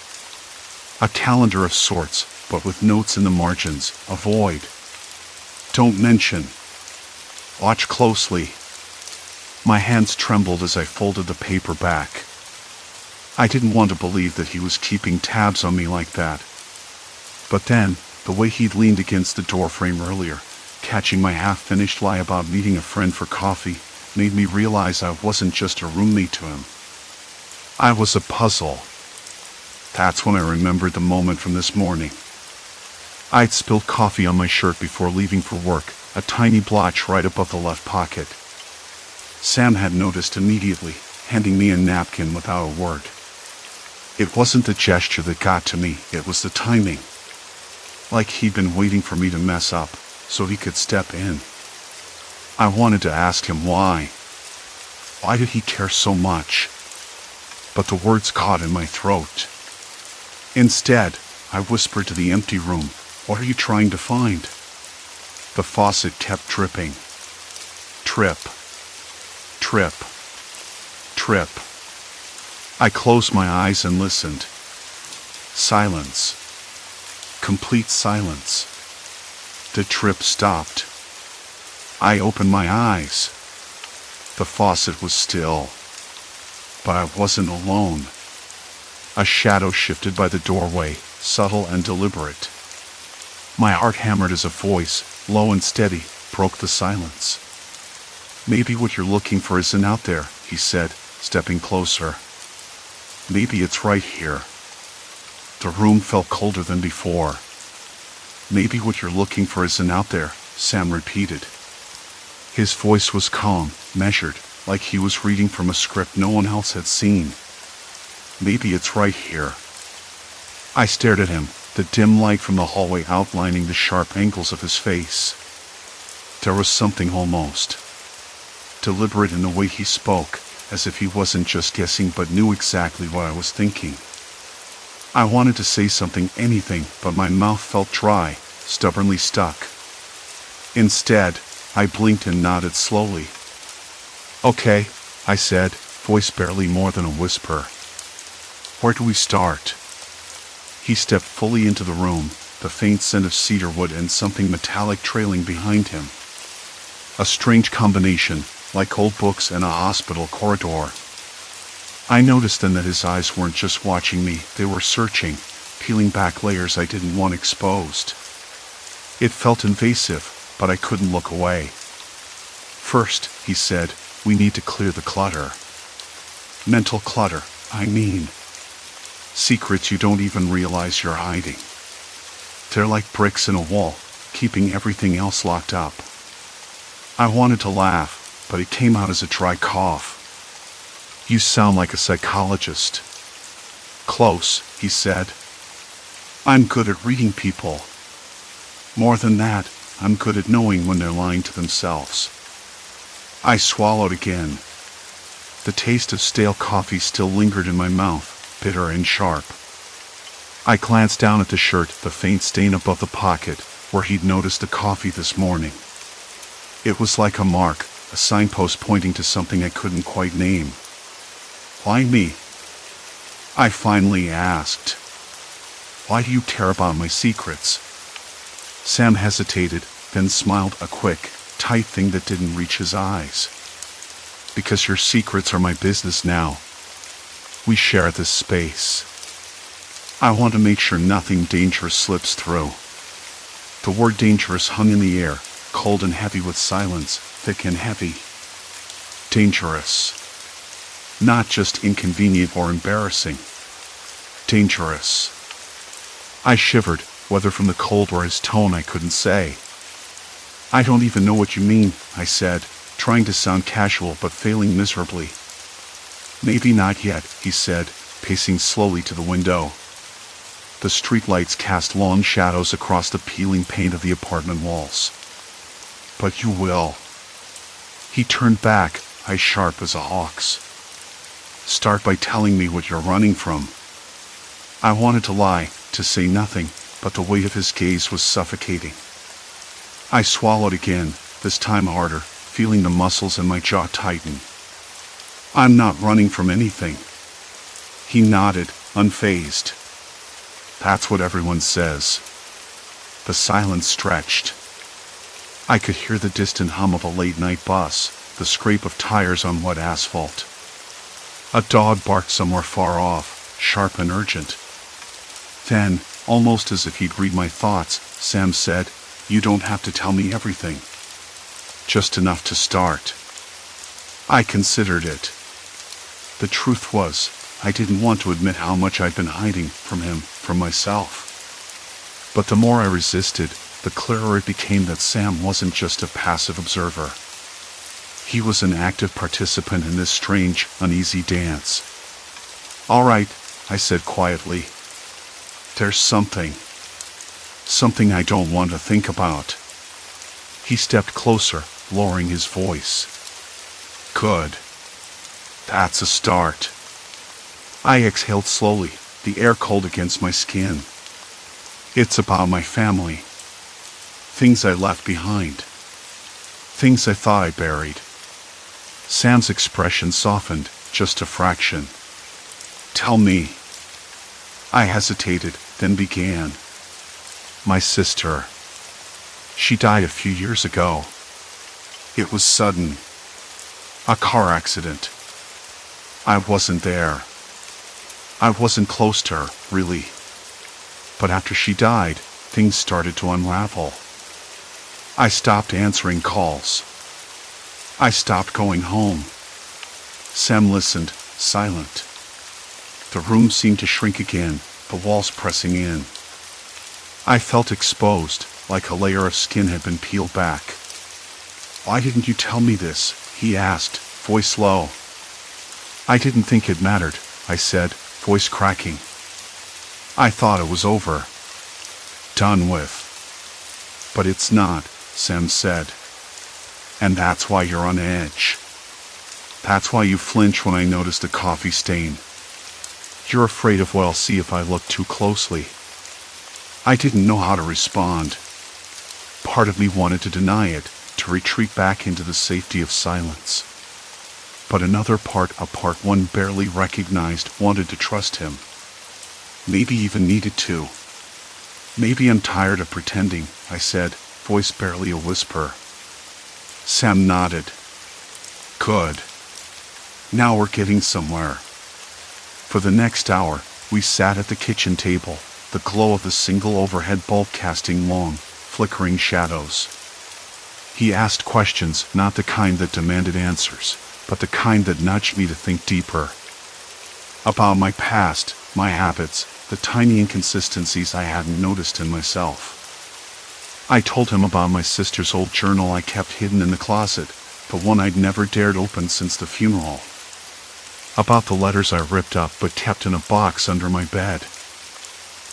A calendar of sorts, but with notes in the margins. Avoid. Don't mention. Watch closely. My hands trembled as I folded the paper back. I didn't want to believe that he was keeping tabs on me like that. But then, the way he'd leaned against the doorframe earlier, catching my half-finished lie about meeting a friend for coffee, made me realize I wasn't just a roommate to him. I was a puzzle. That's when I remembered the moment from this morning. I'd spilled coffee on my shirt before leaving for work, a tiny blotch right above the left pocket. Sam had noticed immediately, handing me a napkin without a word. It wasn't the gesture that got to me, it was the timing. Like he'd been waiting for me to mess up, so he could step in. I wanted to ask him why. Why did he care so much? But the words caught in my throat. Instead, I whispered to the empty room, "What are you trying to find?" The faucet kept dripping. Trip. Trip. Trip. I closed my eyes and listened. Silence. Complete silence. The trip stopped. I opened my eyes. The faucet was still. But I wasn't alone. A shadow shifted by the doorway, subtle and deliberate. My heart hammered as a voice, low and steady, broke the silence. "Maybe what you're looking for isn't out there," he said, stepping closer. "Maybe it's right here." The room felt colder than before. "Maybe what you're looking for isn't out there," Sam repeated. His voice was calm, measured, like he was reading from a script no one else had seen. "Maybe it's right here." I stared at him, the dim light from the hallway outlining the sharp angles of his face. There was something almost deliberate in the way he spoke, as if he wasn't just guessing but knew exactly what I was thinking. I wanted to say something, anything, but my mouth felt dry, stubbornly stuck. Instead, I blinked and nodded slowly. "Okay," I said, voice barely more than a whisper. "Where do we start?" He stepped fully into the room, the faint scent of cedar wood and something metallic trailing behind him. A strange combination, like old books and a hospital corridor. I noticed then that his eyes weren't just watching me, they were searching, peeling back layers I didn't want exposed. It felt invasive, but I couldn't look away. "First," he said, "we need to clear the clutter. Mental clutter, I mean. Secrets you don't even realize you're hiding. They're like bricks in a wall, keeping everything else locked up." I wanted to laugh, but it came out as a dry cough. "You sound like a psychologist." "Close," he said. "I'm good at reading people. More than that, I'm good at knowing when they're lying to themselves." I swallowed again. The taste of stale coffee still lingered in my mouth, bitter and sharp. I glanced down at the shirt, the faint stain above the pocket, where he'd noticed the coffee this morning. It was like a mark, a signpost pointing to something I couldn't quite name. "Why me?" I finally asked. "Why do you care about my secrets?" Sam hesitated, then smiled, a quick, tight thing that didn't reach his eyes. "Because your secrets are my business now. We share this space. I want to make sure nothing dangerous slips through." The word dangerous hung in the air, cold and heavy with silence, thick and heavy. Dangerous. Not just inconvenient or embarrassing. Dangerous. I shivered, whether from the cold or his tone I couldn't say. "I don't even know what you mean," I said, trying to sound casual but failing miserably. "Maybe not yet," he said, pacing slowly to the window. The streetlights cast long shadows across the peeling paint of the apartment walls. "But you will." He turned back, eyes sharp as a hawk's. "Start by telling me what you're running from." I wanted to lie, to say nothing, but the weight of his gaze was suffocating. I swallowed again, this time harder, feeling the muscles in my jaw tighten. "I'm not running from anything." He nodded, unfazed. "That's what everyone says." The silence stretched. I could hear the distant hum of a late-night bus, the scrape of tires on wet asphalt. A dog barked somewhere far off, sharp and urgent. Then, almost as if he'd read my thoughts, Sam said, "You don't have to tell me everything. Just enough to start." I considered it. The truth was, I didn't want to admit how much I'd been hiding from him, from myself. But the more I resisted, the clearer it became that Sam wasn't just a passive observer. He was an active participant in this strange, uneasy dance. "All right," I said quietly. "There's something I don't want to think about." He stepped closer, lowering his voice. Good. That's a start. I exhaled slowly, the air cold against my skin. It's about my family. Things I left behind. Things I thought I buried. Sam's expression softened, just a fraction. Tell me. I hesitated, then began. My sister. She died a few years ago. It was sudden. A car accident. I wasn't there. I wasn't close to her, really. But after she died, things started to unravel. I stopped answering calls. I stopped going home. Sam listened, silent. The room seemed to shrink again, the walls pressing in. I felt exposed, like a layer of skin had been peeled back. Why didn't you tell me this? He asked, voice low. I didn't think it mattered, I said, voice cracking. I thought it was over. Done with. But it's not, Sam said. And that's why you're on edge. That's why you flinch when I notice the coffee stain. You're afraid of what I'll see if I look too closely. I didn't know how to respond. Part of me wanted to deny it, to retreat back into the safety of silence. But another part, a part one barely recognized, wanted to trust him. Maybe even needed to. Maybe I'm tired of pretending, I said, voice barely a whisper. Sam nodded. Good. Now we're getting somewhere. For the next hour, we sat at the kitchen table, the glow of the single overhead bulb casting long, flickering shadows. He asked questions, not the kind that demanded answers, but the kind that nudged me to think deeper. About my past, my habits, the tiny inconsistencies I hadn't noticed in myself. I told him about my sister's old journal I kept hidden in the closet, the one I'd never dared open since the funeral. About the letters I ripped up but kept in a box under my bed.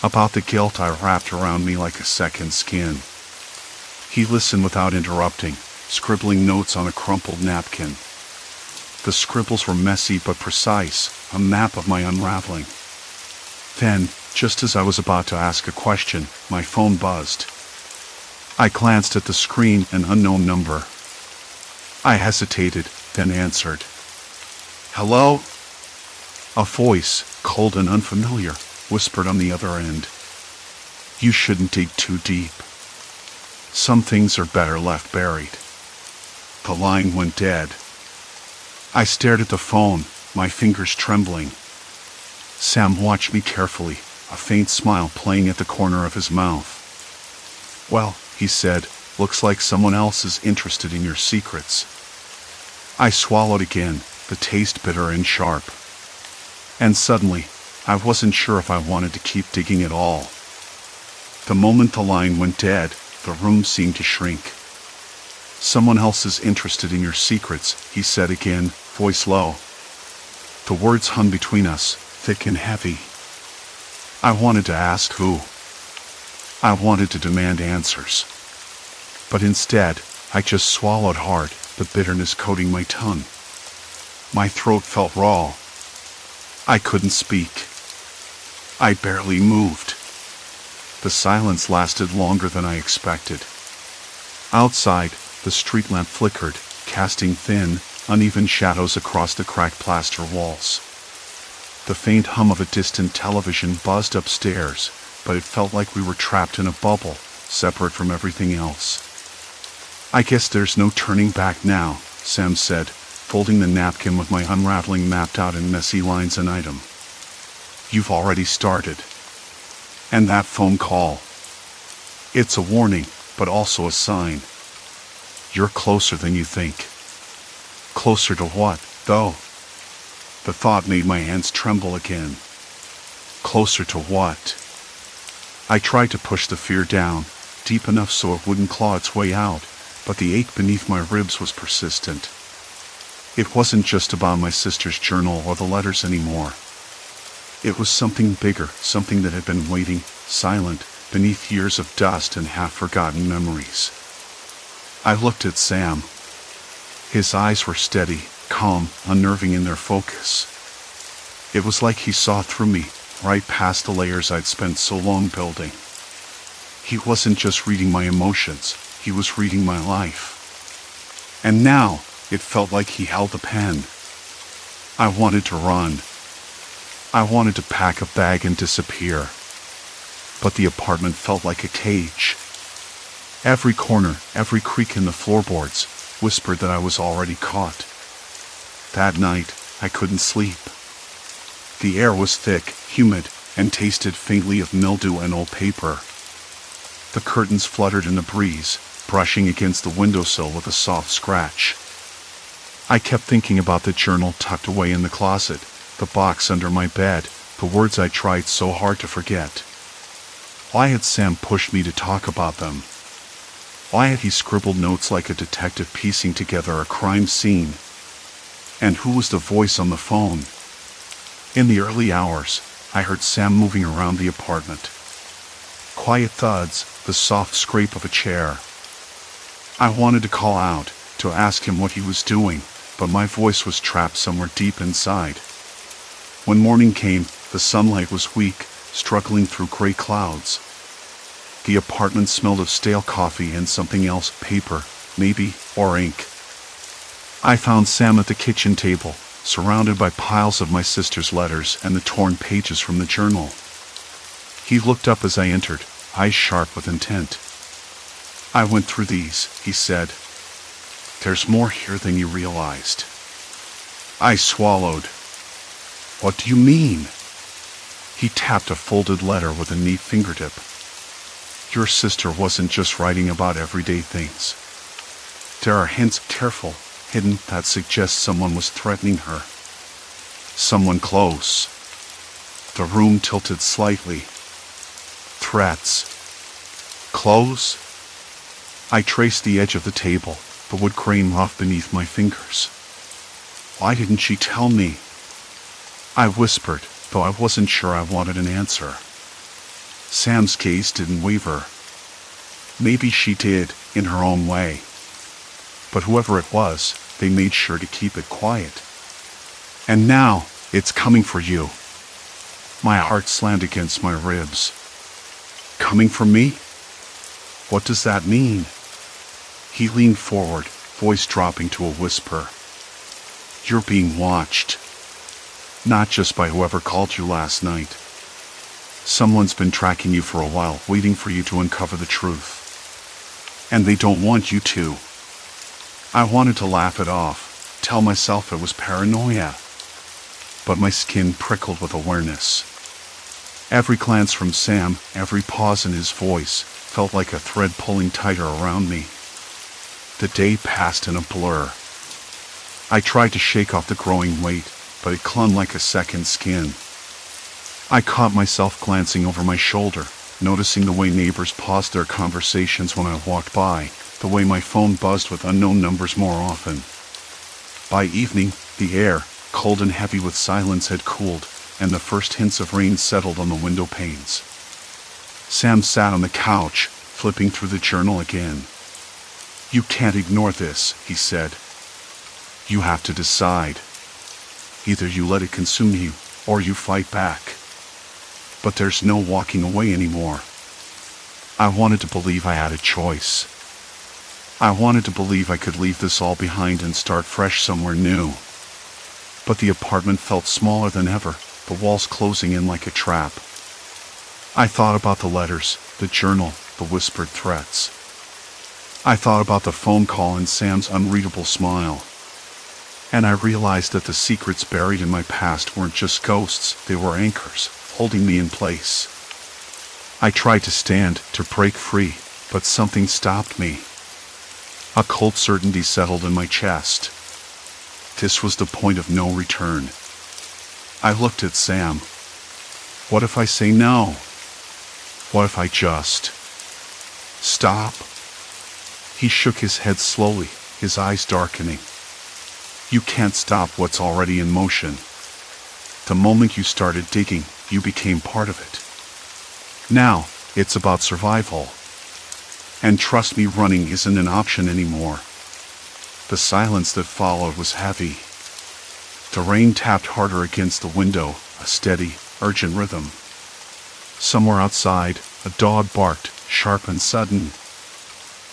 About the guilt I wrapped around me like a second skin. He listened without interrupting, scribbling notes on a crumpled napkin. The scribbles were messy but precise, a map of my unraveling. Then, just as I was about to ask a question, my phone buzzed. I glanced at the screen, an unknown number. I hesitated, then answered. Hello? A voice, cold and unfamiliar, whispered on the other end. You shouldn't dig too deep. Some things are better left buried. The line went dead. I stared at the phone, my fingers trembling. Sam watched me carefully, a faint smile playing at the corner of his mouth. Well, he said, looks like someone else is interested in your secrets. I swallowed again, the taste bitter and sharp. And suddenly, I wasn't sure if I wanted to keep digging at all. The moment the line went dead, the room seemed to shrink. Someone else is interested in your secrets, he said again, voice low. The words hung between us, thick and heavy. I wanted to ask who. I wanted to demand answers. But instead, I just swallowed hard, the bitterness coating my tongue. My throat felt raw. I couldn't speak. I barely moved. The silence lasted longer than I expected. Outside, the street lamp flickered, casting thin, uneven shadows across the cracked plaster walls. The faint hum of a distant television buzzed upstairs, but it felt like we were trapped in a bubble, separate from everything else. I guess there's no turning back now, Sam said, folding the napkin with my unraveling mapped out in messy lines an item. You've already started. And that phone call. It's a warning, but also a sign. You're closer than you think. Closer to what, though? The thought made my hands tremble again. Closer to what? I tried to push the fear down, deep enough so it wouldn't claw its way out, but the ache beneath my ribs was persistent. It wasn't just about my sister's journal or the letters anymore. It was something bigger, something that had been waiting, silent, beneath years of dust and half-forgotten memories. I looked at Sam. His eyes were steady, calm, unnerving in their focus. It was like he saw through me, right past the layers I'd spent so long building. He wasn't just reading my emotions, he was reading my life. And now, it felt like he held a pen. I wanted to run. I wanted to pack a bag and disappear. But the apartment felt like a cage. Every corner, every creak in the floorboards, whispered that I was already caught. That night, I couldn't sleep. The air was thick, humid, and tasted faintly of mildew and old paper. The curtains fluttered in the breeze, brushing against the windowsill with a soft scratch. I kept thinking about the journal tucked away in the closet, the box under my bed, the words I tried so hard to forget. Why had Sam pushed me to talk about them? Why had he scribbled notes like a detective piecing together a crime scene? And who was the voice on the phone? In the early hours, I heard Sam moving around the apartment. Quiet thuds, the soft scrape of a chair. I wanted to call out, to ask him what he was doing, but my voice was trapped somewhere deep inside. When morning came, the sunlight was weak, struggling through gray clouds. The apartment smelled of stale coffee and something else, paper, maybe, or ink. I found Sam at the kitchen table, surrounded by piles of my sister's letters and the torn pages from the journal. He looked up as I entered, eyes sharp with intent. "I went through these," he said. "There's more here than you realized." I swallowed. "What do you mean?" He tapped a folded letter with a neat fingertip. "Your sister wasn't just writing about everyday things. There are hints, careful, hidden, that suggest someone was threatening her. Someone close." The room tilted slightly. Threats. Close? I traced the edge of the table, the wood grain rough beneath my fingers. "Why didn't she tell me?" I whispered, though I wasn't sure I wanted an answer. Sam's gaze didn't waver. Maybe she did, in her own way. But whoever it was, they made sure to keep it quiet. "And now, it's coming for you." My heart slammed against my ribs. "Coming for me? What does that mean?" He leaned forward, voice dropping to a whisper. "You're being watched. Not just by whoever called you last night. Someone's been tracking you for a while, waiting for you to uncover the truth. And they don't want you to." I wanted to laugh it off, tell myself it was paranoia. But my skin prickled with awareness. Every glance from Sam, every pause in his voice, felt like a thread pulling tighter around me. The day passed in a blur. I tried to shake off the growing weight, but it clung like a second skin. I caught myself glancing over my shoulder, noticing the way neighbors paused their conversations when I walked by, the way my phone buzzed with unknown numbers more often. By evening, the air, cold and heavy with silence, had cooled, and the first hints of rain settled on the window panes. Sam sat on the couch, flipping through the journal again. "You can't ignore this," he said. "You have to decide. Either you let it consume you, or you fight back. But there's no walking away anymore." I wanted to believe I had a choice. I wanted to believe I could leave this all behind and start fresh somewhere new. But the apartment felt smaller than ever, the walls closing in like a trap. I thought about the letters, the journal, the whispered threats. I thought about the phone call and Sam's unreadable smile. And I realized that the secrets buried in my past weren't just ghosts, they were anchors, holding me in place. I tried to stand, to break free, but something stopped me. A cold certainty settled in my chest. This was the point of no return. I looked at Sam. What if I say no? What if I just stop? He shook his head slowly, his eyes darkening. You can't stop what's already in motion. The moment you started digging, you became part of it. Now, it's about survival. And trust me, running isn't an option anymore. The silence that followed was heavy. The rain tapped harder against the window, a steady, urgent rhythm. Somewhere outside, a dog barked, sharp and sudden.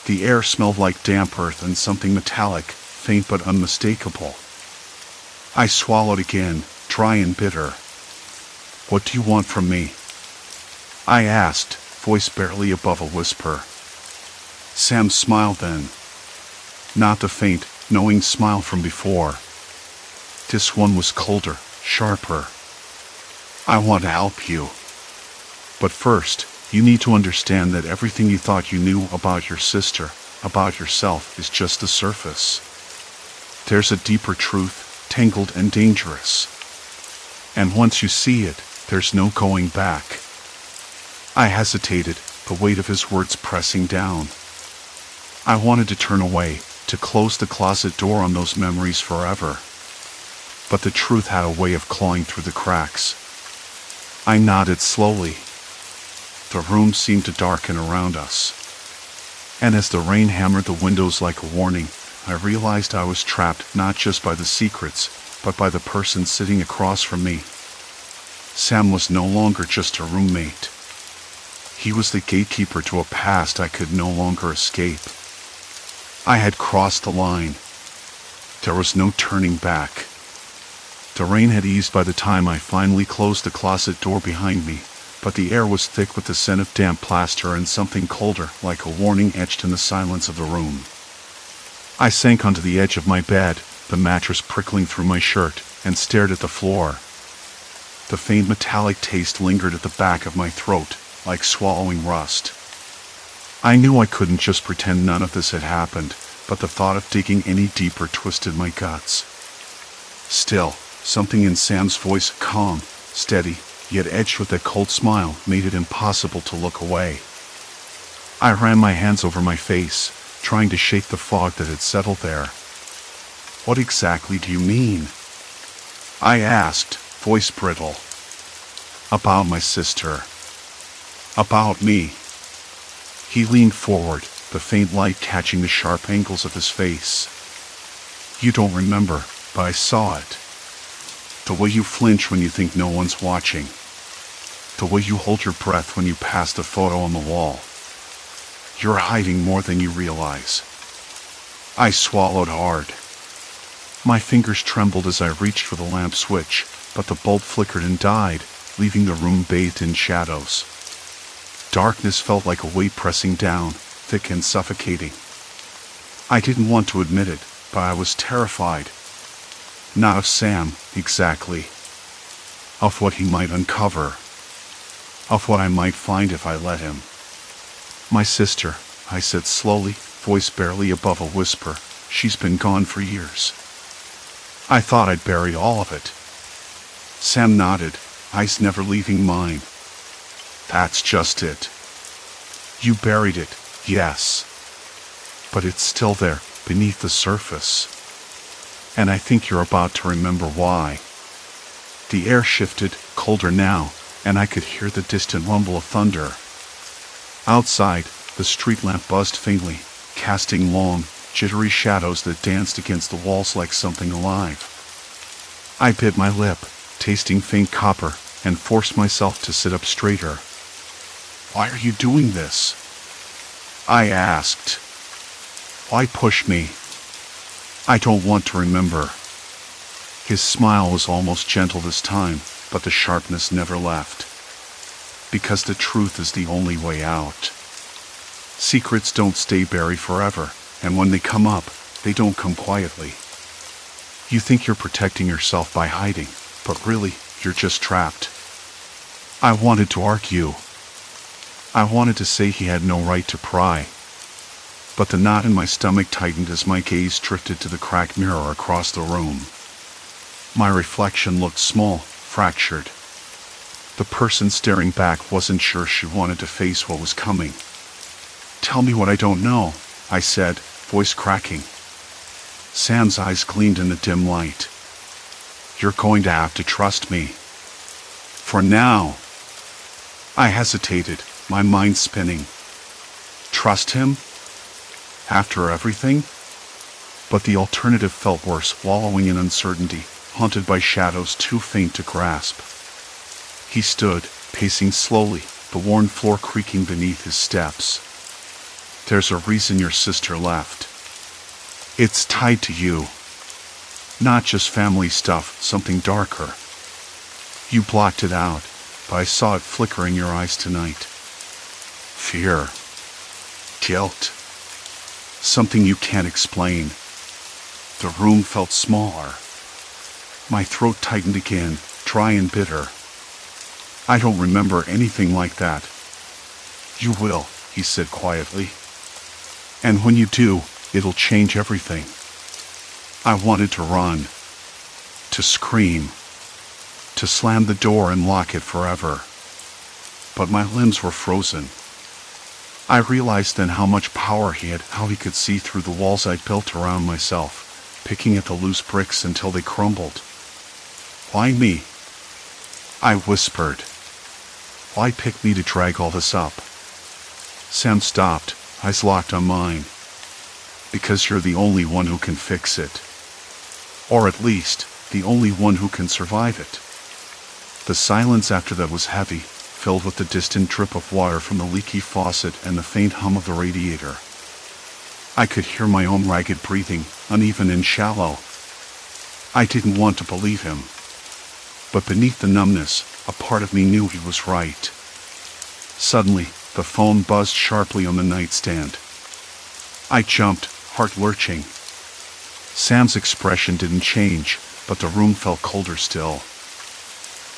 The air smelled like damp earth and something metallic, faint but unmistakable. I swallowed again, dry and bitter. "What do you want from me?" I asked, voice barely above a whisper. Sam smiled then. Not the faint, knowing smile from before. This one was colder, sharper. "I want to help you. But first, you need to understand that everything you thought you knew about your sister, about yourself, is just the surface. There's a deeper truth, tangled and dangerous. And once you see it, there's no going back." I hesitated, the weight of his words pressing down. I wanted to turn away, to close the closet door on those memories forever. But the truth had a way of clawing through the cracks. I nodded slowly. The room seemed to darken around us. And as the rain hammered the windows like a warning, I realized I was trapped not just by the secrets, but by the person sitting across from me. Sam was no longer just a roommate. He was the gatekeeper to a past I could no longer escape. I had crossed the line. There was no turning back. The rain had eased by the time I finally closed the closet door behind me, but the air was thick with the scent of damp plaster and something colder, like a warning etched in the silence of the room. I sank onto the edge of my bed, the mattress prickling through my shirt, and stared at the floor. The faint metallic taste lingered at the back of my throat, like swallowing rust. I knew I couldn't just pretend none of this had happened, but the thought of digging any deeper twisted my guts. Still, something in Sam's voice, calm, steady, yet edged with a cold smile, made it impossible to look away. I ran my hands over my face, trying to shake the fog that had settled there. "What exactly do you mean?" I asked, voice brittle. "About my sister. About me." He leaned forward, the faint light catching the sharp angles of his face. "You don't remember, but I saw it. The way you flinch when you think no one's watching. The way you hold your breath when you pass the photo on the wall. You're hiding more than you realize." I swallowed hard. My fingers trembled as I reached for the lamp switch, but the bulb flickered and died, leaving the room bathed in shadows. Darkness felt like a weight pressing down, thick and suffocating. I didn't want to admit it, but I was terrified. Not of Sam, exactly. Of what he might uncover. Of what I might find if I let him. "My sister," I said slowly, voice barely above a whisper. "She's been gone for years." I thought I'd buried all of it. Sam nodded, eyes never leaving mine. "That's just it. You buried it, yes. But it's still there, beneath the surface. And I think you're about to remember why." The air shifted, colder now, and I could hear the distant rumble of thunder. Outside, the street lamp buzzed faintly, casting long, jittery shadows that danced against the walls like something alive. I bit my lip, tasting faint copper, and forced myself to sit up straighter. "Why are you doing this?" I asked. "Why push me? I don't want to remember." His smile was almost gentle this time, but the sharpness never left. "Because the truth is the only way out. Secrets don't stay buried forever, and when they come up, they don't come quietly. You think you're protecting yourself by hiding, but really, you're just trapped." I wanted to argue. I wanted to say he had no right to pry. But the knot in my stomach tightened as my gaze drifted to the cracked mirror across the room. My reflection looked small, fractured. The person staring back wasn't sure she wanted to face what was coming. "Tell me what I don't know," I said, voice cracking. Sam's eyes gleamed in the dim light. "You're going to have to trust me. For now." I hesitated, my mind spinning. Trust him? After everything? But the alternative felt worse, wallowing in uncertainty, haunted by shadows too faint to grasp. He stood, pacing slowly, the worn floor creaking beneath his steps. There's a reason your sister left. It's tied to you. Not just family stuff, something darker. You blocked it out, but I saw it flicker in your eyes tonight. Fear. Guilt. Something you can't explain. The room felt smaller. My throat tightened again, dry and bitter. I don't remember anything like that. You will, he said quietly. And when you do, it'll change everything. I wanted to run. To scream. To slam the door and lock it forever. But my limbs were frozen. I realized then how much power he had, how he could see through the walls I'd built around myself, picking at the loose bricks until they crumbled. Why me? I whispered. Why pick me to drag all this up? Sam stopped, eyes locked on mine. Because you're the only one who can fix it. Or at least, the only one who can survive it. The silence after that was heavy, filled with the distant drip of water from the leaky faucet and the faint hum of the radiator. I could hear my own ragged breathing, uneven and shallow. I didn't want to believe him. But beneath the numbness, a part of me knew he was right. Suddenly, the phone buzzed sharply on the nightstand. I jumped, heart lurching. Sam's expression didn't change, but the room felt colder still.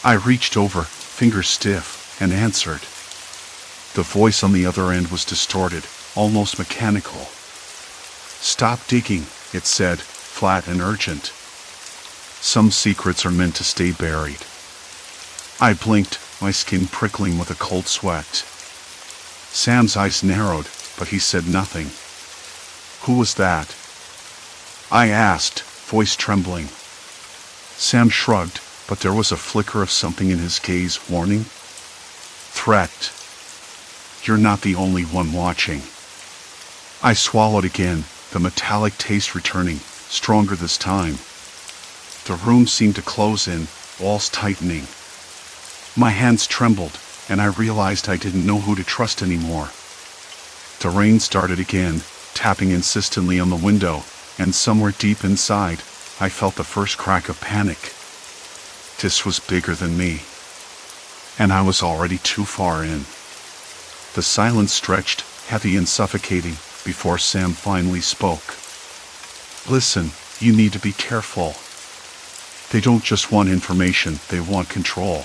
I reached over, fingers stiff, and answered. The voice on the other end was distorted, almost mechanical. Stop digging, it said, flat and urgent. Some secrets are meant to stay buried. I blinked, my skin prickling with a cold sweat. Sam's eyes narrowed, but he said nothing. Who was that? I asked, voice trembling. Sam shrugged, but there was a flicker of something in his gaze, warning. Threat. You're not the only one watching. I swallowed again, the metallic taste returning, stronger this time. The room seemed to close in, walls tightening. My hands trembled, and I realized I didn't know who to trust anymore. The rain started again, tapping insistently on the window, and somewhere deep inside, I felt the first crack of panic. This was bigger than me. And I was already too far in. The silence stretched, heavy and suffocating, before Sam finally spoke. Listen, you need to be careful. They don't just want information, they want control.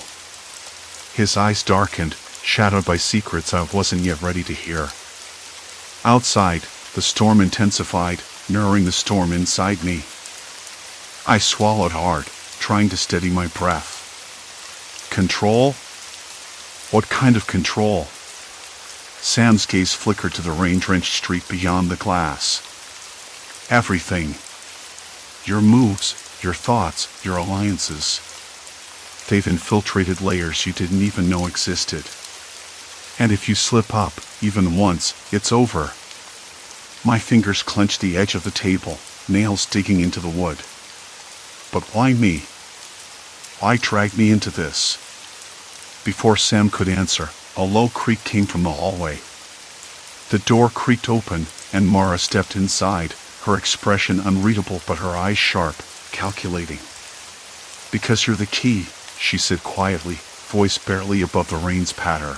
His eyes darkened, shadowed by secrets I wasn't yet ready to hear. Outside, the storm intensified, mirroring the storm inside me. I swallowed hard, trying to steady my breath. Control? What kind of control? Sam's gaze flickered to the rain-drenched street beyond the glass. Everything. Your moves, your thoughts, your alliances. They've infiltrated layers you didn't even know existed. And if you slip up, even once, it's over. My fingers clenched the edge of the table, nails digging into the wood. But why me? Why drag me into this? Before Sam could answer, a low creak came from the hallway. The door creaked open, and Mara stepped inside, her expression unreadable but her eyes sharp, calculating. Because you're the key, she said quietly, voice barely above the rain's patter.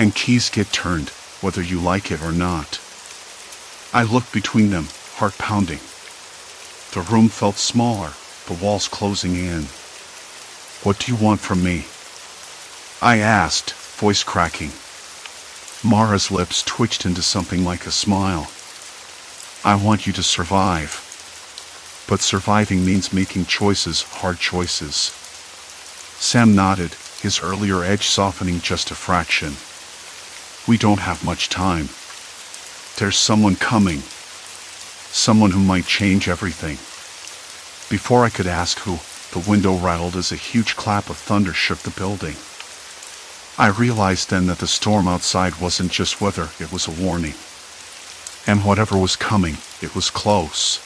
And keys get turned, whether you like it or not. I looked between them, heart pounding. The room felt smaller, the walls closing in. What do you want from me? I asked, voice cracking. Mara's lips twitched into something like a smile. I want you to survive. But surviving means making choices, hard choices. Sam nodded, his earlier edge softening just a fraction. We don't have much time. There's someone coming. Someone who might change everything. Before I could ask who, the window rattled as a huge clap of thunder shook the building. I realized then that the storm outside wasn't just weather, it was a warning. And whatever was coming, it was close.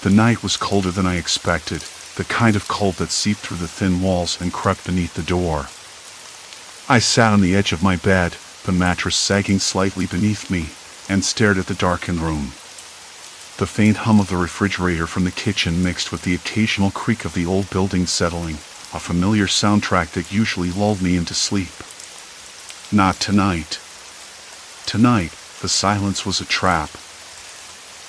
The night was colder than I expected, the kind of cold that seeped through the thin walls and crept beneath the door. I sat on the edge of my bed, the mattress sagging slightly beneath me, and stared at the darkened room. The faint hum of the refrigerator from the kitchen mixed with the occasional creak of the old building settling, a familiar soundtrack that usually lulled me into sleep. Not tonight. Tonight, the silence was a trap.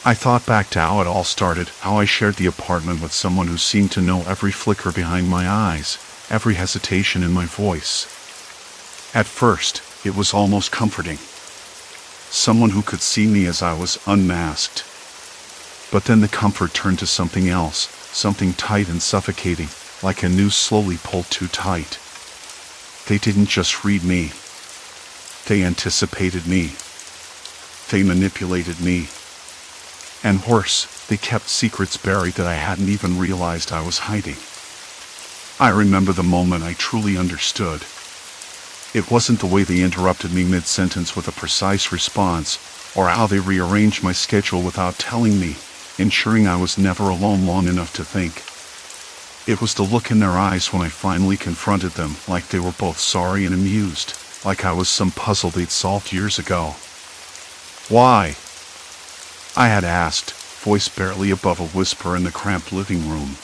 I thought back to how it all started, how I shared the apartment with someone who seemed to know every flicker behind my eyes, every hesitation in my voice. At first, it was almost comforting. Someone who could see me as I was unmasked. But then the comfort turned to something else, something tight and suffocating, like a noose slowly pulled too tight. They didn't just read me. They anticipated me. They manipulated me. And worse, they kept secrets buried that I hadn't even realized I was hiding. I remember the moment I truly understood. It wasn't the way they interrupted me mid-sentence with a precise response, or how they rearranged my schedule without telling me, ensuring I was never alone long enough to think. It was the look in their eyes when I finally confronted them, like they were both sorry and amused, like I was some puzzle they'd solved years ago. "Why?" I had asked, voice barely above a whisper in the cramped living room.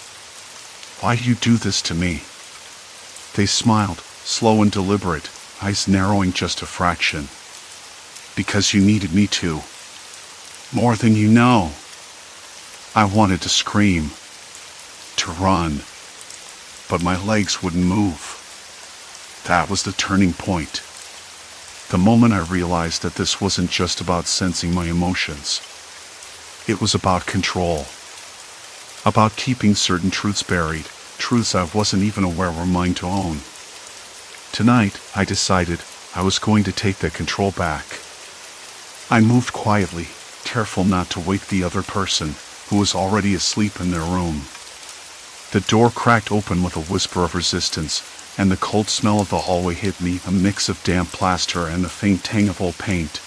"Why do you do this to me?" They smiled, slow and deliberate, eyes narrowing just a fraction. "Because you needed me to. More than you know." I wanted to scream, to run, but my legs wouldn't move. That was the turning point. The moment I realized that this wasn't just about sensing my emotions. It was about control. About keeping certain truths buried, truths I wasn't even aware were mine to own. Tonight, I decided I was going to take that control back. I moved quietly, careful not to wake the other person, who was already asleep in their room. The door cracked open with a whisper of resistance, and the cold smell of the hallway hit me, a mix of damp plaster and the faint tang of old paint.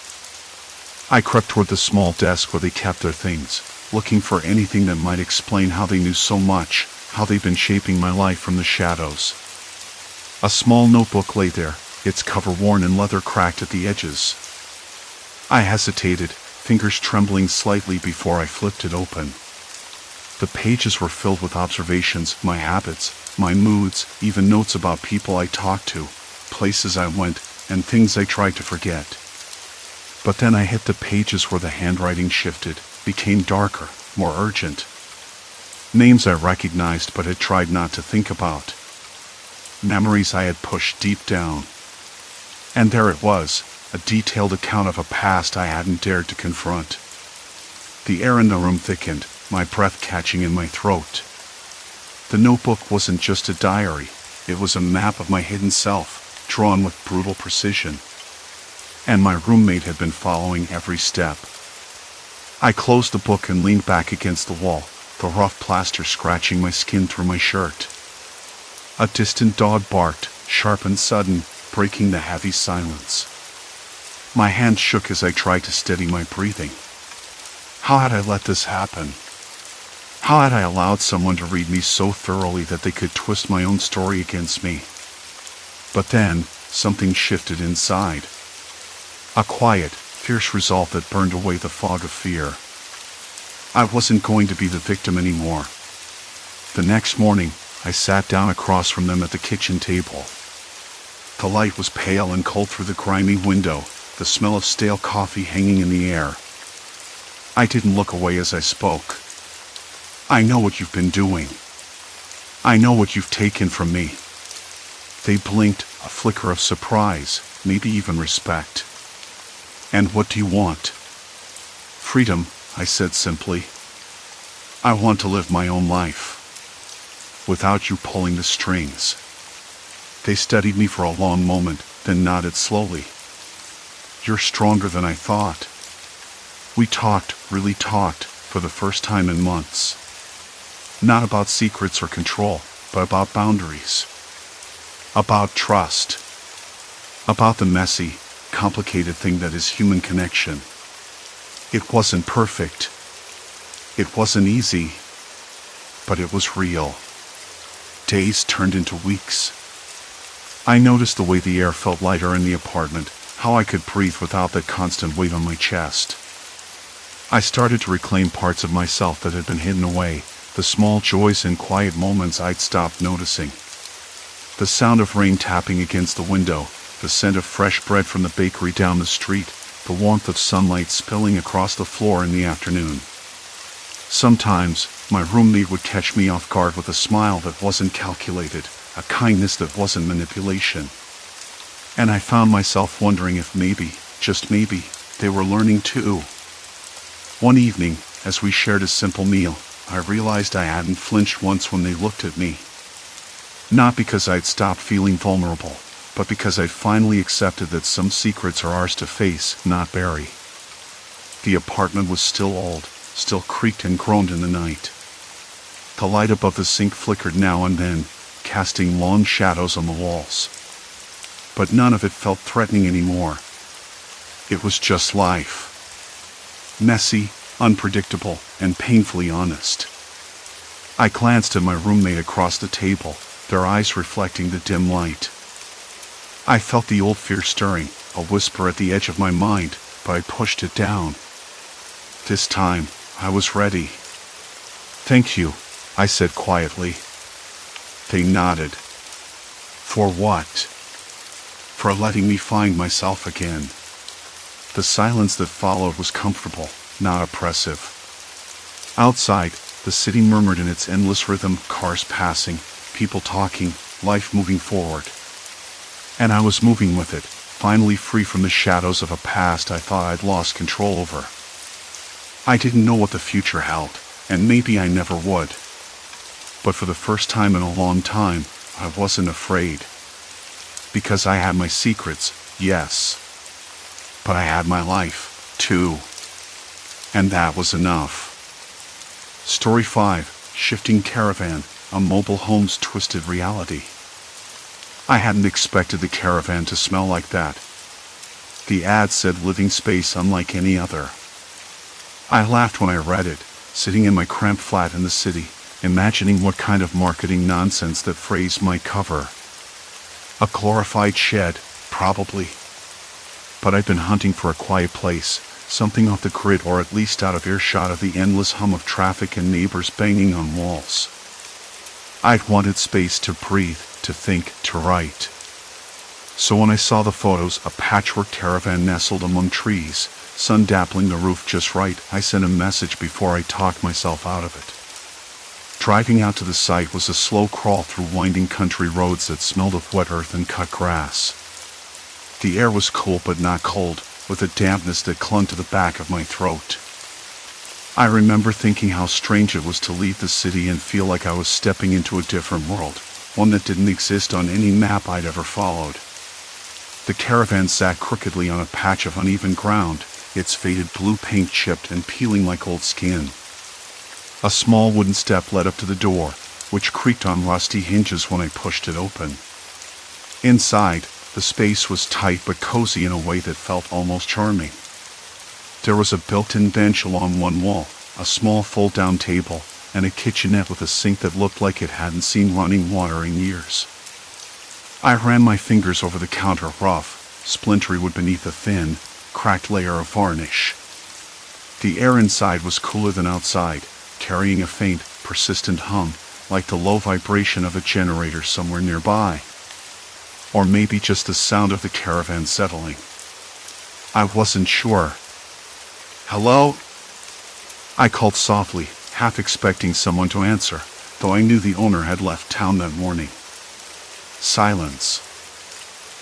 I crept toward the small desk where they kept their things, looking for anything that might explain how they knew so much, how they'd been shaping my life from the shadows. A small notebook lay there, its cover worn and leather cracked at the edges. I hesitated, fingers trembling slightly before I flipped it open. The pages were filled with observations, my habits, my moods, even notes about people I talked to, places I went, and things I tried to forget. But then I hit the pages where the handwriting shifted, became darker, more urgent. Names I recognized but had tried not to think about. Memories I had pushed deep down. And there it was, a detailed account of a past I hadn't dared to confront. The air in the room thickened, my breath catching in my throat. The notebook wasn't just a diary, it was a map of my hidden self, drawn with brutal precision. And my roommate had been following every step. I closed the book and leaned back against the wall, the rough plaster scratching my skin through my shirt. A distant dog barked, sharp and sudden, breaking the heavy silence. My hand shook as I tried to steady my breathing. How had I let this happen? How had I allowed someone to read me so thoroughly that they could twist my own story against me? But then, something shifted inside. A quiet, fierce resolve that burned away the fog of fear. I wasn't going to be the victim anymore. The next morning, I sat down across from them at the kitchen table. The light was pale and cold through the grimy window, the smell of stale coffee hanging in the air. I didn't look away as I spoke. "I know what you've been doing. I know what you've taken from me." They blinked, a flicker of surprise, maybe even respect. "And what do you want?" "Freedom," I said simply. "I want to live my own life. Without you pulling the strings." They studied me for a long moment, then nodded slowly. "You're stronger than I thought." We talked, really talked, for the first time in months. Not about secrets or control, but about boundaries. About trust. about the messy, complicated thing that is human connection. It wasn't perfect. It wasn't easy. But it was real. Days turned into weeks. I noticed the way the air felt lighter in the apartment, how I could breathe without that constant weight on my chest. I started to reclaim parts of myself that had been hidden away, the small joys and quiet moments I'd stopped noticing. The sound of rain tapping against the window, the scent of fresh bread from the bakery down the street, the warmth of sunlight spilling across the floor in the afternoon. Sometimes, my roommate would catch me off guard with a smile that wasn't calculated, a kindness that wasn't manipulation. And I found myself wondering if maybe, just maybe, they were learning too. One evening, as we shared a simple meal, I realized I hadn't flinched once when they looked at me. Not because I'd stopped feeling vulnerable, but because I'd finally accepted that some secrets are ours to face, not bury. The apartment was still old, still creaked and groaned in the night. The light above the sink flickered now and then, casting long shadows on the walls. But none of it felt threatening anymore. It was just life. Messy, unpredictable, and painfully honest. I glanced at my roommate across the table, their eyes reflecting the dim light. I felt the old fear stirring, a whisper at the edge of my mind, but I pushed it down. This time, I was ready. "Thank you," I said quietly. They nodded. For what? For letting me find myself again. The silence that followed was comfortable, not oppressive. Outside, the city murmured in its endless rhythm, cars passing, people talking, life moving forward. And I was moving with it, finally free from the shadows of a past I thought I'd lost control over. I didn't know what the future held, and maybe I never would. But for the first time in a long time, I wasn't afraid. Because I had my secrets, yes. But I had my life, too. And that was enough. Story 5, Shifting Caravan, a mobile home's twisted reality. I hadn't expected the Caravan to smell like that. The ad said living space unlike any other. I laughed when I read it, sitting in my cramped flat in the city, imagining what kind of marketing nonsense that phrase might cover. A glorified shed, probably. But I'd been hunting for a quiet place, something off the grid or at least out of earshot of the endless hum of traffic and neighbors banging on walls. I'd wanted space to breathe, to think, to write. So when I saw the photos, a patchwork caravan nestled among trees, sun dappling the roof just right, I sent a message before I talked myself out of it. Driving out to the site was a slow crawl through winding country roads that smelled of wet earth and cut grass. The air was cool but not cold, with a dampness that clung to the back of my throat. I remember thinking how strange it was to leave the city and feel like I was stepping into a different world, one that didn't exist on any map I'd ever followed. The caravan sat crookedly on a patch of uneven ground, its faded blue paint chipped and peeling like old skin. A small wooden step led up to the door, which creaked on rusty hinges when I pushed it open. Inside, the space was tight but cozy in a way that felt almost charming. There was a built-in bench along one wall, a small fold-down table, and a kitchenette with a sink that looked like it hadn't seen running water in years. I ran my fingers over the counter, rough, splintery wood beneath a thin, cracked layer of varnish. The air inside was cooler than outside, carrying a faint, persistent hum, like the low vibration of a generator somewhere nearby. Or maybe just the sound of the caravan settling. I wasn't sure. "Hello?" I called softly, half expecting someone to answer, though I knew the owner had left town that morning. Silence.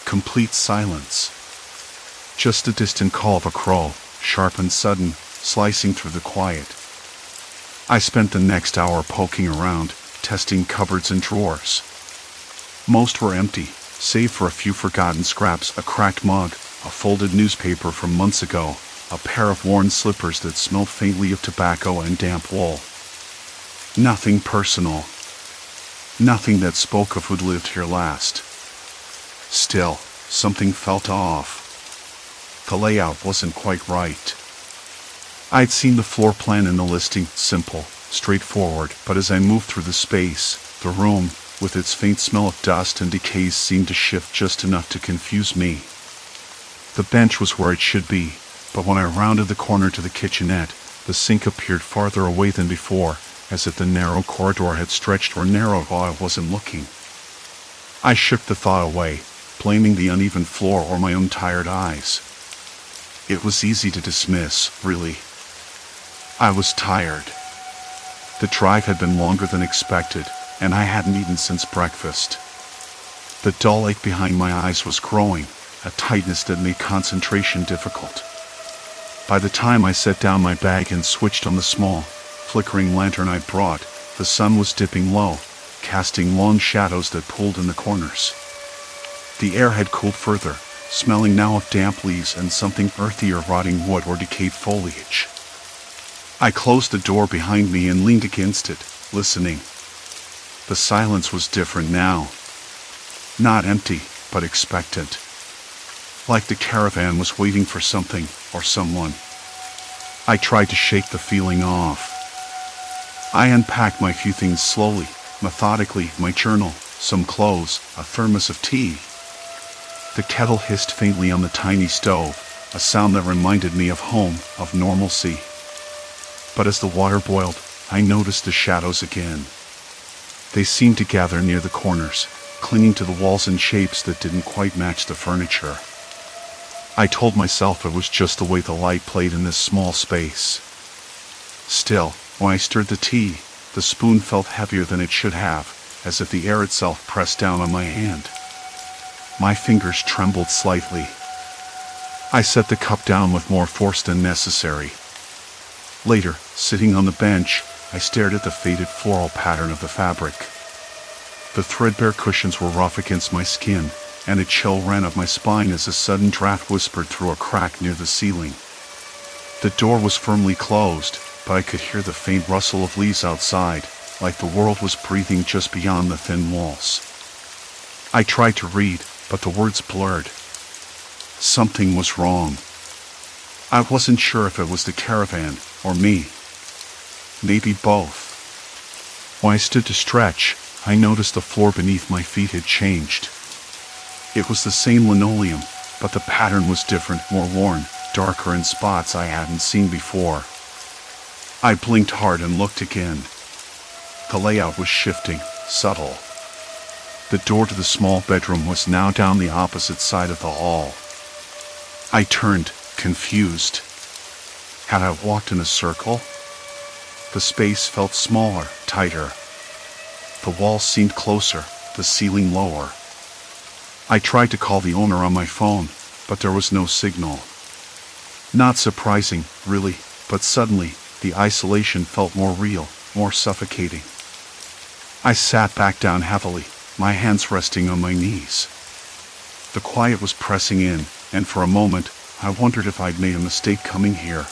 Complete silence. Just the distant call of a crow, sharp and sudden, slicing through the quiet. I spent the next hour poking around, testing cupboards and drawers. Most were empty, save for a few forgotten scraps, a cracked mug, a folded newspaper from months ago, a pair of worn slippers that smelled faintly of tobacco and damp wool. Nothing personal. Nothing that spoke of who'd lived here last. Still, something felt off. The layout wasn't quite right. I'd seen the floor plan in the listing, simple, straightforward, but as I moved through the space, the room, with its faint smell of dust and decay, seemed to shift just enough to confuse me. The bench was where it should be, but when I rounded the corner to the kitchenette, the sink appeared farther away than before, as if the narrow corridor had stretched or narrowed while I wasn't looking. I shook the thought away, blaming the uneven floor or my own tired eyes. It was easy to dismiss, really. I was tired. The drive had been longer than expected, and I hadn't eaten since breakfast. The dull ache behind my eyes was growing, a tightness that made concentration difficult. By the time I set down my bag and switched on the small, flickering lantern I'd brought, the sun was dipping low, casting long shadows that pulled in the corners. The air had cooled further, smelling now of damp leaves and something earthy or rotting wood or decayed foliage. I closed the door behind me and leaned against it, listening. The silence was different now. Not empty, but expectant. Like the caravan was waiting for something or someone. I tried to shake the feeling off. I unpacked my few things slowly, methodically, my journal, some clothes, a thermos of tea. The kettle hissed faintly on the tiny stove, a sound that reminded me of home, of normalcy. But as the water boiled, I noticed the shadows again. They seemed to gather near the corners, clinging to the walls in shapes that didn't quite match the furniture. I told myself it was just the way the light played in this small space. Still, when I stirred the tea, the spoon felt heavier than it should have, as if the air itself pressed down on my hand. My fingers trembled slightly. I set the cup down with more force than necessary. Later, sitting on the bench, I stared at the faded floral pattern of the fabric. The threadbare cushions were rough against my skin, and a chill ran up my spine as a sudden draft whispered through a crack near the ceiling. The door was firmly closed, but I could hear the faint rustle of leaves outside, like the world was breathing just beyond the thin walls. I tried to read, but the words blurred. Something was wrong. I wasn't sure if it was the caravan, or me. Maybe both. When I stood to stretch, I noticed the floor beneath my feet had changed. It was the same linoleum, but the pattern was different, more worn, darker in spots I hadn't seen before. I blinked hard and looked again. The layout was shifting, subtle. The door to the small bedroom was now down the opposite side of the hall. I turned, confused. Had I walked in a circle? The space felt smaller, tighter. The walls seemed closer, the ceiling lower. I tried to call the owner on my phone, but there was no signal. Not surprising, really, but suddenly, the isolation felt more real, more suffocating. I sat back down heavily, my hands resting on my knees. The quiet was pressing in, and for a moment, I wondered if I'd made a mistake coming here.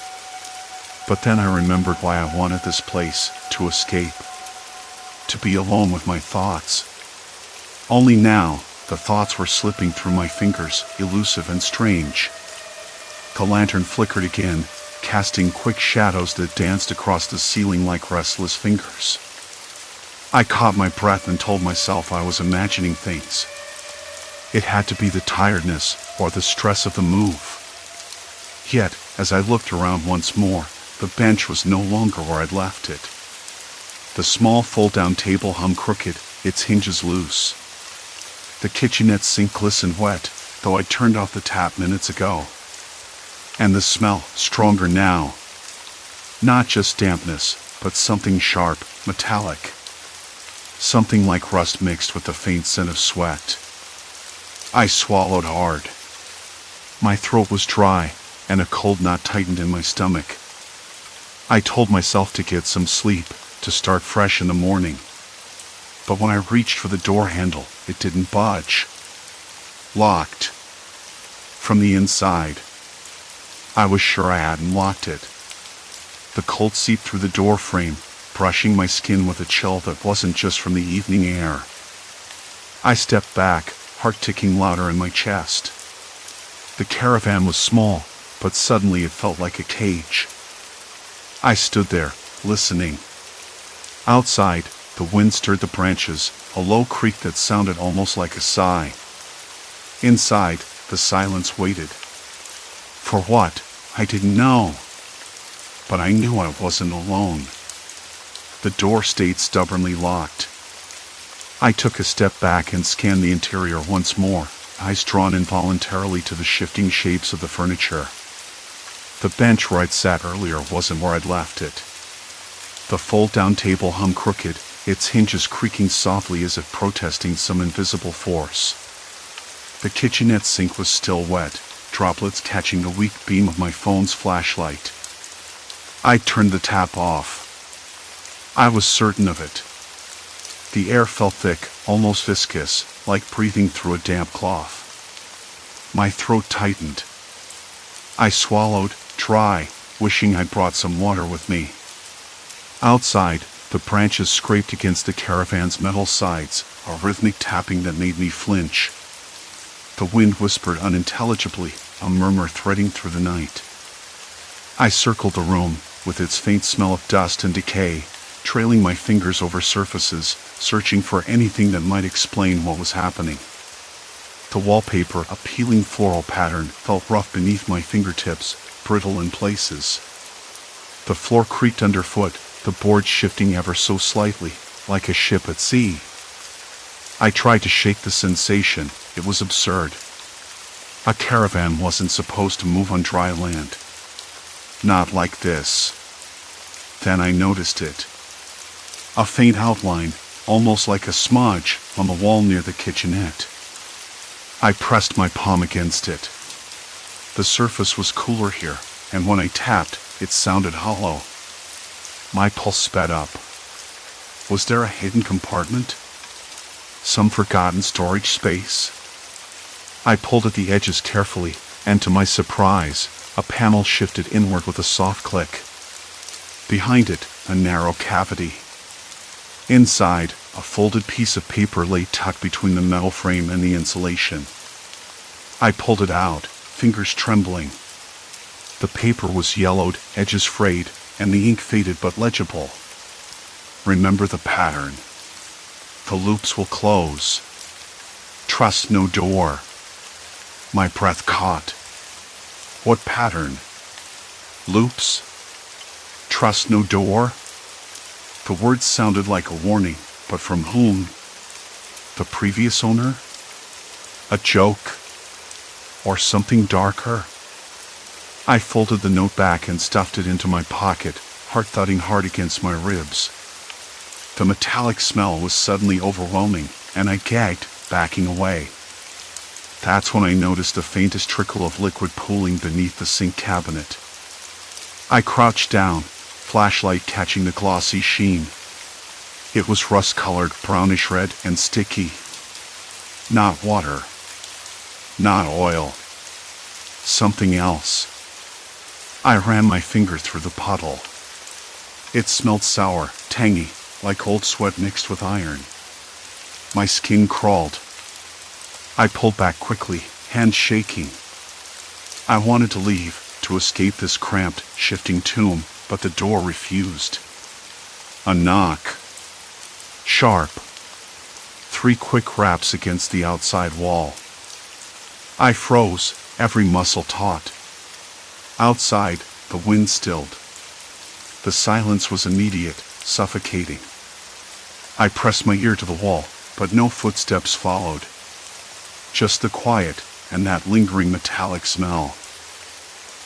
But then I remembered why I wanted this place, to escape. To be alone with my thoughts. Only now, the thoughts were slipping through my fingers, elusive and strange. The lantern flickered again, casting quick shadows that danced across the ceiling like restless fingers. I caught my breath and told myself I was imagining things. It had to be the tiredness, or the stress of the move. Yet, as I looked around once more, the bench was no longer where I'd left it. The small fold-down table hung crooked, its hinges loose. The kitchenette sink glistened wet, though I turned off the tap minutes ago. And the smell, stronger now. Not just dampness, but something sharp, metallic. Something like rust mixed with the faint scent of sweat. I swallowed hard. My throat was dry, and a cold knot tightened in my stomach. I told myself to get some sleep, to start fresh in the morning. But when I reached for the door handle, it didn't budge. Locked. From the inside. I was sure I hadn't locked it. The cold seeped through the door frame, brushing my skin with a chill that wasn't just from the evening air. I stepped back, heart ticking louder in my chest. The caravan was small, but suddenly it felt like a cage. I stood there, listening. Outside, the wind stirred the branches, a low creak that sounded almost like a sigh. Inside, the silence waited. For what? I didn't know. But I knew I wasn't alone. The door stayed stubbornly locked. I took a step back and scanned the interior once more, eyes drawn involuntarily to the shifting shapes of the furniture. The bench where I'd sat earlier wasn't where I'd left it. The fold-down table hung crooked, its hinges creaking softly as if protesting some invisible force. The kitchenette sink was still wet, droplets catching the weak beam of my phone's flashlight. I turned the tap off. I was certain of it. The air felt thick, almost viscous, like breathing through a damp cloth. My throat tightened. I swallowed, dry, wishing I'd brought some water with me. Outside, the branches scraped against the caravan's metal sides, a rhythmic tapping that made me flinch. The wind whispered unintelligibly, a murmur threading through the night. I circled the room, with its faint smell of dust and decay, trailing my fingers over surfaces, searching for anything that might explain what was happening. The wallpaper, a peeling floral pattern, felt rough beneath my fingertips, brittle in places. The floor creaked underfoot, the boards shifting ever so slightly, like a ship at sea. I tried to shake the sensation. It was absurd. A caravan wasn't supposed to move on dry land. Not like this. Then I noticed it. A faint outline, almost like a smudge, on the wall near the kitchenette. I pressed my palm against it. The surface was cooler here, and when I tapped, it sounded hollow. My pulse sped up. Was there a hidden compartment? Some forgotten storage space? I pulled at the edges carefully, and to my surprise, a panel shifted inward with a soft click. Behind it, a narrow cavity. Inside, a folded piece of paper lay tucked between the metal frame and the insulation. I pulled it out, fingers trembling. The paper was yellowed, edges frayed, and the ink faded but legible. Remember the pattern. The loops will close. Trust no door. My breath caught. What pattern? Loops? Trust no door? The words sounded like a warning, but from whom? The previous owner? A joke? Or something darker? I folded the note back and stuffed it into my pocket, heart thudding hard against my ribs. The metallic smell was suddenly overwhelming, and I gagged, backing away. That's when I noticed the faintest trickle of liquid pooling beneath the sink cabinet. I crouched down, flashlight catching the glossy sheen. It was rust-colored, brownish red, and sticky. Not water. Not oil. Something else. I ran my finger through the puddle. It smelled sour, tangy, like old sweat mixed with iron. My skin crawled. I pulled back quickly, hands shaking. I wanted to leave, to escape this cramped, shifting tomb, but the door refused. A knock. Sharp. 3 quick raps against the outside wall. I froze, every muscle taut. Outside, the wind stilled. The silence was immediate, suffocating. I pressed my ear to the wall, but no footsteps followed. Just the quiet, and that lingering metallic smell.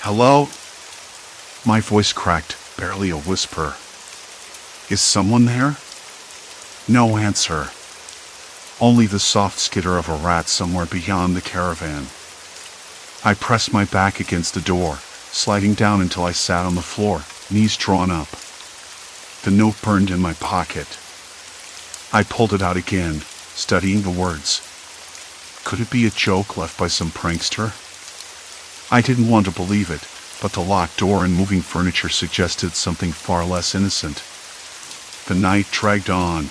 Hello? My voice cracked, barely a whisper. Is someone there? No answer. Only the soft skitter of a rat somewhere beyond the caravan. I pressed my back against the door, sliding down until I sat on the floor, knees drawn up. The note burned in my pocket. I pulled it out again, studying the words. Could it be a joke left by some prankster? I didn't want to believe it, but the locked door and moving furniture suggested something far less innocent. The night dragged on.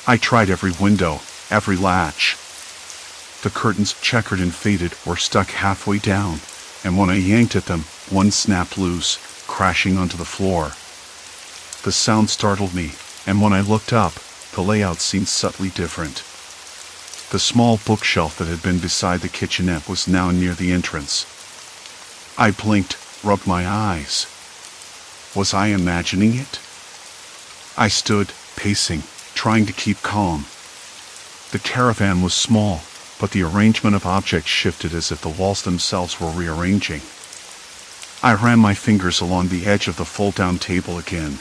I tried every window, every latch. The curtains, checkered and faded, were stuck halfway down, and when I yanked at them, one snapped loose, crashing onto the floor. The sound startled me, and when I looked up, the layout seemed subtly different. The small bookshelf that had been beside the kitchenette was now near the entrance. I blinked, rubbed my eyes. Was I imagining it? I stood, pacing, trying to keep calm. The caravan was small, but the arrangement of objects shifted as if the walls themselves were rearranging. I ran my fingers along the edge of the fold-down table again.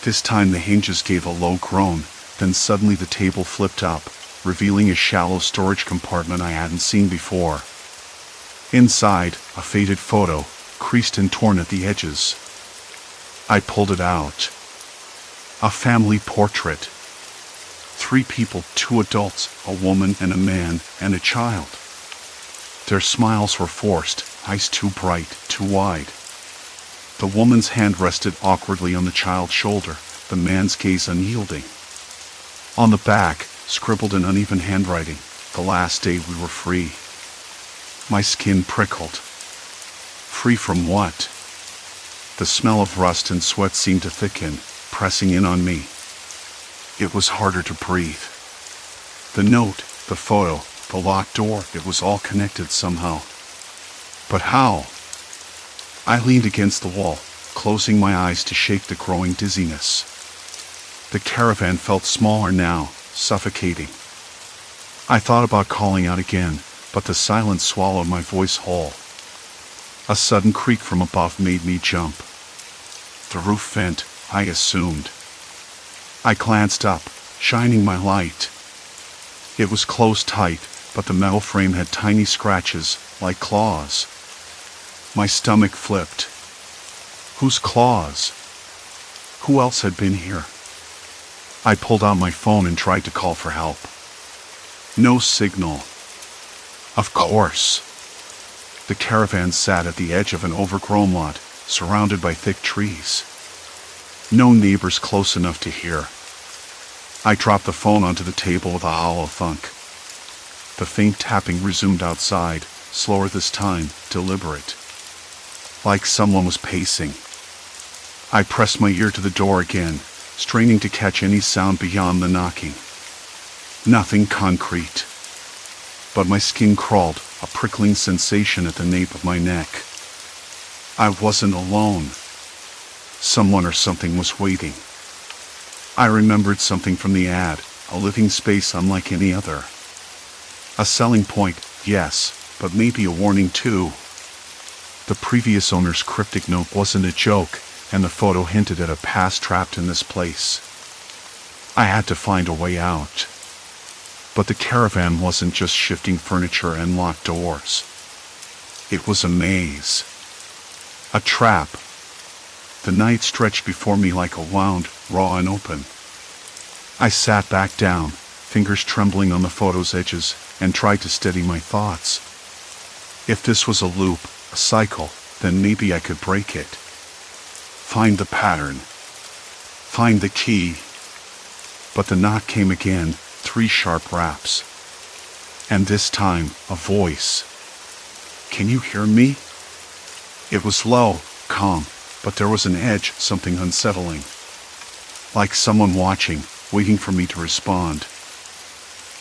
This time the hinges gave a low groan, then suddenly the table flipped up, revealing a shallow storage compartment I hadn't seen before. Inside, a faded photo, creased and torn at the edges. I pulled it out. A family portrait. 3 people, 2 adults, a woman and a man, and a child. Their smiles were forced, eyes too bright, too wide. The woman's hand rested awkwardly on the child's shoulder, the man's gaze unyielding. On the back, scribbled in uneven handwriting, "The last day we were free." My skin prickled. Free from what? The smell of rust and sweat seemed to thicken, pressing in on me. It was harder to breathe. The note, the photo, the locked door, it was all connected somehow. But how? I leaned against the wall, closing my eyes to shake the growing dizziness. The caravan felt smaller now, suffocating. I thought about calling out again, but the silence swallowed my voice whole. A sudden creak from above made me jump. The roof vent, I assumed. I glanced up, shining my light. It was closed tight, but the metal frame had tiny scratches, like claws. My stomach flipped. Whose claws? Who else had been here? I pulled out my phone and tried to call for help. No signal. Of course. The caravan sat at the edge of an overgrown lot, surrounded by thick trees. No neighbors close enough to hear. I dropped the phone onto the table with a hollow thunk. The faint tapping resumed outside, slower this time, deliberate. Like someone was pacing. I pressed my ear to the door again, straining to catch any sound beyond the knocking. Nothing concrete. But my skin crawled, a prickling sensation at the nape of my neck. I wasn't alone. Someone or something was waiting. I remembered something from the ad, a living space unlike any other. A selling point, yes, but maybe a warning too. The previous owner's cryptic note wasn't a joke, and the photo hinted at a past trapped in this place. I had to find a way out. But the caravan wasn't just shifting furniture and locked doors. It was a maze. A trap. The night stretched before me like a wound, raw and open. I sat back down, fingers trembling on the photo's edges, and tried to steady my thoughts. If this was a loop, a cycle, then maybe I could break it. Find the pattern. Find the key. But the knock came again, 3 sharp raps. And this time, a voice. "Can you hear me?" It was low, calm, but there was an edge, something unsettling. Like someone watching, waiting for me to respond.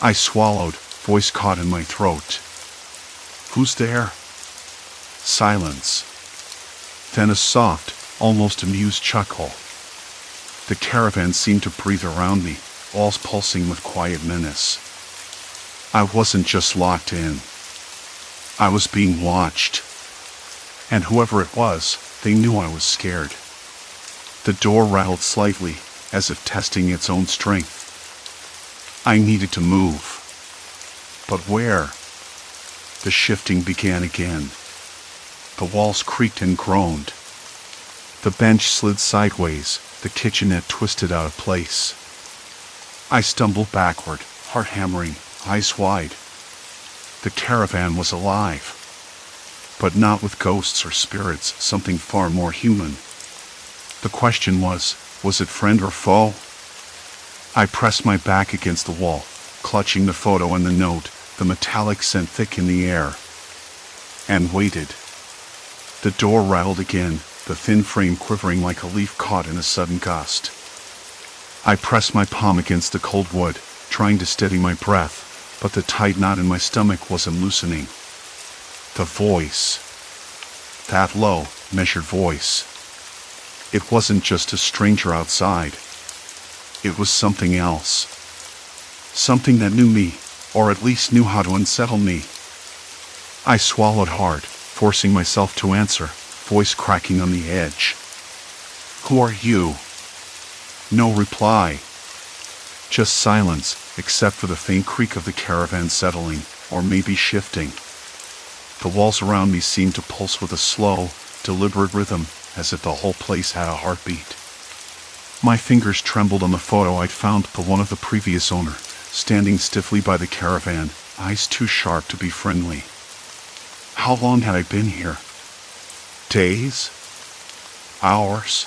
I swallowed, voice caught in my throat. "Who's there?" Silence. Then a soft, almost amused chuckle. The caravan seemed to breathe around me, walls pulsing with quiet menace. I wasn't just locked in. I was being watched. And whoever it was, they knew I was scared. The door rattled slightly, as if testing its own strength. I needed to move. But where? The shifting began again. The walls creaked and groaned. The bench slid sideways, the kitchenette twisted out of place. I stumbled backward, heart hammering, eyes wide. The caravan was alive. But not with ghosts or spirits, something far more human. The question was it friend or foe? I pressed my back against the wall, clutching the photo and the note, the metallic scent thick in the air, and waited. The door rattled again, the thin frame quivering like a leaf caught in a sudden gust. I pressed my palm against the cold wood, trying to steady my breath, but the tight knot in my stomach wasn't loosening. The voice. That low, measured voice. It wasn't just a stranger outside. It was something else. Something that knew me, or at least knew how to unsettle me. I swallowed hard, forcing myself to answer, voice cracking on the edge. "Who are you?" No reply. Just silence, except for the faint creak of the caravan settling, or maybe shifting. The walls around me seemed to pulse with a slow, deliberate rhythm, as if the whole place had a heartbeat. My fingers trembled on the photo I'd found, the one of the previous owner, standing stiffly by the caravan, eyes too sharp to be friendly. How long had I been here? Days? Hours?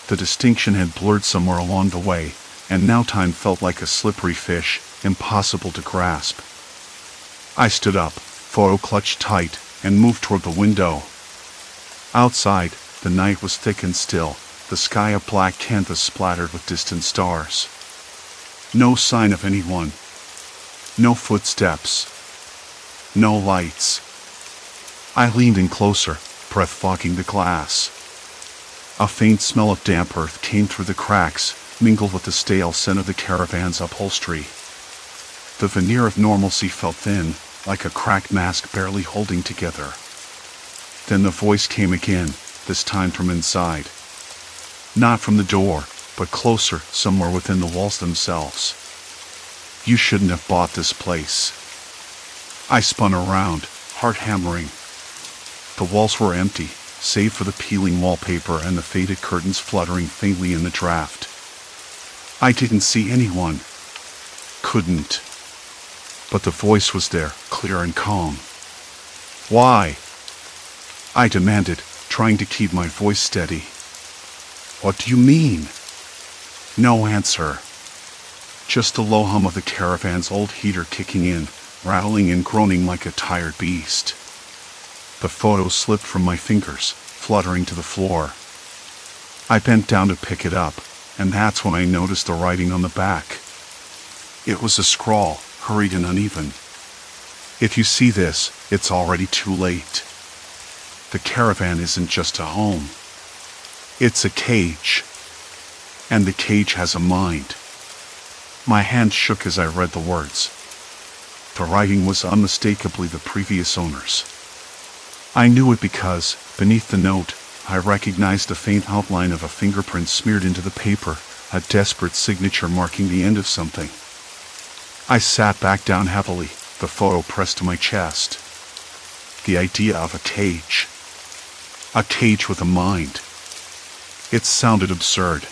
The distinction had blurred somewhere along the way, and now time felt like a slippery fish, impossible to grasp. I stood up, photo clutched tight, and moved toward the window. Outside, the night was thick and still, the sky a black canvas splattered with distant stars. No sign of anyone. No footsteps. No lights. I leaned in closer, breath fogging the glass. A faint smell of damp earth came through the cracks, mingled with the stale scent of the caravan's upholstery. The veneer of normalcy felt thin, like a cracked mask barely holding together. Then the voice came again, this time from inside. Not from the door, but closer, somewhere within the walls themselves. "You shouldn't have bought this place." I spun around, heart hammering. The walls were empty, save for the peeling wallpaper and the faded curtains fluttering faintly in the draft. I didn't see anyone. Couldn't. But the voice was there, clear and calm. "Why?" I demanded, trying to keep my voice steady. "What do you mean?" No answer. Just the low hum of the caravan's old heater kicking in, rattling and groaning like a tired beast. The photo slipped from my fingers, fluttering to the floor. I bent down to pick it up, and that's when I noticed the writing on the back. It was a scrawl, hurried and uneven. "If you see this, it's already too late. The caravan isn't just a home. It's a cage. And the cage has a mind." My hand shook as I read the words. The writing was unmistakably the previous owner's. I knew it because, beneath the note, I recognized the faint outline of a fingerprint smeared into the paper, a desperate signature marking the end of something. I sat back down heavily, the photo pressed to my chest. The idea of a cage. A cage with a mind. It sounded absurd.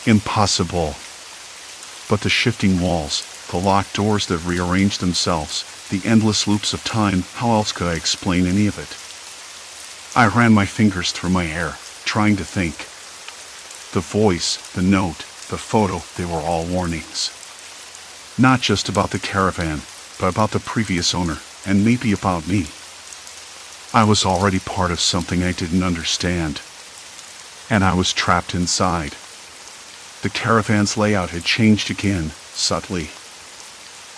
Impossible. But the shifting walls, the locked doors that rearranged themselves, the endless loops of time, how else could I explain any of it? I ran my fingers through my hair, trying to think. The voice, the note, the photo, they were all warnings. Not just about the caravan, but about the previous owner, and maybe about me. I was already part of something I didn't understand. And I was trapped inside. The caravan's layout had changed again, subtly.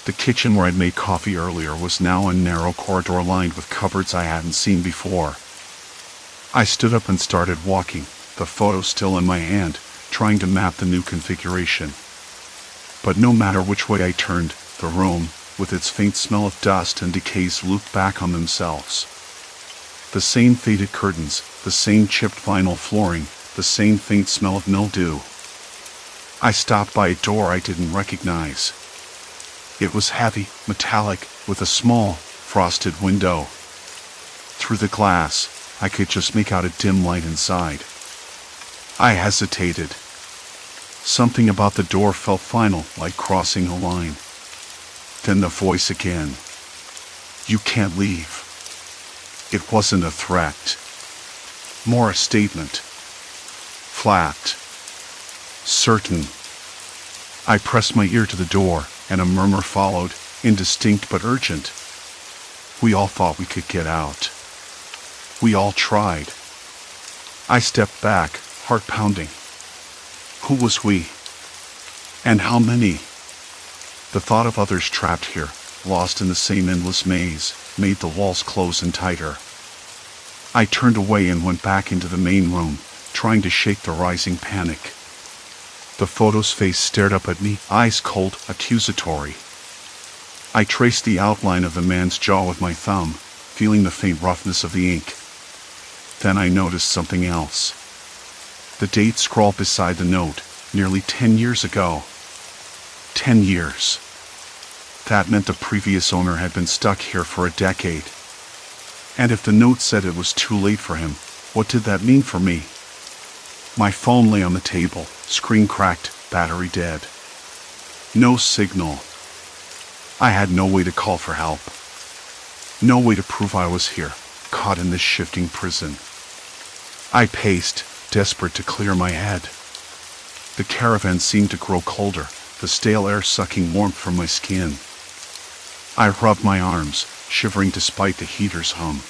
The kitchen where I'd made coffee earlier was now a narrow corridor lined with cupboards I hadn't seen before. I stood up and started walking, the photo still in my hand, trying to map the new configuration. But no matter which way I turned, the room, with its faint smell of dust and decays, looped back on themselves. The same faded curtains, the same chipped vinyl flooring, the same faint smell of mildew. I stopped by a door I didn't recognize. It was heavy, metallic, with a small, frosted window. Through the glass, I could just make out a dim light inside. I hesitated. Something about the door felt final, like crossing a line. Then the voice again. "You can't leave." It wasn't a threat. More a statement. Flat. Certain. I pressed my ear to the door, and a murmur followed, indistinct but urgent. We all thought we could get out. We all tried. I stepped back, heart pounding. Who was we? And how many? The thought of others trapped here, lost in the same endless maze, made the walls close in tighter. I turned away and went back into the main room, trying to shake the rising panic. The photo's face stared up at me, eyes cold, accusatory. I traced the outline of the man's jaw with my thumb, feeling the faint roughness of the ink. Then I noticed something else. The date scrawled beside the note, nearly 10 years ago. 10 years. That meant the previous owner had been stuck here for a decade. And if the note said it was too late for him, what did that mean for me? My phone lay on the table, screen cracked, battery dead. No signal. I had no way to call for help. No way to prove I was here, caught in this shifting prison. I paced, desperate to clear my head. The caravan seemed to grow colder, the stale air sucking warmth from my skin. I rubbed my arms, shivering despite the heater's hum.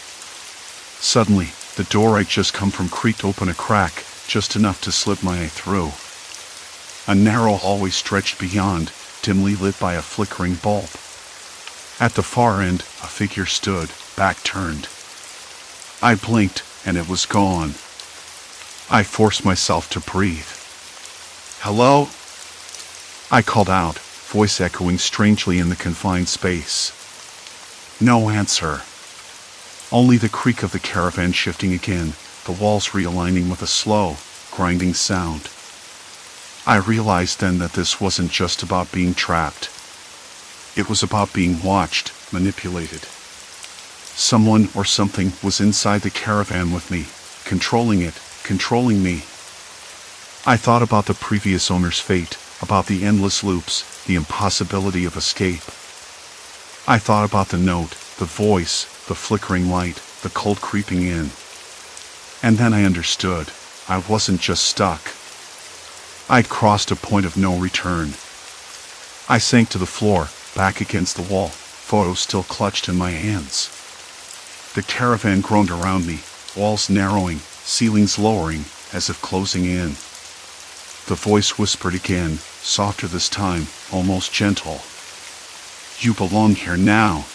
Suddenly, the door I'd just come from creaked open a crack, just enough to slip my eye through. A narrow hallway stretched beyond, dimly lit by a flickering bulb. At the far end, a figure stood, back turned. I blinked, and it was gone. I forced myself to breathe. "Hello?" I called out, voice echoing strangely in the confined space. No answer. Only the creak of the caravan shifting again, the walls realigning with a slow, grinding sound. I realized then that this wasn't just about being trapped. It was about being watched, manipulated. Someone or something was inside the caravan with me, controlling it, controlling me. I thought about the previous owner's fate, about the endless loops, the impossibility of escape. I thought about the note, the voice, the flickering light, the cold creeping in. And then I understood. I wasn't just stuck. I'd crossed a point of no return. I sank to the floor, back against the wall, photo still clutched in my hands. The caravan groaned around me, walls narrowing, ceilings lowering, as if closing in. The voice whispered again, softer this time, almost gentle. "You belong here now."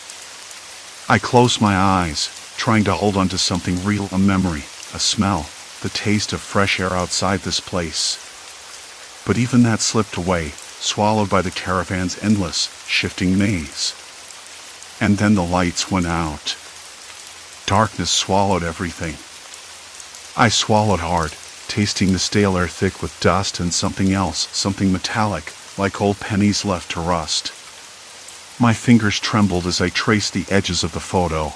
I closed my eyes, trying to hold on to something real, a memory, a smell, the taste of fresh air outside this place. But even that slipped away, swallowed by the caravan's endless, shifting maze. And then the lights went out. Darkness swallowed everything. I swallowed hard, tasting the stale air thick with dust and something else, something metallic, like old pennies left to rust. My fingers trembled as I traced the edges of the photo.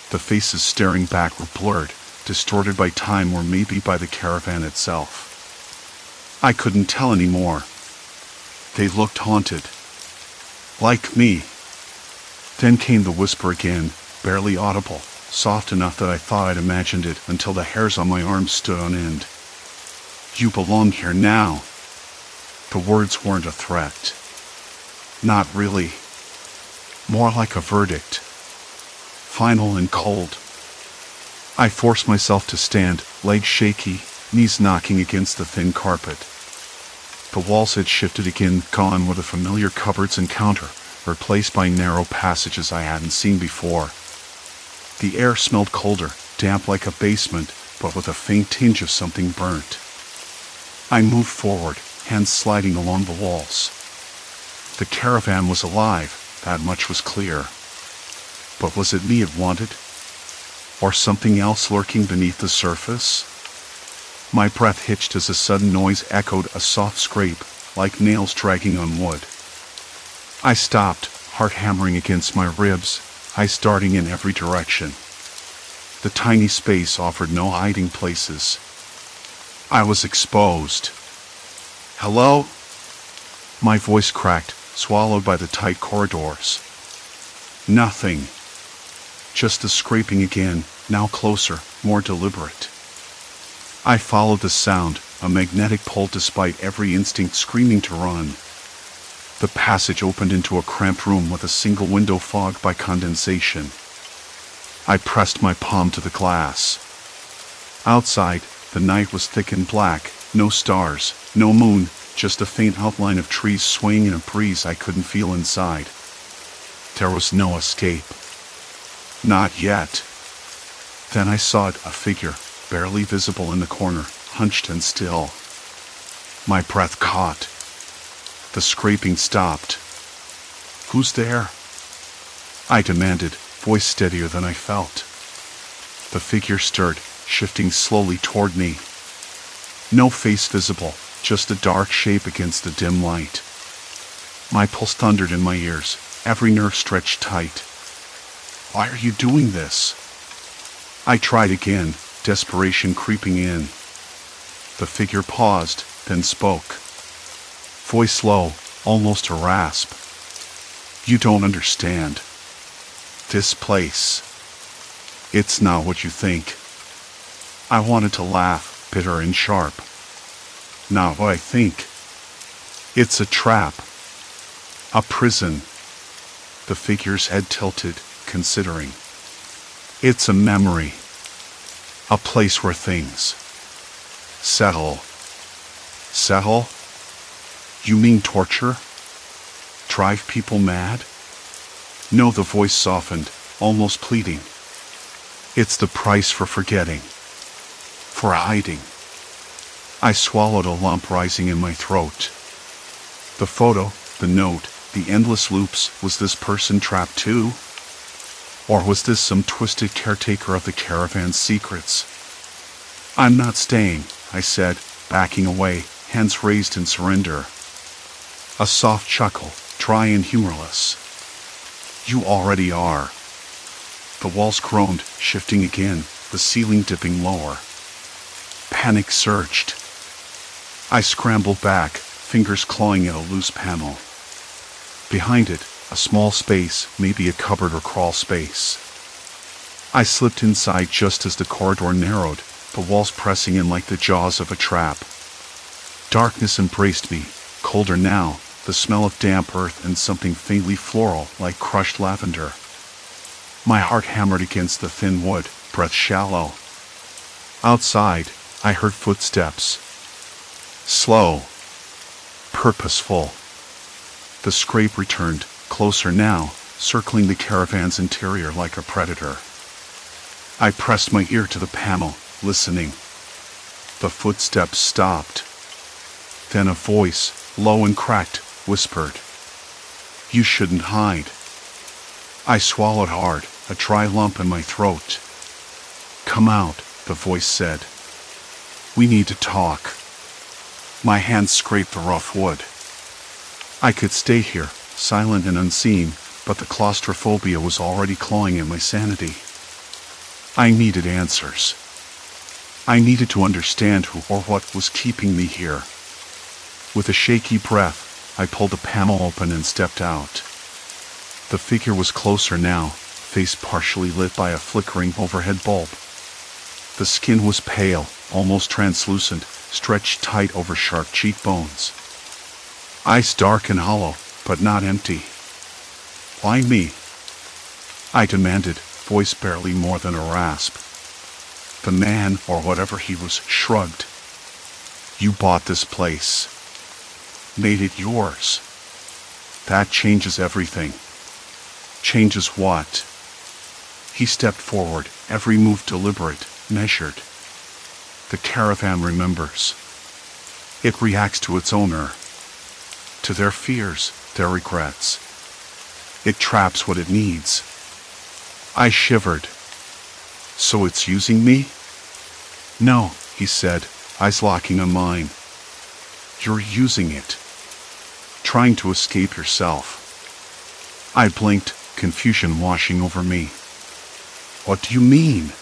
The faces staring back were blurred, distorted by time or maybe by the caravan itself. I couldn't tell anymore. They looked haunted. Like me. Then came the whisper again, barely audible, soft enough that I thought I'd imagined it until the hairs on my arms stood on end. "You belong here now." The words weren't a threat. Not really. More like a verdict. Final and cold. I forced myself to stand, legs shaky, knees knocking against the thin carpet. The walls had shifted again, gone were the familiar cupboards and counter, replaced by narrow passages I hadn't seen before. The air smelled colder, damp like a basement, but with a faint tinge of something burnt. I moved forward, hands sliding along the walls. The caravan was alive, that much was clear. But was it me it wanted? Or something else lurking beneath the surface? My breath hitched as a sudden noise echoed, a soft scrape, like nails dragging on wood. I stopped, heart hammering against my ribs, eyes darting in every direction. The tiny space offered no hiding places. I was exposed. "Hello?" My voice cracked, swallowed by the tight corridors. Nothing. Just the scraping again, now closer, more deliberate. I followed the sound, a magnetic pull despite every instinct screaming to run. The passage opened into a cramped room with a single window fogged by condensation. I pressed my palm to the glass. Outside, the night was thick and black, no stars, no moon, just a faint outline of trees swaying in a breeze I couldn't feel inside. There was no escape. Not yet. Then I saw it, a figure, barely visible in the corner, hunched and still. My breath caught. The scraping stopped. "Who's there?" I demanded, voice steadier than I felt. The figure stirred, shifting slowly toward me. No face visible, just a dark shape against the dim light. My pulse thundered in my ears, every nerve stretched tight. "Why are you doing this?" I tried again, desperation creeping in. The figure paused, then spoke. Voice low, almost a rasp. "You don't understand. This place. It's not what you think." I wanted to laugh, bitter and sharp. "Not what I think. It's a trap. A prison." The figure's head tilted, considering. "It's a memory. A place where things settle." "Settle? You mean torture? Drive people mad?" "No," the voice softened, almost pleading. "It's the price for forgetting. For hiding." I swallowed a lump rising in my throat. The photo, the note, the endless loops, was this person trapped too? Or was this some twisted caretaker of the caravan's secrets? "I'm not staying," I said, backing away, hands raised in surrender. A soft chuckle, dry and humorless. "You already are." The walls groaned, shifting again, the ceiling dipping lower. Panic surged. I scrambled back, fingers clawing at a loose panel. Behind it, a small space, maybe a cupboard or crawl space. I slipped inside just as the corridor narrowed, the walls pressing in like the jaws of a trap. Darkness embraced me, colder now, the smell of damp earth and something faintly floral like crushed lavender. My heart hammered against the thin wood, breath shallow. Outside, I heard footsteps. Slow. Purposeful. The scrape returned, closer now, circling the caravan's interior like a predator. I pressed my ear to the panel, listening. The footsteps stopped. Then a voice, low and cracked, whispered, "You shouldn't hide." I swallowed hard, a dry lump in my throat. "Come out," the voice said. "We need to talk." My hands scraped the rough wood. I could stay here, silent and unseen, but the claustrophobia was already clawing at my sanity. I needed answers. I needed to understand who or what was keeping me here. With a shaky breath, I pulled the panel open and stepped out. The figure was closer now, face partially lit by a flickering overhead bulb. The skin was pale, almost translucent, stretched tight over sharp cheekbones. Eyes dark and hollow, but not empty. "Why me?" I demanded, voice barely more than a rasp. The man, or whatever he was, shrugged. "You bought this place. Made it yours. That changes everything." "Changes what?" He stepped forward, every move deliberate, measured. The caravan remembers. It reacts to its owner. To their fears, their regrets. It traps what it needs. I shivered. "So it's using me?" "No," he said, eyes locking on mine. "You're using it. Trying to escape yourself." I blinked, confusion washing over me. "What do you mean?"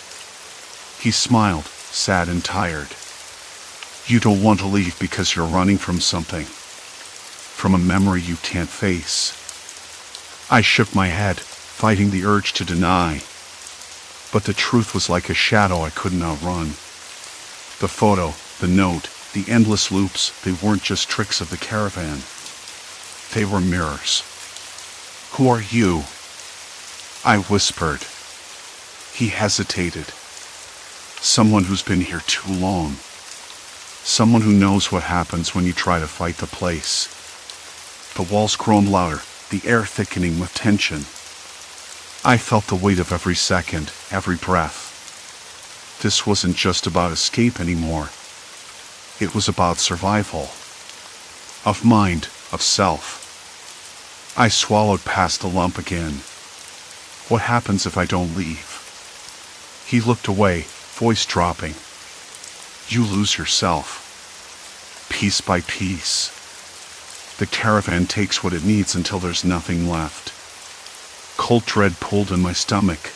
He smiled, sad and tired. "You don't want to leave because you're running from something. From a memory you can't face." I shook my head, fighting the urge to deny. But the truth was like a shadow I couldn't outrun. The photo, the note, the endless loops, they weren't just tricks of the caravan. They were mirrors. "Who are you?" I whispered. He hesitated. "Someone who's been here too long. Someone who knows what happens when you try to fight the place." The walls groaned louder, the air thickening with tension. I felt the weight of every second, every breath. This wasn't just about escape anymore. It was about survival. Of mind, of self. I swallowed past the lump again. "What happens if I don't leave?" He looked away, voice dropping. "You lose yourself. Piece by piece. The caravan takes what it needs until there's nothing left." Cold dread pulled in my stomach.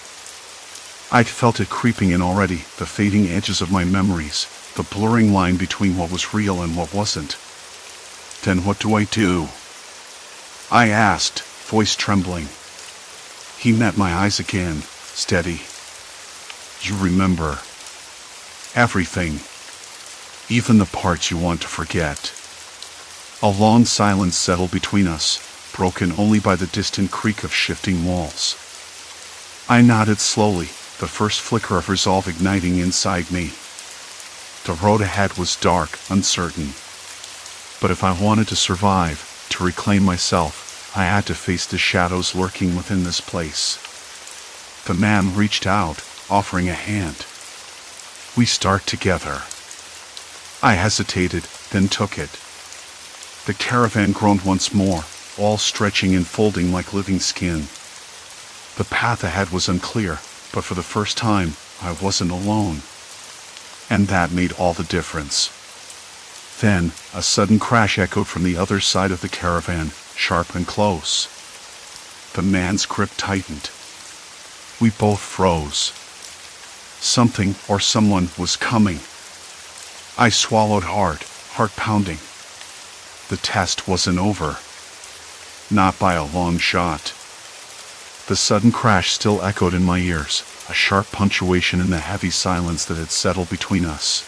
I'd felt it creeping in already, the fading edges of my memories, the blurring line between what was real and what wasn't. "Then what do I do?" I asked, voice trembling. He met my eyes again, steady. "You remember everything, even the parts you want to forget." A long silence settled between us, broken only by the distant creak of shifting walls. I nodded slowly, the first flicker of resolve igniting inside me. The road ahead was dark, uncertain. But if I wanted to survive, to reclaim myself, I had to face the shadows lurking within this place. The man reached out, offering a hand. "We start together." I hesitated, then took it. The caravan groaned once more, all stretching and folding like living skin. The path ahead was unclear, but for the first time, I wasn't alone. And that made all the difference. Then, a sudden crash echoed from the other side of the caravan, sharp and close. The man's grip tightened. We both froze. Something or someone was coming. I swallowed hard, heart pounding. The test wasn't over. Not by a long shot. The sudden crash still echoed in my ears, a sharp punctuation in the heavy silence that had settled between us.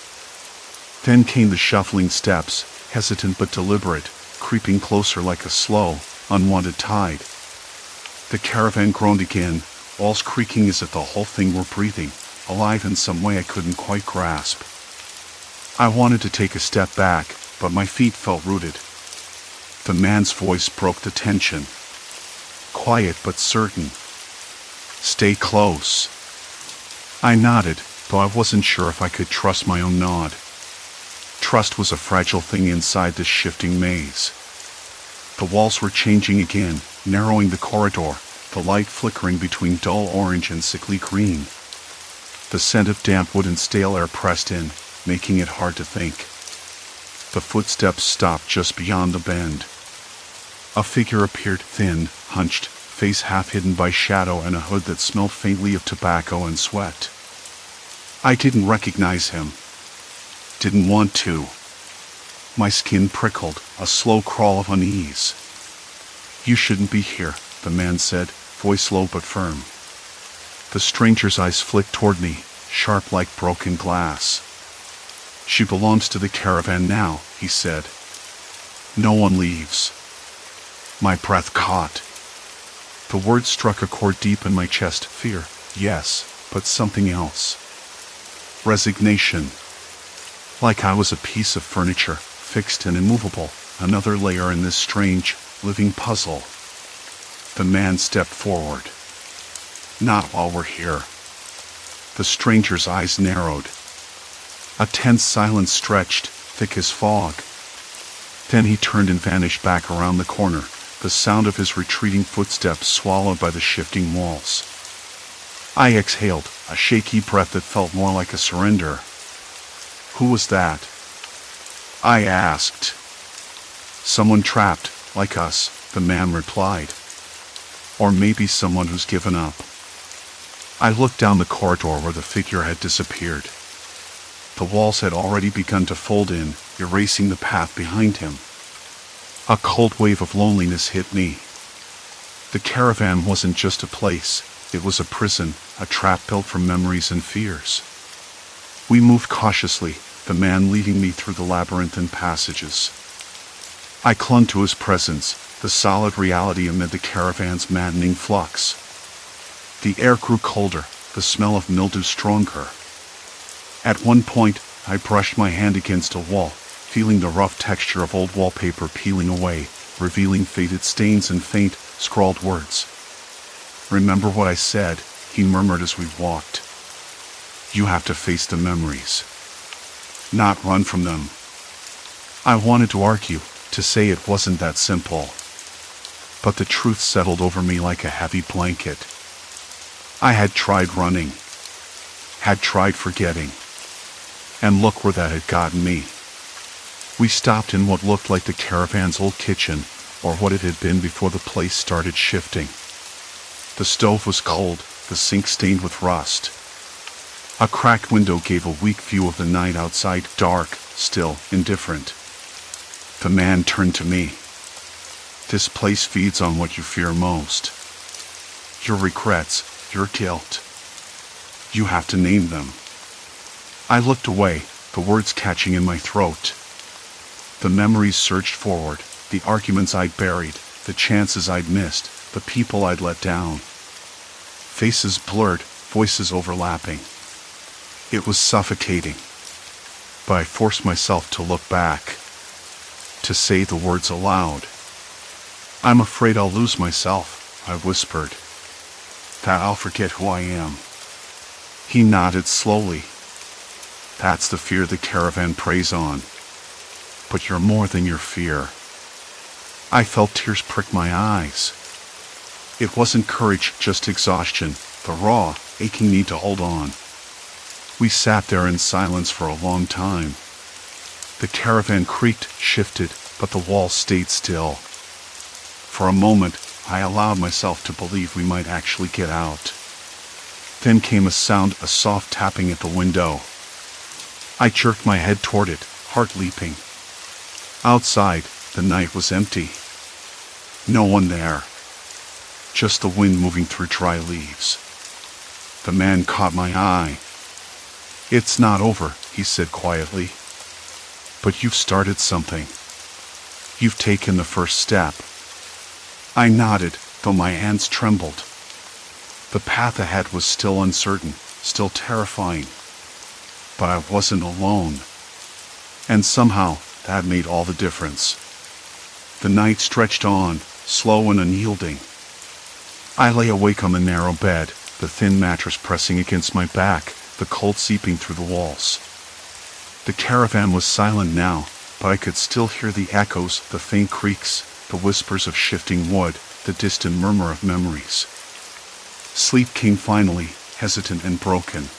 Then came the shuffling steps, hesitant but deliberate, creeping closer like a slow, unwanted tide. The caravan groaned again, walls creaking as if the whole thing were breathing, alive in some way I couldn't quite grasp. I wanted to take a step back, but my feet felt rooted. The man's voice broke the tension. Quiet but certain. "Stay close." I nodded, though I wasn't sure if I could trust my own nod. Trust was a fragile thing inside this shifting maze. The walls were changing again, narrowing the corridor, the light flickering between dull orange and sickly green. The scent of damp wood and stale air pressed in, making it hard to think. The footsteps stopped just beyond the bend. A figure appeared, thin, hunched, face half hidden by shadow and a hood that smelled faintly of tobacco and sweat. I didn't recognize him. Didn't want to. My skin prickled, a slow crawl of unease. "You shouldn't be here," the man said, voice low but firm. The stranger's eyes flicked toward me, sharp like broken glass. "She belongs to the caravan now," he said. "No one leaves." My breath caught. The words struck a chord deep in my chest. Fear, yes, but something else. Resignation. Like I was a piece of furniture, fixed and immovable, another layer in this strange, living puzzle. The man stepped forward. "Not while we're here." The stranger's eyes narrowed. A tense silence stretched, thick as fog. Then he turned and vanished back around the corner, the sound of his retreating footsteps swallowed by the shifting walls. I exhaled, a shaky breath that felt more like a surrender. "Who was that?" I asked. "Someone trapped, like us," the man replied. "Or maybe someone who's given up." I looked down the corridor where the figure had disappeared. The walls had already begun to fold in, erasing the path behind him. A cold wave of loneliness hit me. The caravan wasn't just a place, it was a prison, a trap built from memories and fears. We moved cautiously, the man leading me through the labyrinthine passages. I clung to his presence, the solid reality amid the caravan's maddening flux. The air grew colder, the smell of mildew stronger. At one point, I brushed my hand against a wall, feeling the rough texture of old wallpaper peeling away, revealing faded stains and faint, scrawled words. "Remember what I said," he murmured as we walked. "You have to face the memories, not run from them." I wanted to argue, to say it wasn't that simple. But the truth settled over me like a heavy blanket. I had tried running, had tried forgetting, and look where that had gotten me. We stopped in what looked like the caravan's old kitchen, or what it had been before the place started shifting. The stove was cold, the sink stained with rust. A cracked window gave a weak view of the night outside, dark, still, indifferent. The man turned to me. "This place feeds on what you fear most. Your regrets, your guilt. You have to name them." I looked away, the words catching in my throat. The memories surged forward, the arguments I'd buried, the chances I'd missed, the people I'd let down. Faces blurred, voices overlapping. It was suffocating. But I forced myself to look back, to say the words aloud. "I'm afraid I'll lose myself," I whispered. "That I'll forget who I am." He nodded slowly. "That's the fear the caravan preys on. But you're more than your fear." I felt tears prick my eyes. It wasn't courage, just exhaustion, the raw, aching need to hold on. We sat there in silence for a long time. The caravan creaked, shifted, but the walls stayed still. For a moment, I allowed myself to believe we might actually get out. Then came a sound, a soft tapping at the window. I jerked my head toward it, heart leaping. Outside, the night was empty. No one there. Just the wind moving through dry leaves. The man caught my eye. "It's not over," he said quietly. "But you've started something. You've taken the first step." I nodded, though my hands trembled. The path ahead was still uncertain, still terrifying. But I wasn't alone. And somehow, that made all the difference. The night stretched on, slow and unyielding. I lay awake on the narrow bed, the thin mattress pressing against my back, the cold seeping through the walls. The caravan was silent now, but I could still hear the echoes, the faint creaks, the whispers of shifting wood, the distant murmur of memories. Sleep came finally, hesitant and broken.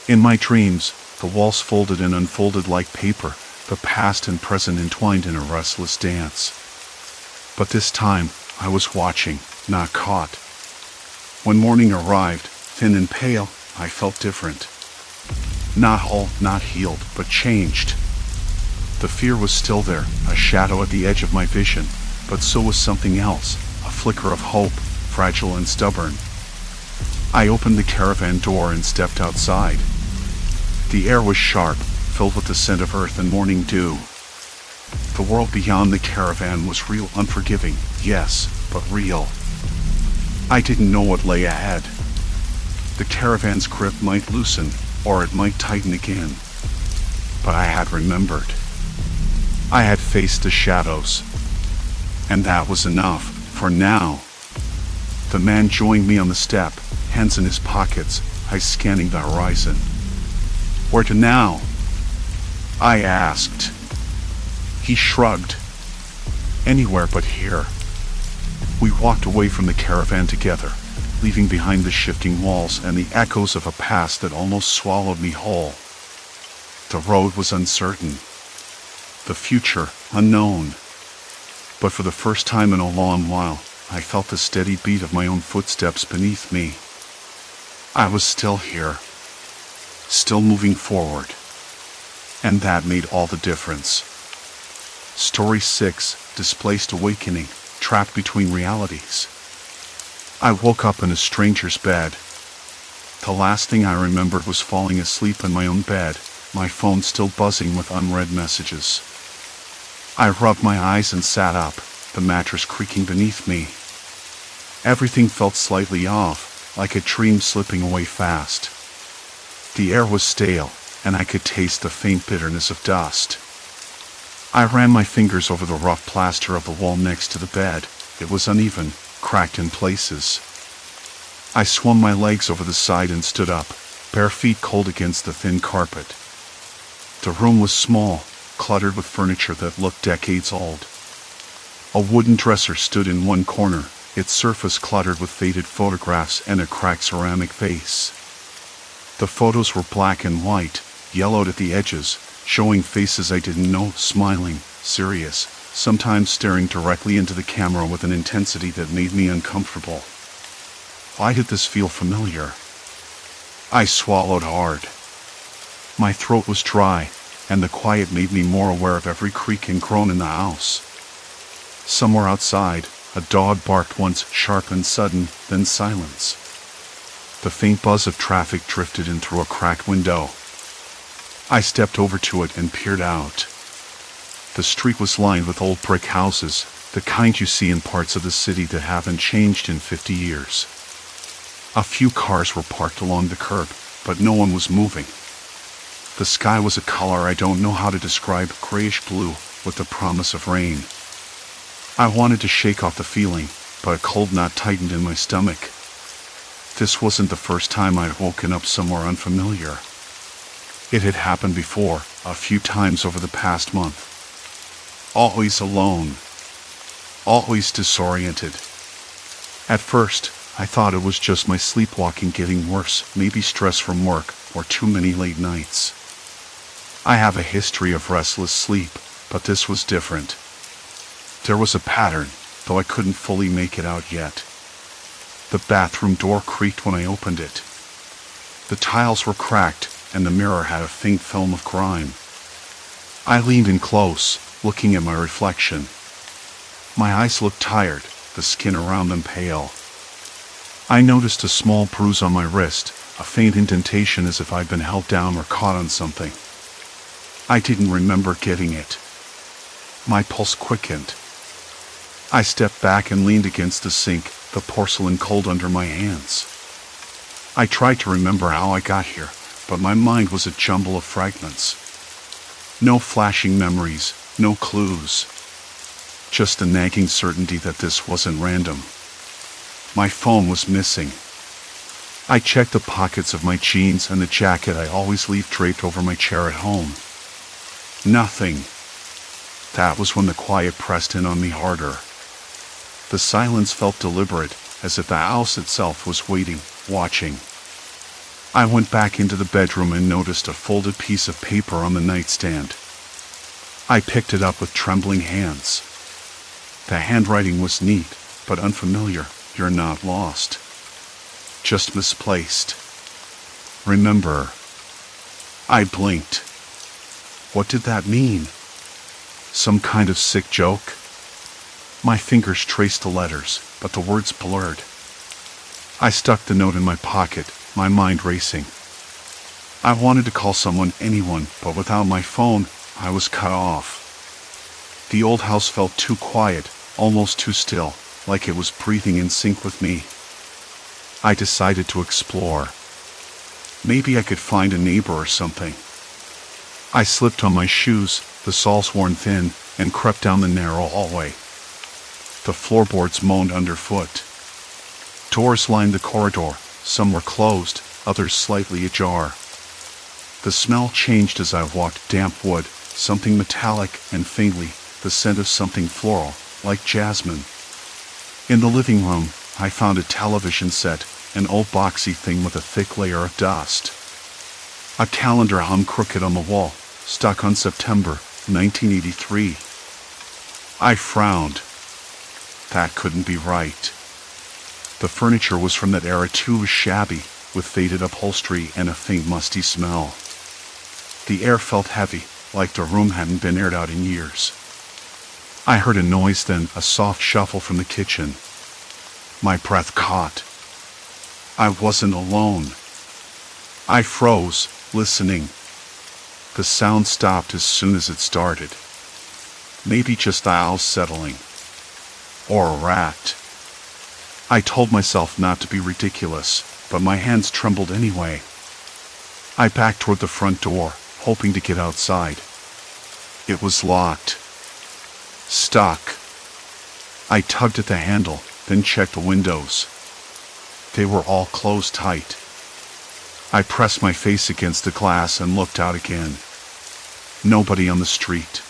In my dreams, the walls folded and unfolded like paper, the past and present entwined in a restless dance. But this time, I was watching, not caught. When morning arrived, thin and pale, I felt different. Not whole, not healed, but changed. The fear was still there, a shadow at the edge of my vision, but so was something else, a flicker of hope, fragile and stubborn. I opened the caravan door and stepped outside. The air was sharp, filled with the scent of earth and morning dew. The world beyond the caravan was real, unforgiving, yes, but real. I didn't know what lay ahead. The caravan's grip might loosen, or it might tighten again. But I had remembered. I had faced the shadows. And that was enough, for now. The man joined me on the step, hands in his pockets, eyes scanning the horizon. "Where to now?" I asked. He shrugged. "Anywhere but here." We walked away from the caravan together, leaving behind the shifting walls and the echoes of a past that almost swallowed me whole. The road was uncertain. The future unknown. But for the first time in a long while, I felt the steady beat of my own footsteps beneath me. I was still here, still moving forward. And that made all the difference. Story 6, Displaced Awakening, Trapped Between Realities. I woke up in a stranger's bed. The last thing I remembered was falling asleep in my own bed, my phone still buzzing with unread messages. I rubbed my eyes and sat up, the mattress creaking beneath me. Everything felt slightly off, like a dream slipping away fast. The air was stale, and I could taste the faint bitterness of dust. I ran my fingers over the rough plaster of the wall next to the bed. It was uneven, cracked in places. I swung my legs over the side and stood up, bare feet cold against the thin carpet. The room was small, cluttered with furniture that looked decades old. A wooden dresser stood in one corner, its surface cluttered with faded photographs and a cracked ceramic vase. The photos were black and white, yellowed at the edges, showing faces I didn't know, smiling, serious, sometimes staring directly into the camera with an intensity that made me uncomfortable. Why did this feel familiar? I swallowed hard. My throat was dry, and the quiet made me more aware of every creak and groan in the house. Somewhere outside, a dog barked once, sharp and sudden, then silence. The faint buzz of traffic drifted in through a cracked window. I stepped over to it and peered out. The street was lined with old brick houses, the kind you see in parts of the city that haven't changed in 50 years. A few cars were parked along the curb, but no one was moving. The sky was a color I don't know how to describe, grayish-blue, with the promise of rain. I wanted to shake off the feeling, but a cold knot tightened in my stomach. This wasn't the first time I'd woken up somewhere unfamiliar. It had happened before, a few times over the past month. Always alone. Always disoriented. At first, I thought it was just my sleepwalking getting worse, maybe stress from work, or too many late nights. I have a history of restless sleep, but this was different. There was a pattern, though I couldn't fully make it out yet. The bathroom door creaked when I opened it. The tiles were cracked, and the mirror had a faint film of grime. I leaned in close, looking at my reflection. My eyes looked tired, the skin around them pale. I noticed a small bruise on my wrist, a faint indentation as if I'd been held down or caught on something. I didn't remember getting it. My pulse quickened. I stepped back and leaned against the sink, the porcelain cold under my hands. I tried to remember how I got here, but my mind was a jumble of fragments. No flashing memories, no clues. Just a nagging certainty that this wasn't random. My phone was missing. I checked the pockets of my jeans and the jacket I always leave draped over my chair at home. Nothing. That was when the quiet pressed in on me harder. The silence felt deliberate, as if the house itself was waiting, watching. I went back into the bedroom and noticed a folded piece of paper on the nightstand. I picked it up with trembling hands. The handwriting was neat, but unfamiliar. You're not lost. Just misplaced. Remember. I blinked. What did that mean? Some kind of sick joke? My fingers traced the letters, but the words blurred. I stuck the note in my pocket, my mind racing. I wanted to call someone, anyone, but without my phone, I was cut off. The old house felt too quiet, almost too still, like it was breathing in sync with me. I decided to explore. Maybe I could find a neighbor or something. I slipped on my shoes, the soles worn thin, and crept down the narrow hallway. The floorboards moaned underfoot. Doors lined the corridor, some were closed, others slightly ajar. The smell changed as I walked, damp wood, something metallic, and faintly, the scent of something floral, like jasmine. In the living room, I found a television set, an old boxy thing with a thick layer of dust. A calendar hung crooked on the wall, stuck on September 1983. I frowned. That couldn't be right. The furniture was from that era too, shabby, with faded upholstery and a faint musty smell. The air felt heavy, like the room hadn't been aired out in years. I heard a noise, then a soft shuffle from the kitchen. My breath caught. I wasn't alone. I froze, listening. The sound stopped as soon as it started. Maybe just the house settling. Or a rat. I told myself not to be ridiculous, but my hands trembled anyway. I backed toward the front door, hoping to get outside. It was locked. Stuck. I tugged at the handle, then checked the windows. They were all closed tight. I pressed my face against the glass and looked out again. Nobody on the street.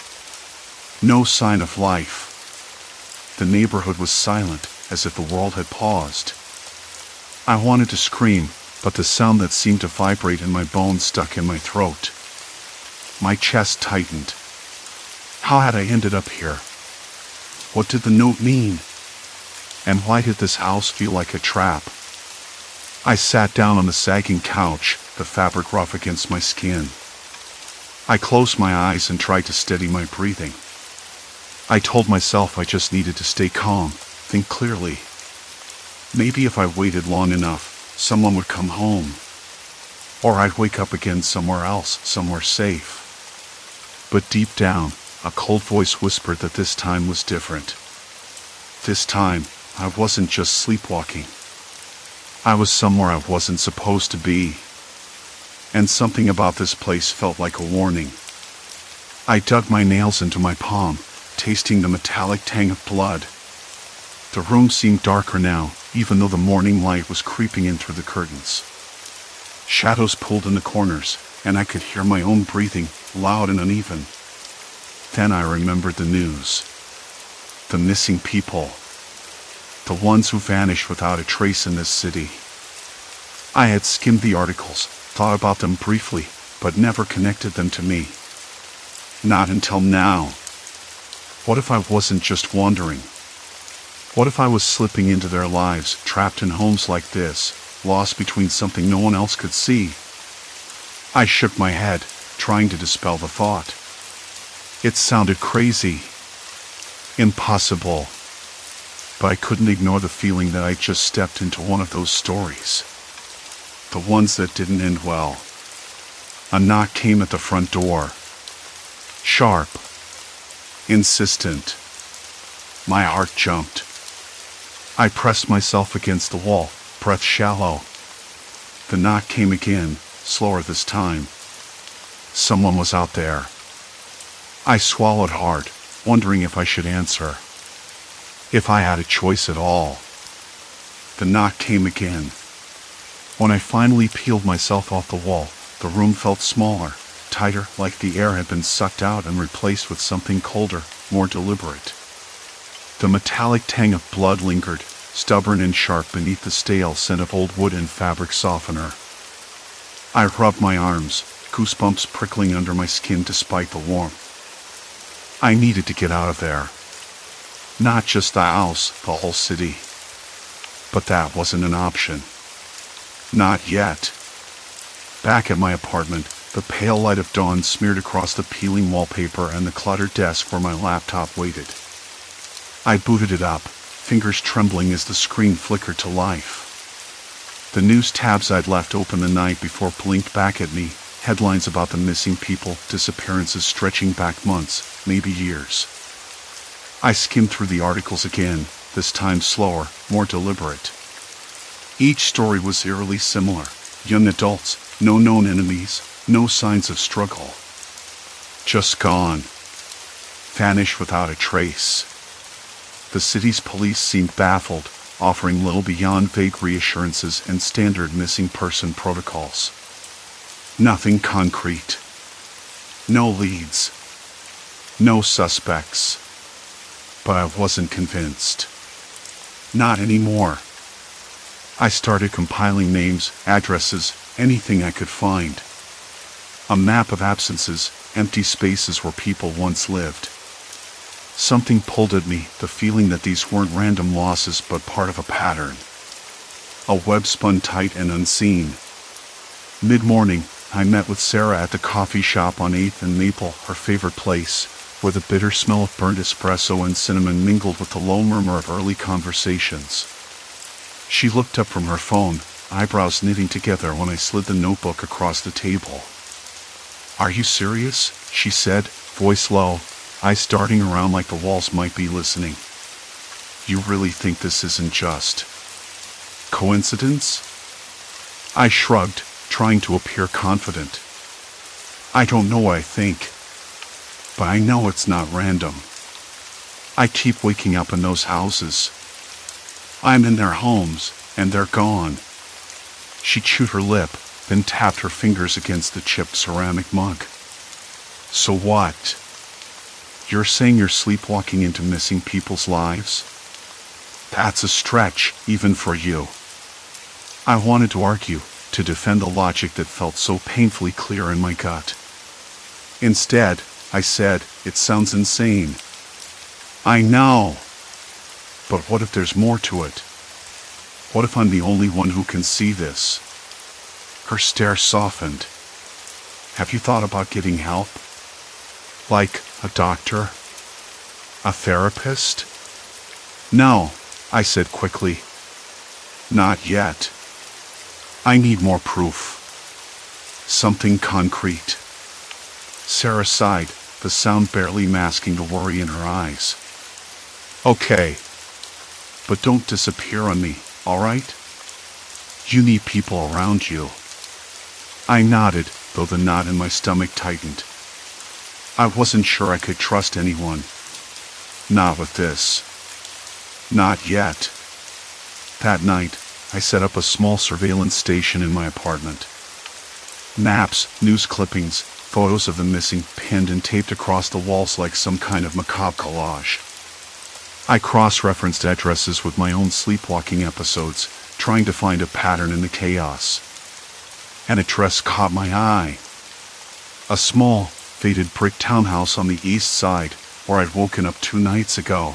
No sign of life. The neighborhood was silent, as if the world had paused. I wanted to scream, but the sound that seemed to vibrate in my bones stuck in my throat. My chest tightened. How had I ended up here? What did the note mean? And why did this house feel like a trap? I sat down on the sagging couch, the fabric rough against my skin. I closed my eyes and tried to steady my breathing. I told myself I just needed to stay calm, think clearly. Maybe if I waited long enough, someone would come home. Or I'd wake up again somewhere else, somewhere safe. But deep down, a cold voice whispered that this time was different. This time, I wasn't just sleepwalking. I was somewhere I wasn't supposed to be. And something about this place felt like a warning. I dug my nails into my palm, tasting the metallic tang of blood. The room seemed darker now, even though the morning light was creeping in through the curtains. Shadows pulled in the corners, and I could hear my own breathing, loud and uneven. Then I remembered the news. The missing people. The ones who vanished without a trace in this city. I had skimmed the articles, thought about them briefly, but never connected them to me. Not until now. What if I wasn't just wandering? What if I was slipping into their lives, trapped in homes like this, lost between something no one else could see? I shook my head, trying to dispel the thought. It sounded crazy. Impossible. But I couldn't ignore the feeling that I'd just stepped into one of those stories. The ones that didn't end well. A knock came at the front door. Sharp. Insistent. My heart jumped. I pressed myself against the wall, breath shallow. The knock came again, slower this time. Someone was out there. I swallowed hard, wondering if I should answer. If I had a choice at all. The knock came again. When I finally peeled myself off the wall, the room felt smaller, tighter, like the air had been sucked out and replaced with something colder, more deliberate. The metallic tang of blood lingered, stubborn and sharp beneath the stale scent of old wood and fabric softener. I rubbed my arms, goosebumps prickling under my skin despite the warmth. I needed to get out of there. Not just the house, the whole city. But that wasn't an option. Not yet. Back at my apartment, the pale light of dawn smeared across the peeling wallpaper and the cluttered desk where my laptop waited. I booted it up, fingers trembling as the screen flickered to life. The news tabs I'd left open the night before blinked back at me, headlines about the missing people, disappearances stretching back months, maybe years. I skimmed through the articles again, this time slower, more deliberate. Each story was eerily similar. Young adults, no known enemies, no signs of struggle. Just gone. Vanished without a trace. The city's police seemed baffled, offering little beyond vague reassurances and standard missing person protocols. Nothing concrete. No leads. No suspects. But I wasn't convinced. Not anymore. I started compiling names, addresses, anything I could find. A map of absences, empty spaces where people once lived. Something pulled at me, the feeling that these weren't random losses but part of a pattern. A web spun tight and unseen. Mid-morning, I met with Sarah at the coffee shop on 8th and Maple, her favorite place, where the bitter smell of burnt espresso and cinnamon mingled with the low murmur of early conversations. She looked up from her phone, eyebrows knitting together when I slid the notebook across the table. "Are you serious?" she said, voice low, eyes darting around like the walls might be listening. You really think this isn't just coincidence? I shrugged, trying to appear confident. I don't know what I think, but I know it's not random. I keep waking up in those houses. I'm in their homes, and they're gone. She chewed her lip, then tapped her fingers against the chipped ceramic mug. So what? You're saying you're sleepwalking into missing people's lives? That's a stretch, even for you. I wanted to argue, to defend the logic that felt so painfully clear in my gut. Instead, I said, it sounds insane. I know. But what if there's more to it? What if I'm the only one who can see this? Her stare softened. Have you thought about getting help? Like a doctor? A therapist? No, I said quickly. Not yet. I need more proof. Something concrete. Sarah sighed, the sound barely masking the worry in her eyes. Okay. But don't disappear on me, all right? You need people around you. I nodded, though the knot in my stomach tightened. I wasn't sure I could trust anyone. Not with this. Not yet. That night, I set up a small surveillance station in my apartment. Maps, news clippings, photos of the missing pinned and taped across the walls like some kind of macabre collage. I cross-referenced addresses with my own sleepwalking episodes, trying to find a pattern in the chaos. An address caught my eye. A small, faded brick townhouse on the east side, where I'd woken up 2 nights ago.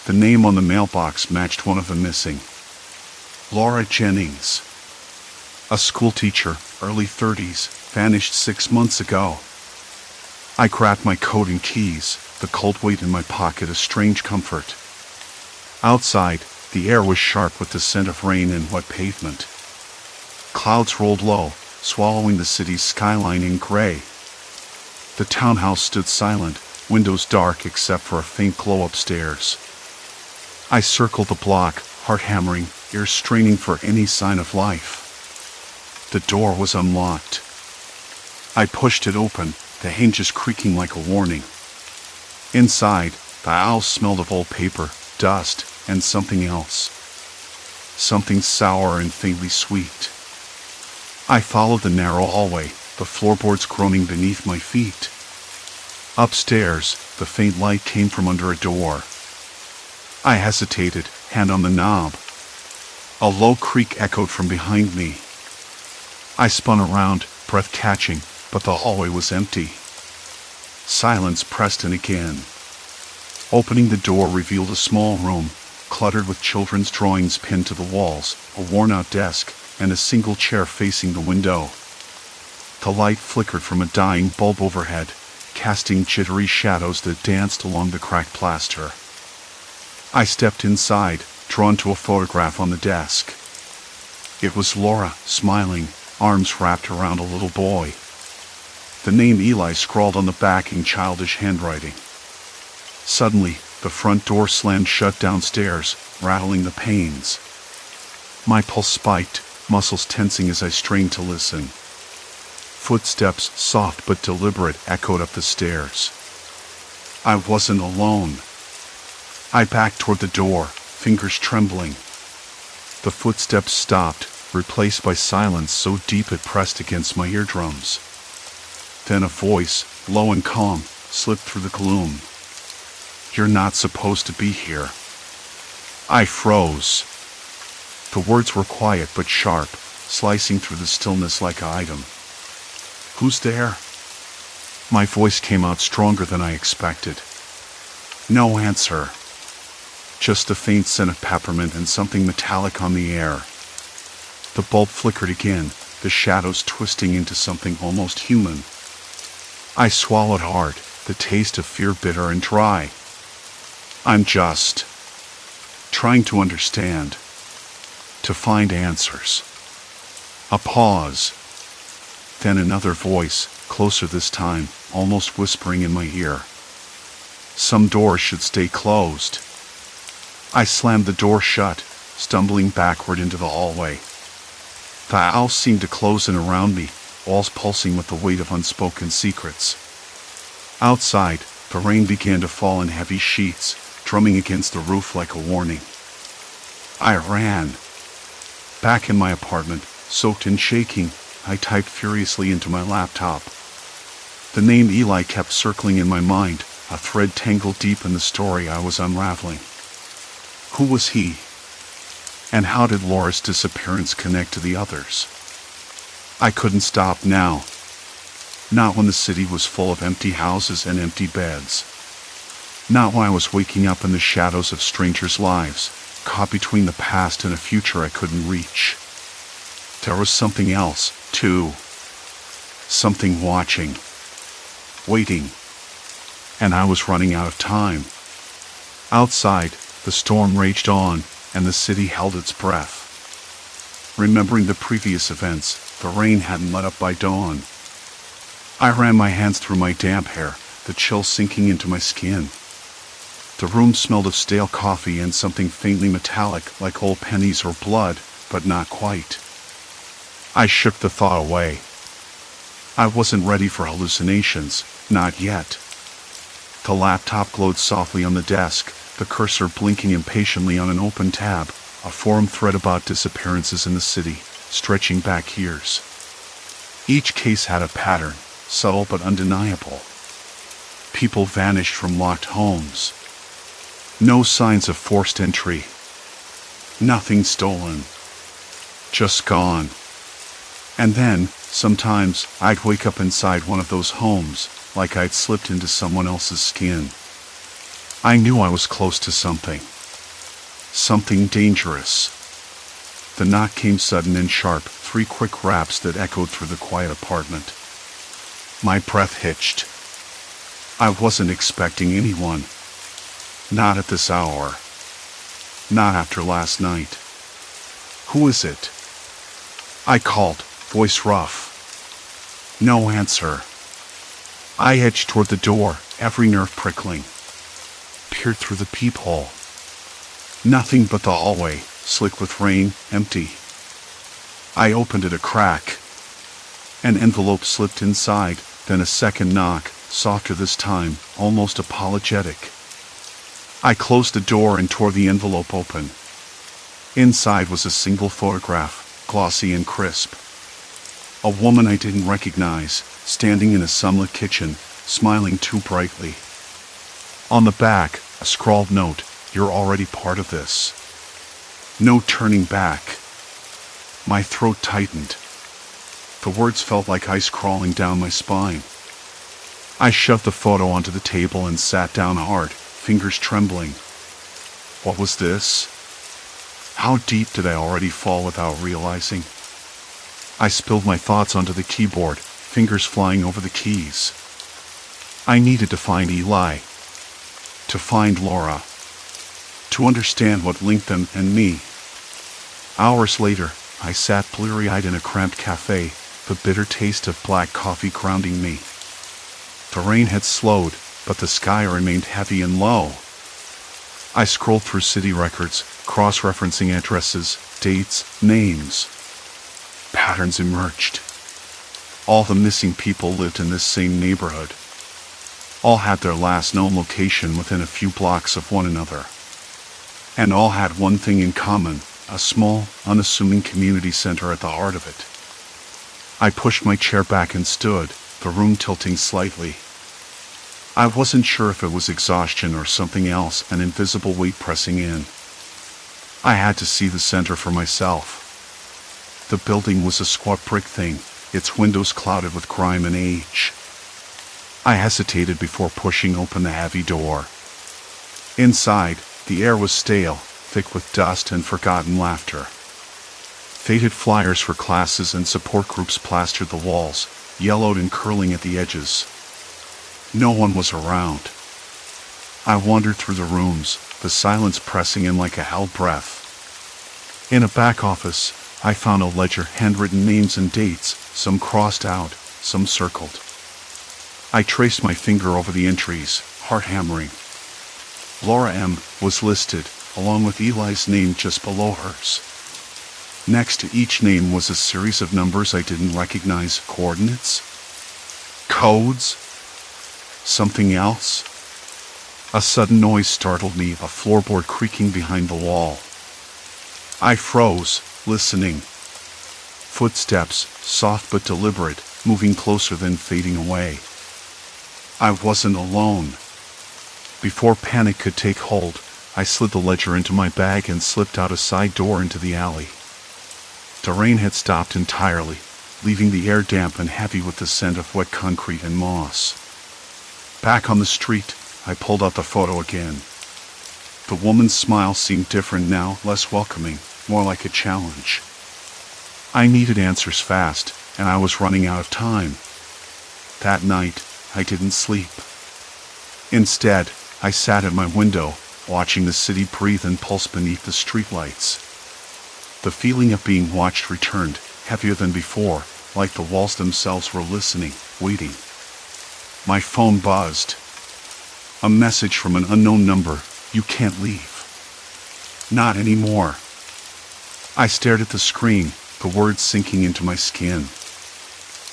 The name on the mailbox matched one of the missing. Laura Jennings. A schoolteacher, early 30s, vanished 6 months ago. I grabbed my coat and keys, the cold weight in my pocket a strange comfort. Outside, the air was sharp with the scent of rain and wet pavement. Clouds rolled low, swallowing the city's skyline in gray. The townhouse stood silent, windows dark except for a faint glow upstairs. I circled the block, heart hammering, ears straining for any sign of life. The door was unlocked. I pushed it open, the hinges creaking like a warning. Inside, the house smelled of old paper, dust, and something else. Something sour and faintly sweet. I followed the narrow hallway, the floorboards groaning beneath my feet. Upstairs, the faint light came from under a door. I hesitated, hand on the knob. A low creak echoed from behind me. I spun around, breath catching, but the hallway was empty. Silence pressed in again. Opening the door revealed a small room, cluttered with children's drawings pinned to the walls, a worn-out desk, and a single chair facing the window. The light flickered from a dying bulb overhead, casting jittery shadows that danced along the cracked plaster. I stepped inside, drawn to a photograph on the desk. It was Laura, smiling, arms wrapped around a little boy. The name Eli scrawled on the back in childish handwriting. Suddenly, the front door slammed shut downstairs, rattling the panes. My pulse spiked, muscles tensing as I strained to listen. Footsteps, soft but deliberate, echoed up the stairs. I wasn't alone. I backed toward the door, fingers trembling. The footsteps stopped, replaced by silence so deep it pressed against my eardrums. Then a voice, low and calm, slipped through the gloom. You're not supposed to be here. I froze. The words were quiet but sharp, slicing through the stillness like an item. Who's there? My voice came out stronger than I expected. No answer. Just the faint scent of peppermint and something metallic on the air. The bulb flickered again, the shadows twisting into something almost human. I swallowed hard, the taste of fear bitter and dry. I'm just trying to understand, to find answers. A pause. Then another voice, closer this time, almost whispering in my ear. Some doors should stay closed. I slammed the door shut, stumbling backward into the hallway. The house seemed to close in around me, walls pulsing with the weight of unspoken secrets. Outside, the rain began to fall in heavy sheets, drumming against the roof like a warning. I ran. Back in my apartment, soaked and shaking, I typed furiously into my laptop. The name Eli kept circling in my mind, a thread tangled deep in the story I was unraveling. Who was he? And how did Laura's disappearance connect to the others? I couldn't stop now. Not when the city was full of empty houses and empty beds. Not when I was waking up in the shadows of strangers' lives, caught between the past and a future I couldn't reach. There was something else, too. Something watching. Waiting. And I was running out of time. Outside, the storm raged on, and the city held its breath. Remembering the previous events, the rain hadn't let up by dawn. I ran my hands through my damp hair, the chill sinking into my skin. The room smelled of stale coffee and something faintly metallic like old pennies or blood, but not quite. I shook the thought away. I wasn't ready for hallucinations, not yet. The laptop glowed softly on the desk, the cursor blinking impatiently on an open tab, a forum thread about disappearances in the city, stretching back years. Each case had a pattern, subtle but undeniable. People vanished from locked homes. No signs of forced entry. Nothing stolen. Just gone. And then, sometimes, I'd wake up inside one of those homes, like I'd slipped into someone else's skin. I knew I was close to something. Something dangerous. The knock came sudden and sharp, 3 quick raps that echoed through the quiet apartment. My breath hitched. I wasn't expecting anyone. Not at this hour. Not after last night. Who is it? I called, voice rough. No answer. I edged toward the door, every nerve prickling. Peered through the peephole. Nothing but the hallway, slick with rain, empty. I opened it a crack. An envelope slipped inside, then a second knock, softer this time, almost apologetic. I closed the door and tore the envelope open. Inside was a single photograph, glossy and crisp. A woman I didn't recognize, standing in a sunlit kitchen, smiling too brightly. On the back, a scrawled note, "You're already part of this." No turning back. My throat tightened. The words felt like ice crawling down my spine. I shoved the photo onto the table and sat down hard, fingers trembling. What was this? How deep did I already fall without realizing? I spilled my thoughts onto the keyboard, fingers flying over the keys. I needed to find Eli. To find Laura. To understand what linked them and me. Hours later, I sat bleary-eyed in a cramped cafe, the bitter taste of black coffee grounding me. The rain had slowed, but the sky remained heavy and low. I scrolled through city records, cross-referencing addresses, dates, names. Patterns emerged. All the missing people lived in this same neighborhood. All had their last known location within a few blocks of one another. And all had one thing in common, a small, unassuming community center at the heart of it. I pushed my chair back and stood, the room tilting slightly. I wasn't sure if it was exhaustion or something else, an invisible weight pressing in. I had to see the center for myself. The building was a squat brick thing, its windows clouded with grime and age. I hesitated before pushing open the heavy door. Inside, the air was stale, thick with dust and forgotten laughter. Faded flyers for classes and support groups plastered the walls, yellowed and curling at the edges. No one was around. I wandered through the rooms, the silence pressing in like a held breath. In a back office, I found a ledger, handwritten names and dates, some crossed out, some circled. I traced my finger over the entries, heart hammering, Laura M. was listed, along with Eli's name just below hers. Next to each name was a series of numbers I didn't recognize, coordinates, codes, something else. A sudden noise startled me, a floorboard creaking behind the wall. I froze, listening. Footsteps, soft but deliberate, moving closer then fading away. I wasn't alone. Before panic could take hold, I slid the ledger into my bag and slipped out a side door into the alley. The rain had stopped entirely, leaving the air damp and heavy with the scent of wet concrete and moss. Back on the street, I pulled out the photo again. The woman's smile seemed different now, less welcoming, more like a challenge. I needed answers fast, and I was running out of time. That night, I didn't sleep. Instead, I sat at my window, watching the city breathe and pulse beneath the streetlights. The feeling of being watched returned, heavier than before, like the walls themselves were listening, waiting. My phone buzzed. A message from an unknown number: "You can't leave." Not anymore. I stared at the screen, the words sinking into my skin.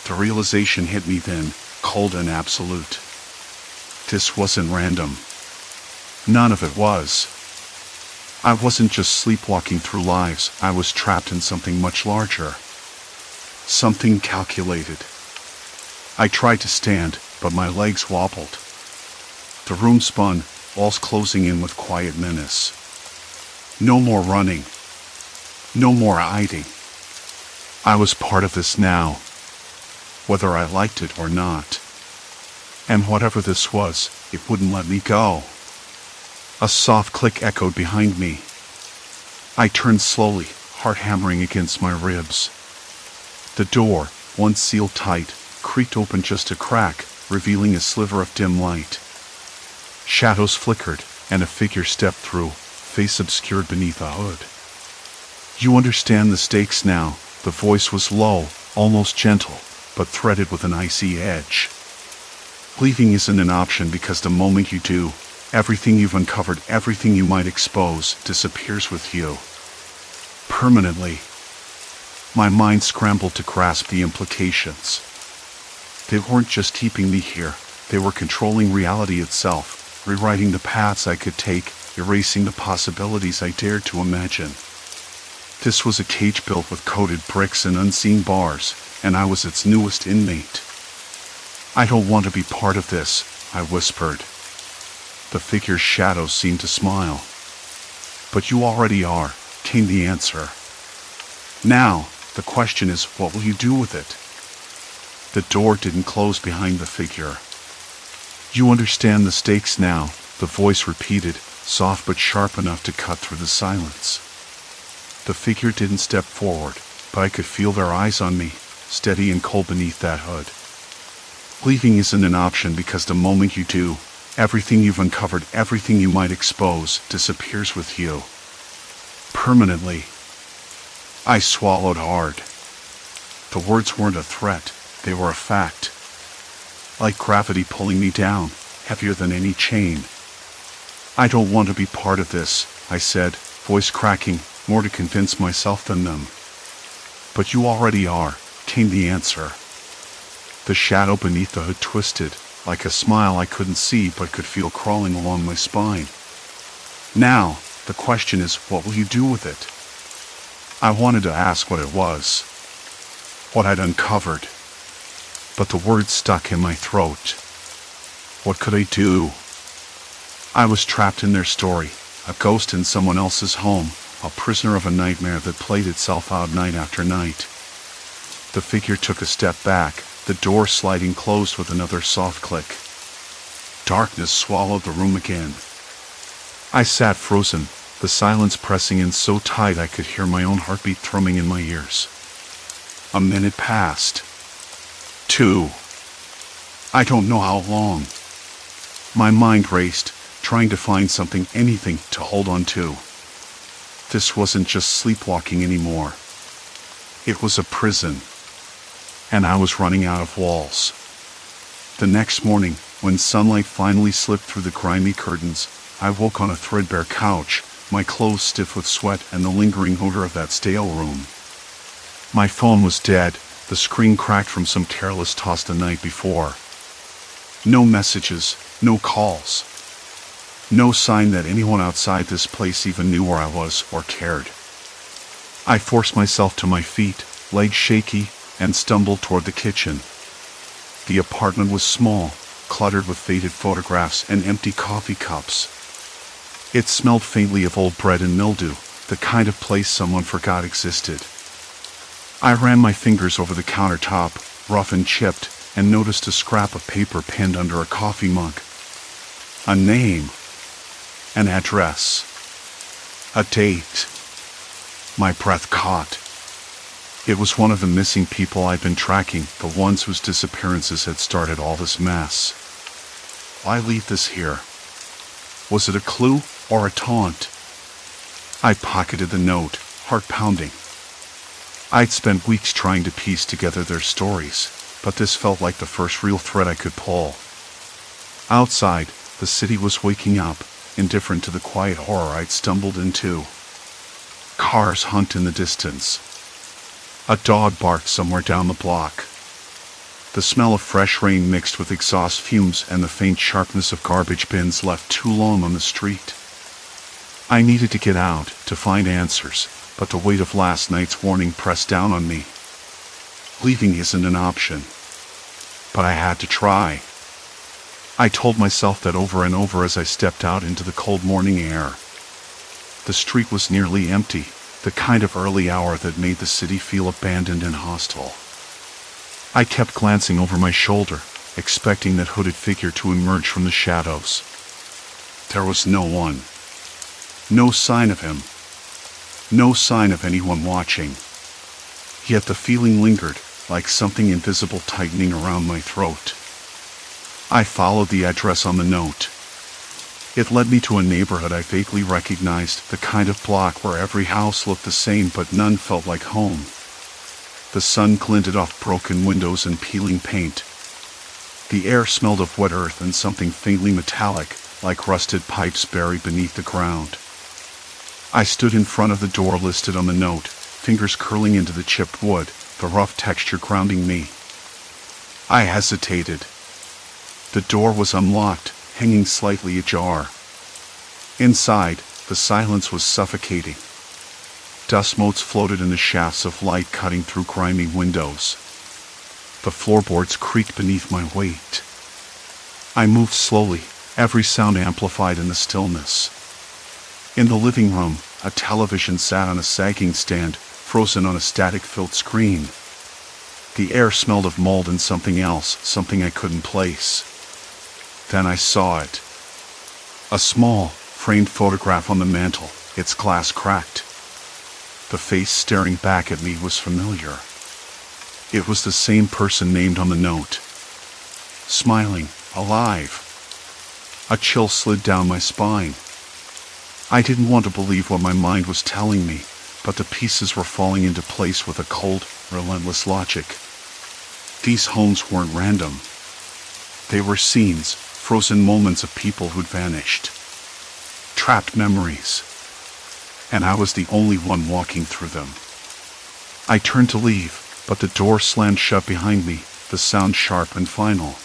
The realization hit me then, cold and absolute. This wasn't random. None of it was. I wasn't just sleepwalking through lives, I was trapped in something much larger. Something calculated. I tried to stand, but my legs wobbled. The room spun, walls closing in with quiet menace. No more running. No more hiding. I was part of this now, whether I liked it or not. And whatever this was, it wouldn't let me go. A soft click echoed behind me. I turned slowly, heart hammering against my ribs. The door, once sealed tight, creaked open just a crack, revealing a sliver of dim light. Shadows flickered, and a figure stepped through, face obscured beneath a hood. "You understand the stakes now," the voice was low, almost gentle, but threaded with an icy edge. "Leaving isn't an option because the moment you do, everything you've uncovered, everything you might expose, disappears with you. Permanently." My mind scrambled to grasp the implications. They weren't just keeping me here, they were controlling reality itself, rewriting the paths I could take, erasing the possibilities I dared to imagine. This was a cage built with coated bricks and unseen bars, and I was its newest inmate. "I don't want to be part of this," I whispered. The figure's shadow seemed to smile. "But you already are," came the answer. "Now, the question is, what will you do with it?" The door didn't close behind the figure. "You understand the stakes now," the voice repeated, soft but sharp enough to cut through the silence. The figure didn't step forward, but I could feel their eyes on me, steady and cold beneath that hood. "Leaving isn't an option because the moment you do, everything you've uncovered, everything you might expose, disappears with you. Permanently." I swallowed hard. The words weren't a threat, they were a fact. Like gravity pulling me down, heavier than any chain. "I don't want to be part of this," I said, voice cracking, more to convince myself than them. "But you already are," came the answer. The shadow beneath the hood twisted, like a smile I couldn't see but could feel crawling along my spine. "Now, the question is, what will you do with it?" I wanted to ask what it was, what I'd uncovered, but the words stuck in my throat. What could I do? I was trapped in their story, a ghost in someone else's home, a prisoner of a nightmare that played itself out night after night. The figure took a step back, the door sliding closed with another soft click. Darkness swallowed the room again. I sat frozen, the silence pressing in so tight I could hear my own heartbeat thrumming in my ears. A minute passed. 2. I don't know how long. My mind raced, trying to find something, anything, to hold on to. This wasn't just sleepwalking anymore. It was a prison. And I was running out of walls. The next morning, when sunlight finally slipped through the grimy curtains, I woke on a threadbare couch, my clothes stiff with sweat and the lingering odor of that stale room. My phone was dead, the screen cracked from some careless toss the night before. No messages, no calls. No sign that anyone outside this place even knew where I was or cared. I forced myself to my feet, legs shaky, and stumbled toward the kitchen. The apartment was small, cluttered with faded photographs and empty coffee cups. It smelled faintly of old bread and mildew, the kind of place someone forgot existed. I ran my fingers over the countertop, rough and chipped, and noticed a scrap of paper pinned under a coffee mug. A name. An address. A date. My breath caught. It was one of the missing people I'd been tracking, the ones whose disappearances had started all this mess. Why leave this here? Was it a clue or a taunt? I pocketed the note, heart pounding. I'd spent weeks trying to piece together their stories, but this felt like the first real thread I could pull. Outside, the city was waking up, indifferent to the quiet horror I'd stumbled into. Cars honked in the distance. A dog barked somewhere down the block. The smell of fresh rain mixed with exhaust fumes and the faint sharpness of garbage bins left too long on the street. I needed to get out, to find answers, but the weight of last night's warning pressed down on me. Leaving isn't an option. But I had to try. I told myself that over and over as I stepped out into the cold morning air. The street was nearly empty, the kind of early hour that made the city feel abandoned and hostile. I kept glancing over my shoulder, expecting that hooded figure to emerge from the shadows. There was no one. No sign of him. No sign of anyone watching. Yet the feeling lingered, like something invisible tightening around my throat. I followed the address on the note. It led me to a neighborhood I vaguely recognized, the kind of block where every house looked the same but none felt like home. The sun glinted off broken windows and peeling paint. The air smelled of wet earth and something faintly metallic, like rusted pipes buried beneath the ground. I stood in front of the door listed on the note, fingers curling into the chipped wood, the rough texture grounding me. I hesitated. The door was unlocked, hanging slightly ajar. Inside, the silence was suffocating. Dust motes floated in the shafts of light cutting through grimy windows. The floorboards creaked beneath my weight. I moved slowly, every sound amplified in the stillness. In the living room, a television sat on a sagging stand, frozen on a static-filled screen. The air smelled of mold and something else, something I couldn't place. Then I saw it. A small, framed photograph on the mantel, its glass cracked. The face staring back at me was familiar. It was the same person named on the note. Smiling, alive. A chill slid down my spine. I didn't want to believe what my mind was telling me, but the pieces were falling into place with a cold, relentless logic. These homes weren't random. They were scenes, frozen moments of people who'd vanished. Trapped memories. And I was the only one walking through them. I turned to leave, but the door slammed shut behind me, the sound sharp and final.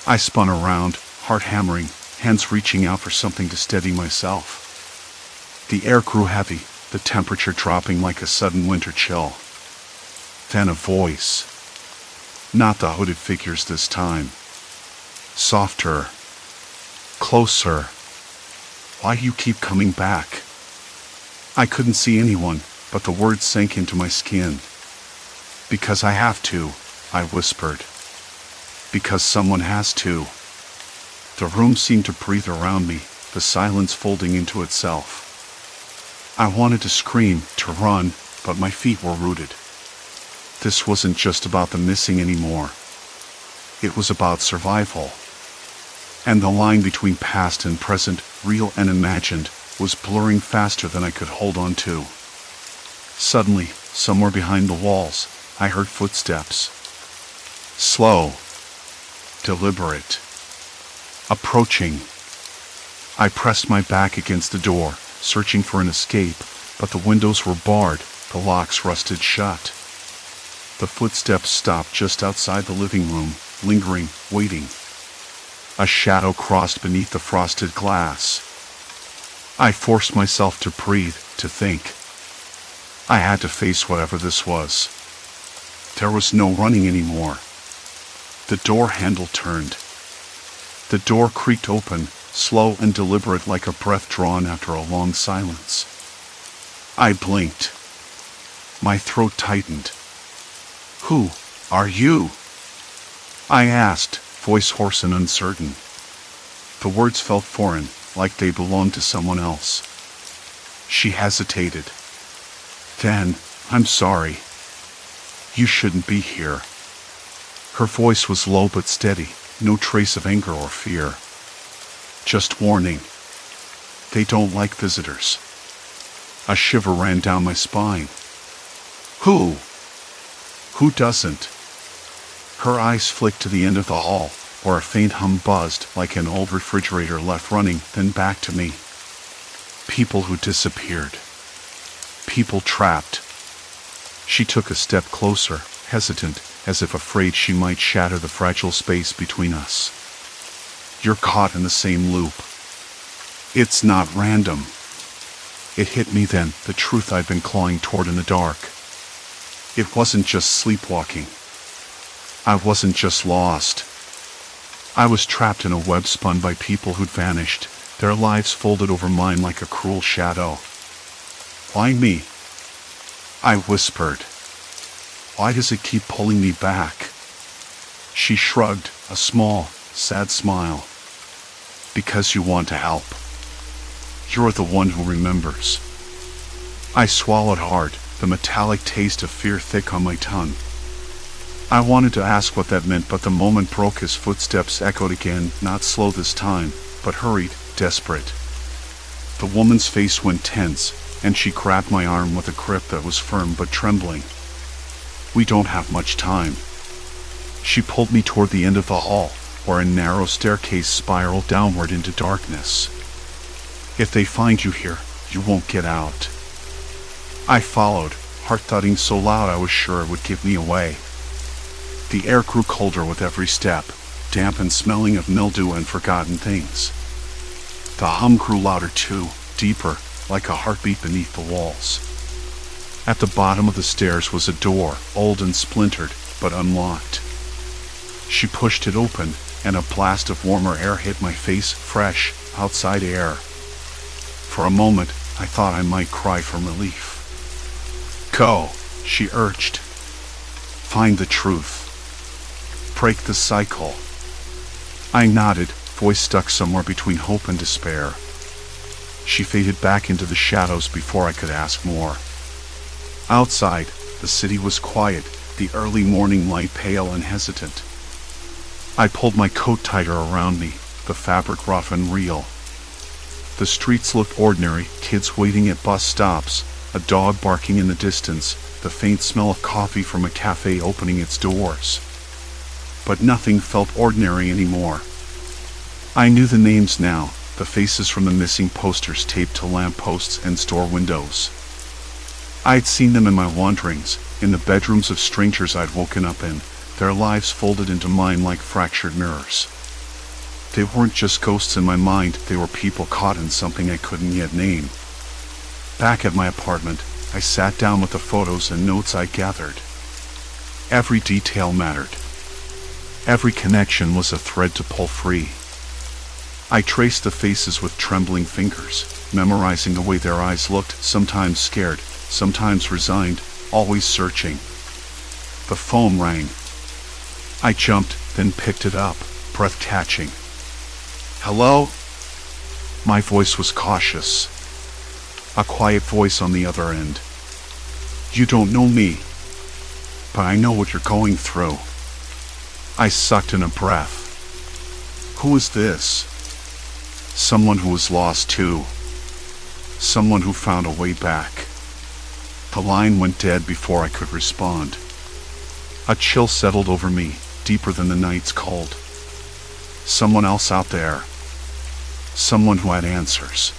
I spun around, heart hammering, hands reaching out for something to steady myself. The air grew heavy, the temperature dropping like a sudden winter chill. Then a voice. Not the hooded figures this time. Softer. Closer. Why do you keep coming back? I couldn't see anyone, but the words sank into my skin. Because I have to, I whispered. Because someone has to. The room seemed to breathe around me, the silence folding into itself. I wanted to scream, to run, but my feet were rooted. This wasn't just about the missing anymore. It was about survival. And the line between past and present, real and imagined, was blurring faster than I could hold on to. Suddenly, somewhere behind the walls, I heard footsteps. Slow. Deliberate. Approaching. I pressed my back against the door, searching for an escape, but the windows were barred, the locks rusted shut. The footsteps stopped just outside the living room, lingering, waiting. A shadow crossed beneath the frosted glass. I forced myself to breathe, to think. I had to face whatever this was. There was no running anymore. The door handle turned. The door creaked open, slow and deliberate like a breath drawn after a long silence. I blinked. My throat tightened. "Who are you?" I asked, voice hoarse and uncertain. The words felt foreign, like they belonged to someone else. She hesitated. "Then, I'm sorry. You shouldn't be here." Her voice was low but steady, no trace of anger or fear. "Just warning. They don't like visitors." A shiver ran down my spine. Who? Who doesn't? Her eyes flicked to the end of the hall, where a faint hum buzzed like an old refrigerator left running, then back to me. People who disappeared. People trapped. She took a step closer, hesitant, as if afraid she might shatter the fragile space between us. "You're caught in the same loop. It's not random." It hit me then, the truth I'd been clawing toward in the dark. It wasn't just sleepwalking. I wasn't just lost. I was trapped in a web spun by people who'd vanished, their lives folded over mine like a cruel shadow. "Why me?" I whispered. "Why does it keep pulling me back?" She shrugged, a small, sad smile. "Because you want to help. You're the one who remembers." I swallowed hard, the metallic taste of fear thick on my tongue. I wanted to ask what that meant, but the moment broke. His footsteps echoed again, not slow this time, but hurried, desperate. The woman's face went tense, and she grabbed my arm with a grip that was firm but trembling. "We don't have much time." She pulled me toward the end of the hall, where a narrow staircase spiraled downward into darkness. "If they find you here, you won't get out." I followed, heart thudding so loud I was sure it would give me away. The air grew colder with every step, damp and smelling of mildew and forgotten things. The hum grew louder too, deeper, like a heartbeat beneath the walls. At the bottom of the stairs was a door, old and splintered, but unlocked. She pushed it open, and a blast of warmer air hit my face, fresh, outside air. For a moment, I thought I might cry from relief. "Go," she urged. "Find the truth. Break the cycle." I nodded, voice stuck somewhere between hope and despair. She faded back into the shadows before I could ask more. Outside, the city was quiet, the early morning light pale and hesitant. I pulled my coat tighter around me, the fabric rough and real. The streets looked ordinary, kids waiting at bus stops, a dog barking in the distance, the faint smell of coffee from a cafe opening its doors. But nothing felt ordinary anymore. I knew the names now, the faces from the missing posters taped to lampposts and store windows. I'd seen them in my wanderings, in the bedrooms of strangers I'd woken up in, their lives folded into mine like fractured mirrors. They weren't just ghosts in my mind, they were people caught in something I couldn't yet name. Back at my apartment, I sat down with the photos and notes I gathered. Every detail mattered. Every connection was a thread to pull free. I traced the faces with trembling fingers, memorizing the way their eyes looked, sometimes scared, sometimes resigned, always searching. The phone rang. I jumped, then picked it up, breath catching. "Hello?" My voice was cautious. A quiet voice on the other end. "You don't know me, but I know what you're going through." I sucked in a breath. Who is this? Someone who was lost too. Someone who found a way back. The line went dead before I could respond. A chill settled over me, deeper than the night's cold. Someone else out there. someone who had answers.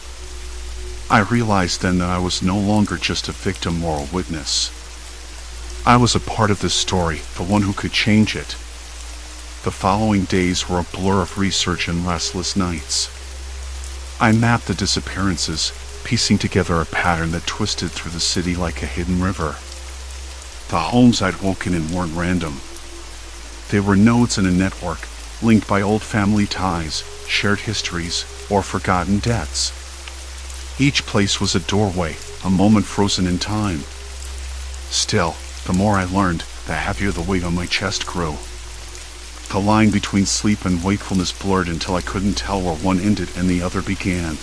I realized then that I was no longer just a victim or a witness. I was a part of this story, the one who could change it. The following days were a blur of research and restless nights. I mapped the disappearances, piecing together a pattern that twisted through the city like a hidden river. The homes I'd woken in weren't random. They were nodes in a network, linked by old family ties, shared histories, or forgotten debts. Each place was a doorway, a moment frozen in time. Still, the more I learned, the heavier the weight on my chest grew. The line between sleep and wakefulness blurred until I couldn't tell where one ended and the other began.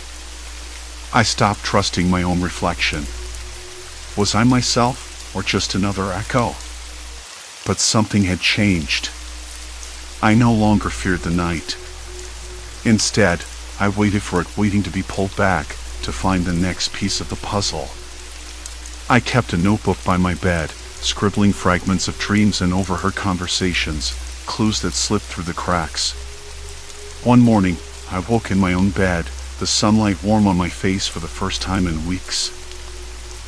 I stopped trusting my own reflection. Was I myself, or just another echo? But something had changed. I no longer feared the night. Instead, I waited for it, waiting to be pulled back, to find the next piece of the puzzle. I kept a notebook by my bed, scribbling fragments of dreams and overheard conversations, clues that slipped through the cracks. One morning, I woke in my own bed, the sunlight warm on my face for the first time in weeks.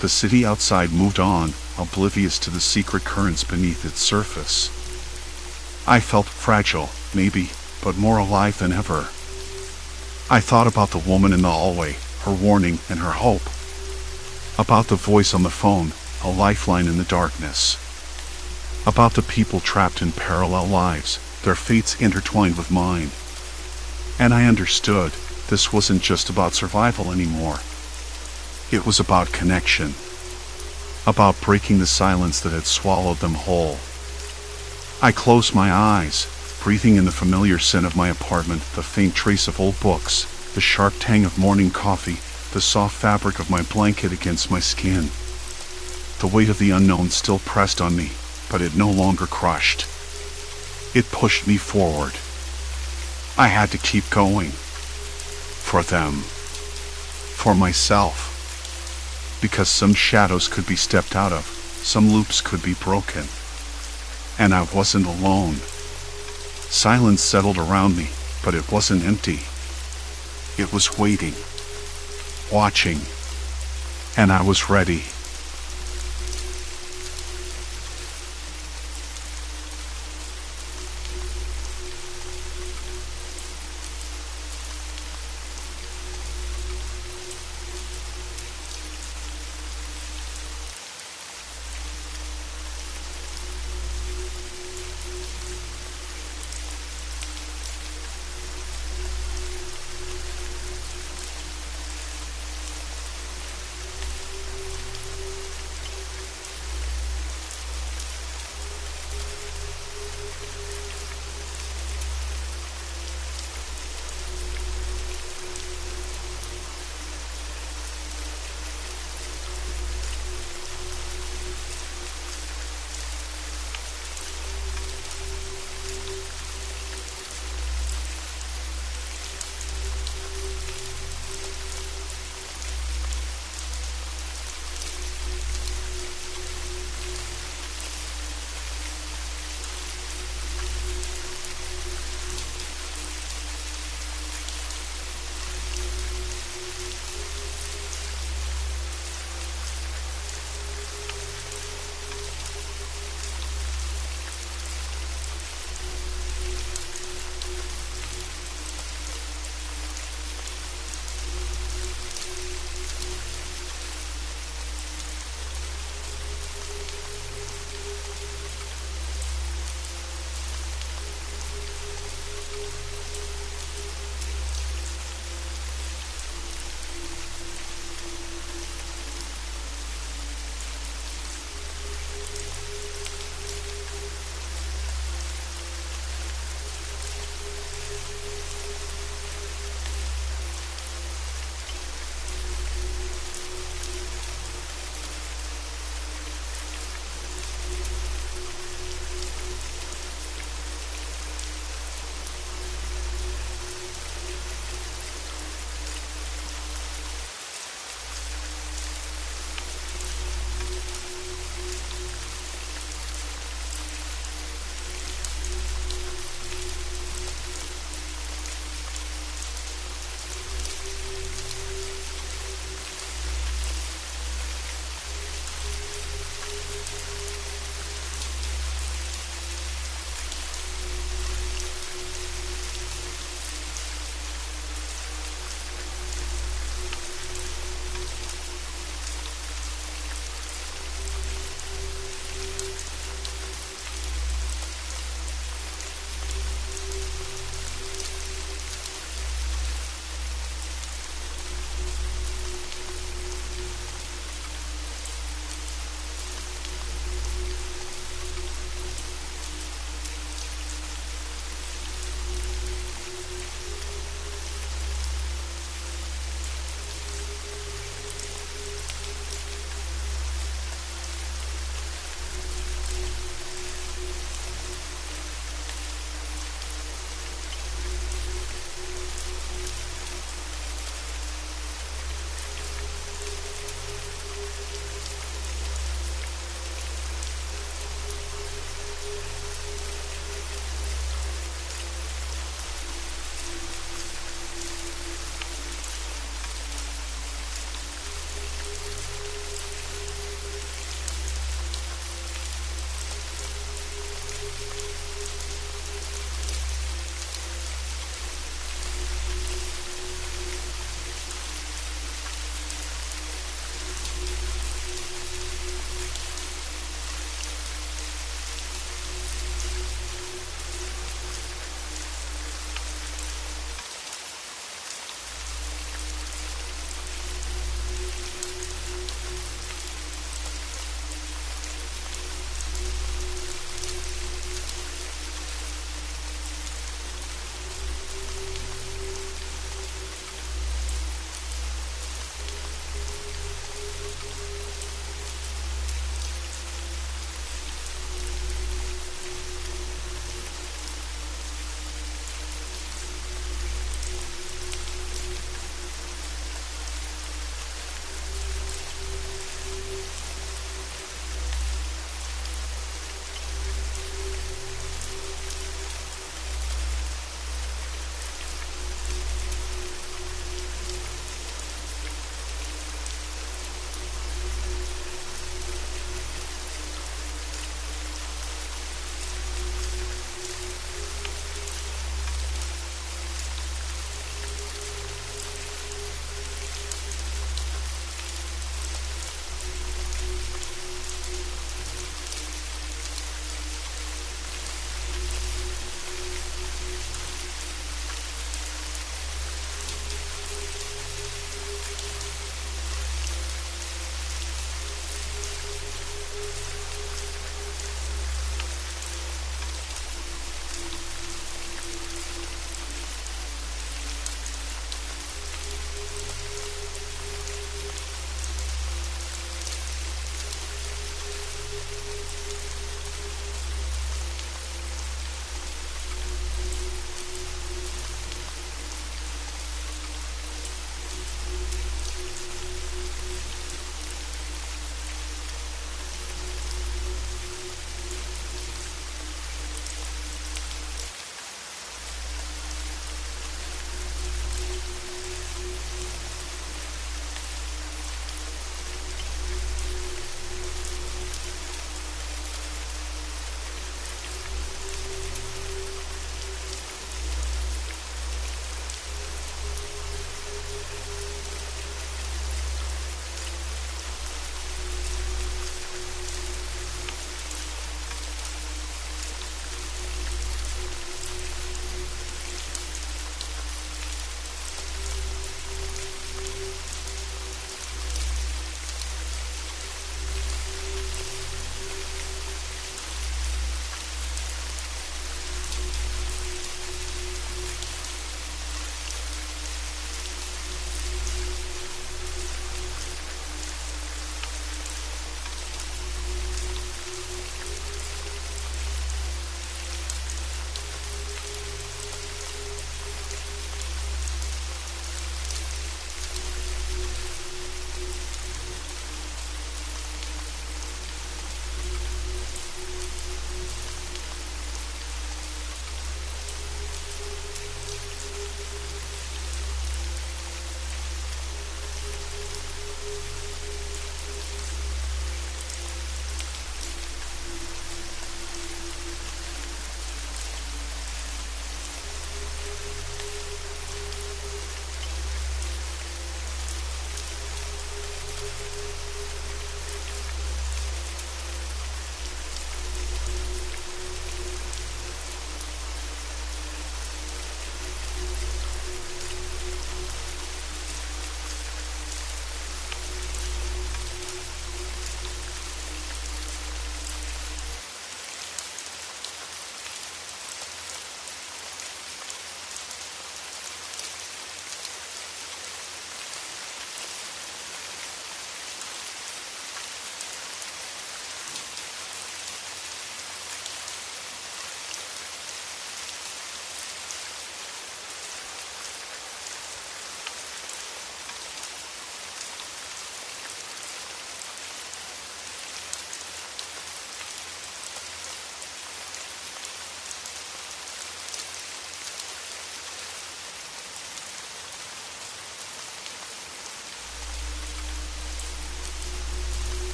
The city outside moved on, oblivious to the secret currents beneath its surface. I felt fragile, maybe, but more alive than ever. I thought about the woman in the hallway, her warning and her hope. About the voice on the phone, a lifeline in the darkness. About the people trapped in parallel lives, their fates intertwined with mine. And I understood, this wasn't just about survival anymore. It was about connection. About breaking the silence that had swallowed them whole. I closed my eyes, breathing in the familiar scent of my apartment, the faint trace of old books, the sharp tang of morning coffee, the soft fabric of my blanket against my skin. The weight of the unknown still pressed on me, but it no longer crushed. It pushed me forward. I had to keep going. For them. For myself. Because some shadows could be stepped out of, some loops could be broken. And I wasn't alone. Silence settled around me, but it wasn't empty. It was waiting. Watching. And I was ready.